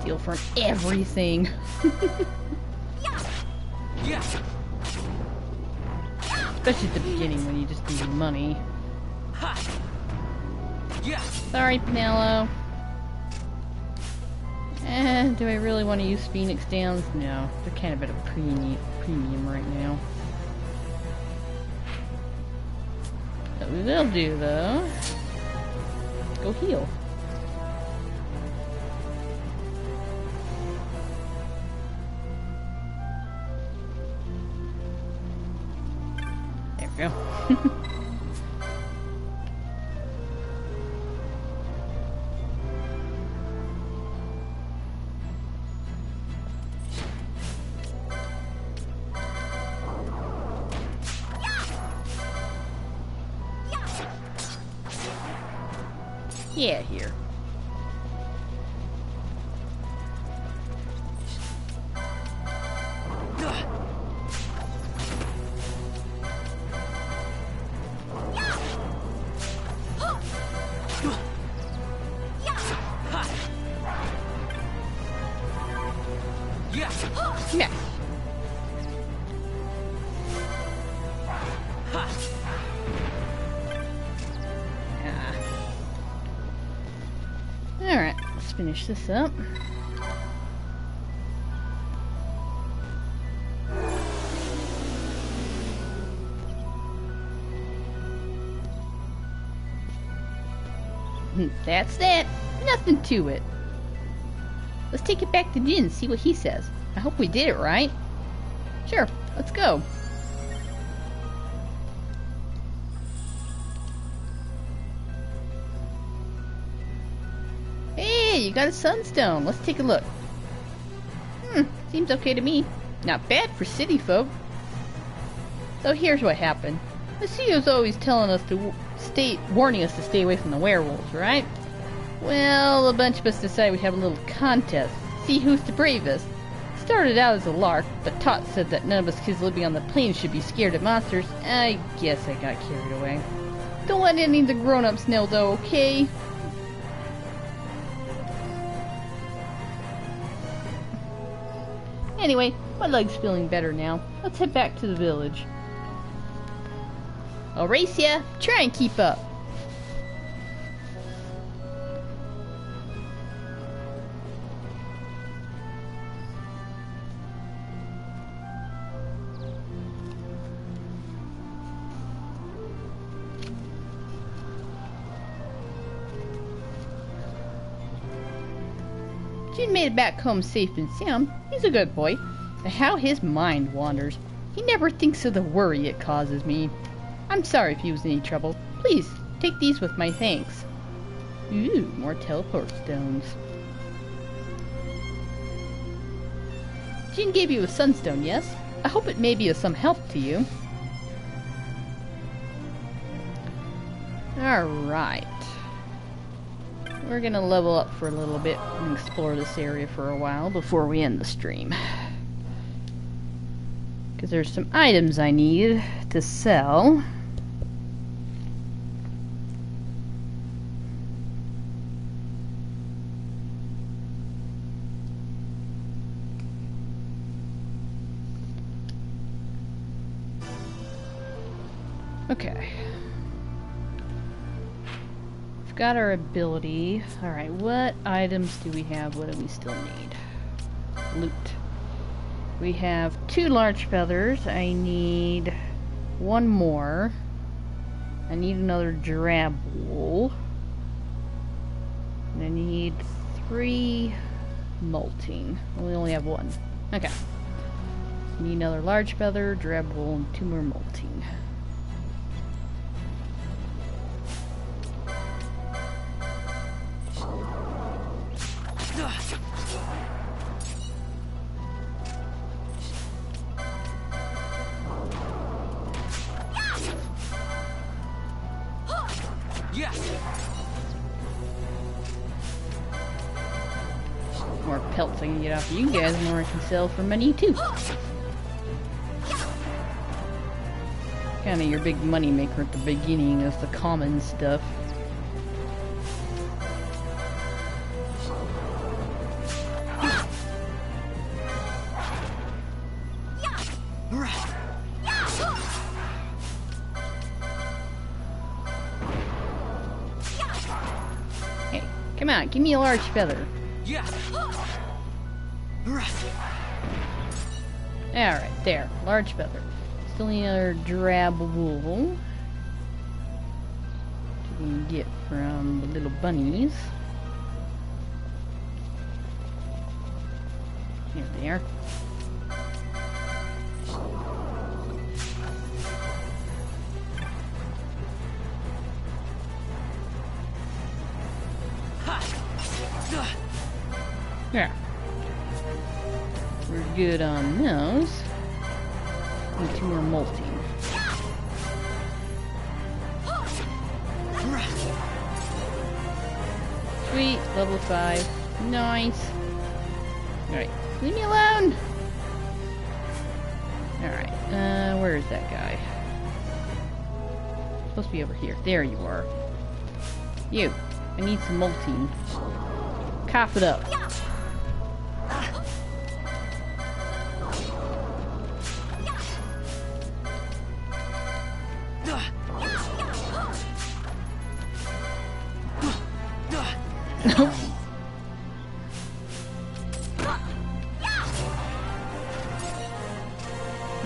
Steal from everything. Especially at the beginning when you just need money. Sorry, Pinello. Do I really want to use Phoenix Downs? No, they're kind of at a premium right now. What we will do, though, go heal. There we go. Yeah, here. Yeah. Alright, let's finish this up. That's that. Nothing to it. Let's take it back to Jin and see what he says. I hope we did it right. Sure, let's go. Hey, you got a sunstone. Let's take a look. Seems okay to me. Not bad for city folk. So here's what happened. The CEO's always telling us to warning us to stay away from the werewolves, right? Well, a bunch of us decided we'd have a little contest. See who's the bravest. Started out as a lark, but Tot said that none of us kids living on the plains should be scared of monsters. I guess I got carried away. Don't let any of the grown-ups know though, okay? Anyway, my leg's feeling better now. Let's head back to the village. I'll race ya. Try and keep up. Jin made it back home safe and sound. He's a good boy. But how his mind wanders. He never thinks of the worry it causes me. I'm sorry if he was in any trouble. Please, take these with my thanks. Ooh, more teleport stones. Jin gave you a sunstone, yes? I hope it may be of some help to you. Alright. We're gonna level up for a little bit and explore this area for a while before we end the stream. Because there's some items I need to sell. Okay. We've got our ability. Alright, what items do we have? What do we still need? Loot. We have 2 large feathers. I need 1 more. I need another drab wool. And I need 3 molting. We only have 1. Okay. Need another large feather, drab wool, and 2 more molting. More pelts I can get off you guys, more I can sell for money too. Kinda your big money maker at the beginning is the common stuff. Hey, come on, give me a large feather. Alright, there. Large feather. Still need another drab wool. Which we can get from the little bunnies. Here they are. Yeah. We're good on those. Need 2 more molting. Sweet, level 5. Nice. Alright, leave me alone! Alright, where is that guy? Supposed to be over here. There you are. You, I need some molting. Cough it up.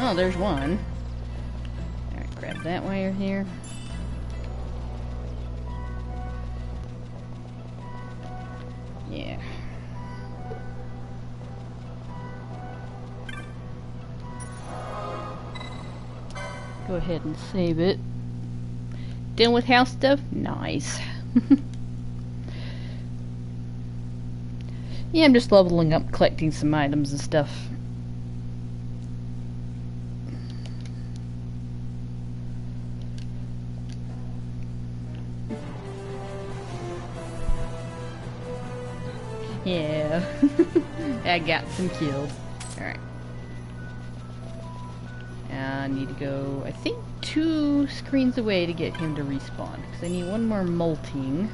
Oh, there's one. Alright, grab that while you're here. Yeah. Go ahead and save it. Done with house stuff? Nice. Yeah, I'm just leveling up, collecting some items and stuff. Yeah. I got some killed. Alright. I need to go, I think, 2 screens away to get him to respawn. Because I need one more molting.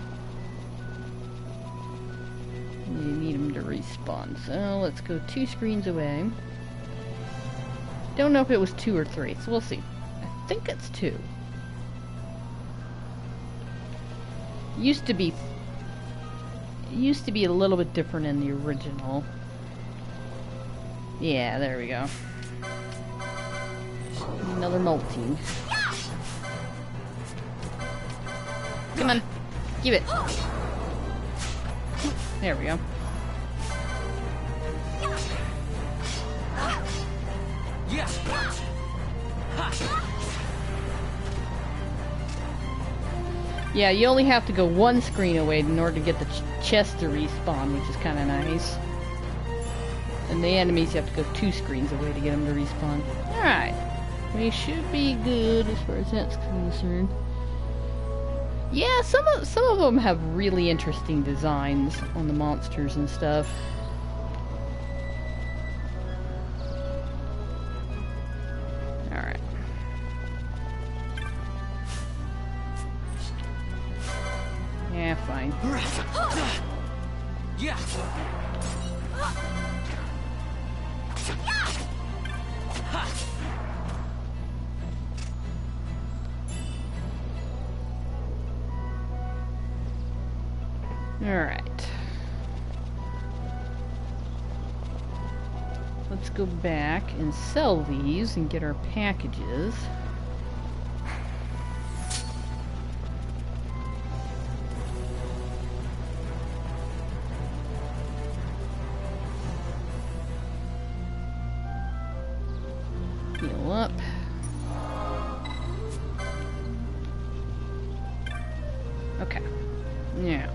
You need him to respawn. So let's go 2 screens away. Don't know if it was 2 or 3, so we'll see. I think it's 2. Used to be a little bit different in the original. Yeah, there we go. Another molting. Come on, give it. There we go. Yeah, you only have to go 1 screen away in order to get the chest to respawn, which is kind of nice. And the enemies, you have to go 2 screens away to get them to respawn. Alright. We should be good as far as that's concerned. Yeah, some of them have really interesting designs on the monsters and stuff. Alright. Yeah, fine.
Yeah.
Alright. Let's go back and sell these and get our packages. Heal up. Okay. Now.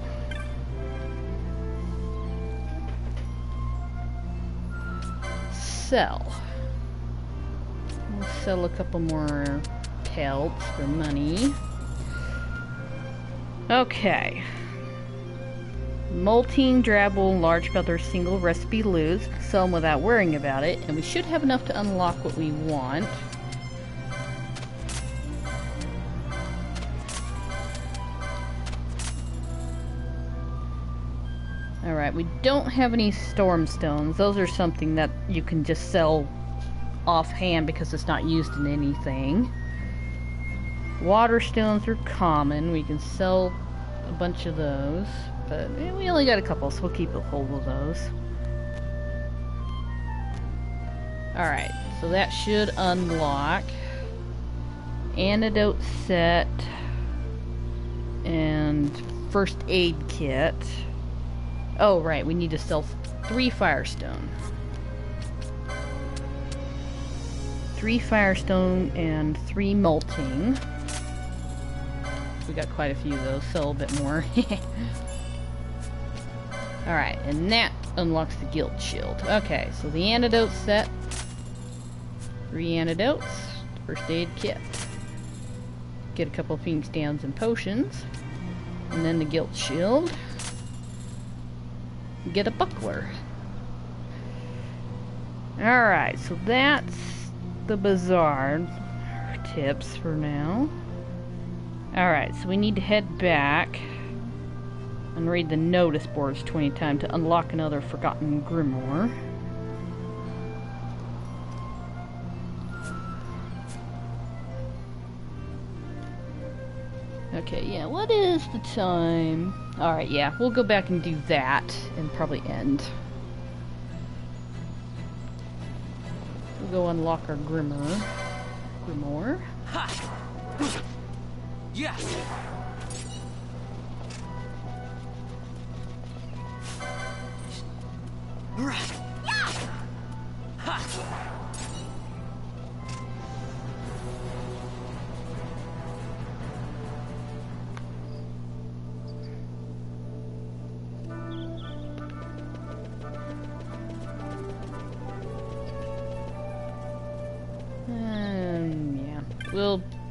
Sell. We'll sell a couple more pelts for money. Okay. Molting, drabble, large feather, single recipe loose. Sell them without worrying about it, and we should have enough to unlock what we want. Alright, we don't have any storm stones. Those are something that you can just sell offhand because it's not used in anything. Water stones are common. We can sell a bunch of those. But we only got a couple, so we'll keep a hold of those. Alright, so that should unlock. Antidote set. And first aid kit. Oh, right, we need to sell 3 firestone. 3 firestone and 3 molting. We got quite a few of those, sell a bit more. Alright, and that unlocks the guild shield. Okay, so the antidote set. 3 antidotes. First aid kit. Get a couple of phoenix downs and potions. And then the guild shield. Get a buckler. Alright, so that's the bazaar tips for now. Alright, so we need to head back and read the notice boards 20 times to unlock another forgotten grimoire. Okay, yeah, what is the time? Alright, yeah, we'll go back and do that and probably end. We'll go unlock our grimoire. Grimoire?
Ha! Yes!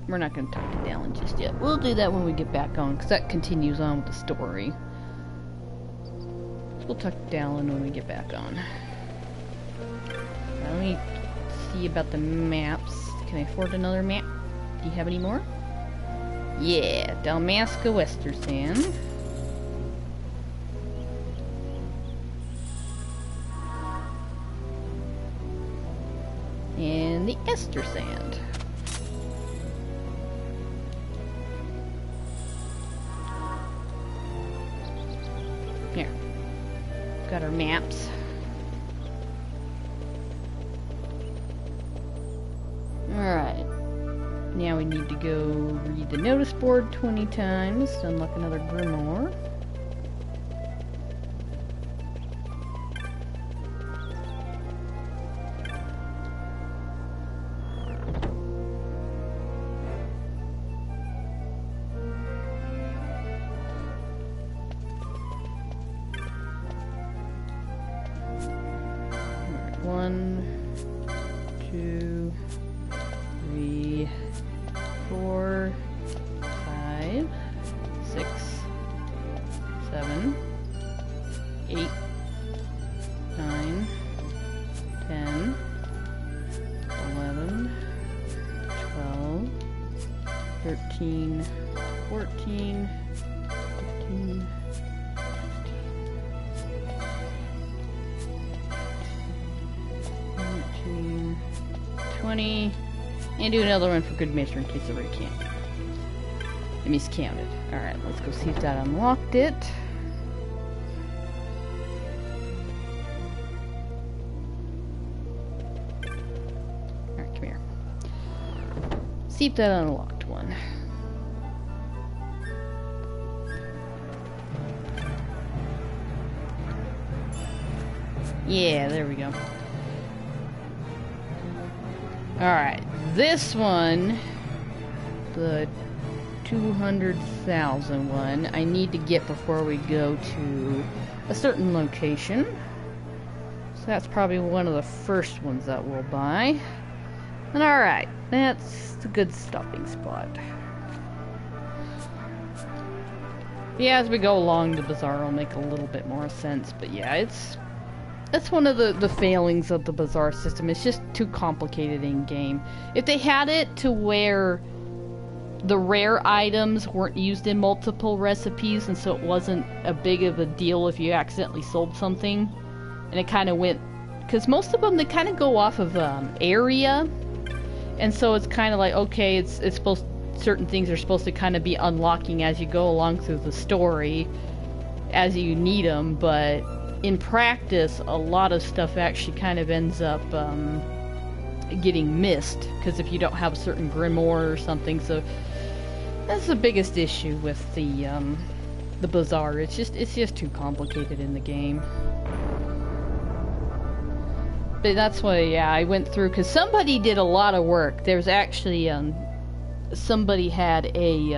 we're not going to talk to Dallin just yet. We'll do that when we get back on, because that continues on with the story. We'll talk to Dallin when we get back on. Now, let me see about the maps. Can I afford another map? Do you have any more? Yeah, Dalmasca Westersand. And the Ester Sand. Here. Got our maps. Alright. Now we need to go read the notice board 20 times to unlock another grimoire. One, two, three, 4, 5, 6, 7, 8, 9, 10, 11, 12, 13, 14, 15, 19, 20, and do another one for good measure in case I already can't. I miscounted. Alright, let's go see if that unlocked it. Alright, come here. See if that unlocked one. Yeah, there we go. Alright, this one, the 200,000 one, I need to get before we go to a certain location. So that's probably one of the first ones that we'll buy. And alright, that's a good stopping spot. Yeah, as we go along, the bazaar will make a little bit more sense, but yeah, that's one of the failings of the bazaar system. It's just too complicated in game. If they had it to where the rare items weren't used in multiple recipes, and so it wasn't a big of a deal if you accidentally sold something, and it kind of went, because most of them, they kind of go off of area, and so it's kind of like, okay, it's supposed, certain things are supposed to kind of be unlocking as you go along through the story as you need them, but in practice, a lot of stuff actually kind of ends up getting missed, because if you don't have a certain grimoire or something, so that's the biggest issue with the bazaar. It's just too complicated in the game. But that's why, yeah, I went through, because somebody did a lot of work. There's actually somebody had a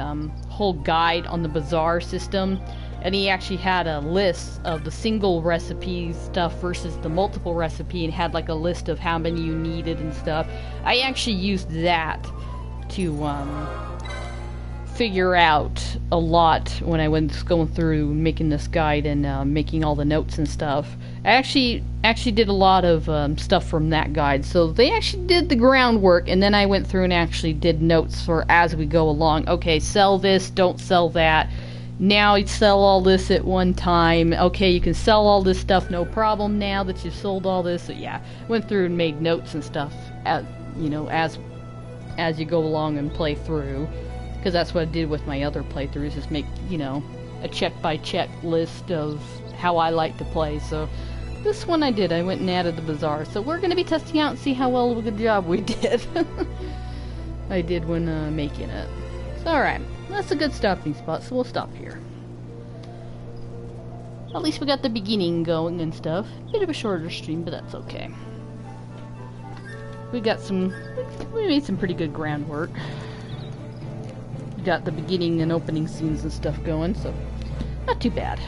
whole guide on the bazaar system. And he actually had a list of the single recipe stuff versus the multiple recipe, and had like a list of how many you needed and stuff. I actually used that to figure out a lot when I was going through making this guide and making all the notes and stuff. I actually did a lot of stuff from that guide. So they actually did the groundwork, and then I went through and actually did notes for as we go along. Okay, sell this, don't sell that. Now you sell all this at one time. Okay, you can sell all this stuff, no problem now that you've sold all this. So yeah, went through and made notes and stuff as you go along and play through, because that's what I did with my other playthroughs, is make, a check-by-check list of how I like to play. So this one I did. I went and added the bazaar. So we're going to be testing out and see how well of a good job we did. I did when making it. So alright. That's a good stopping spot, so we'll stop here. At least we got the beginning going and stuff. Bit of a shorter stream, but that's okay. We made some pretty good groundwork. We got the beginning and opening scenes and stuff going, so not too bad.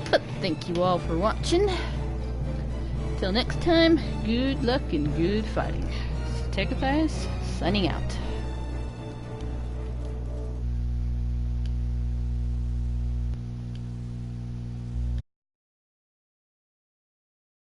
But thank you all for watching. Till next time, good luck and good fighting. Take a pass. signing out.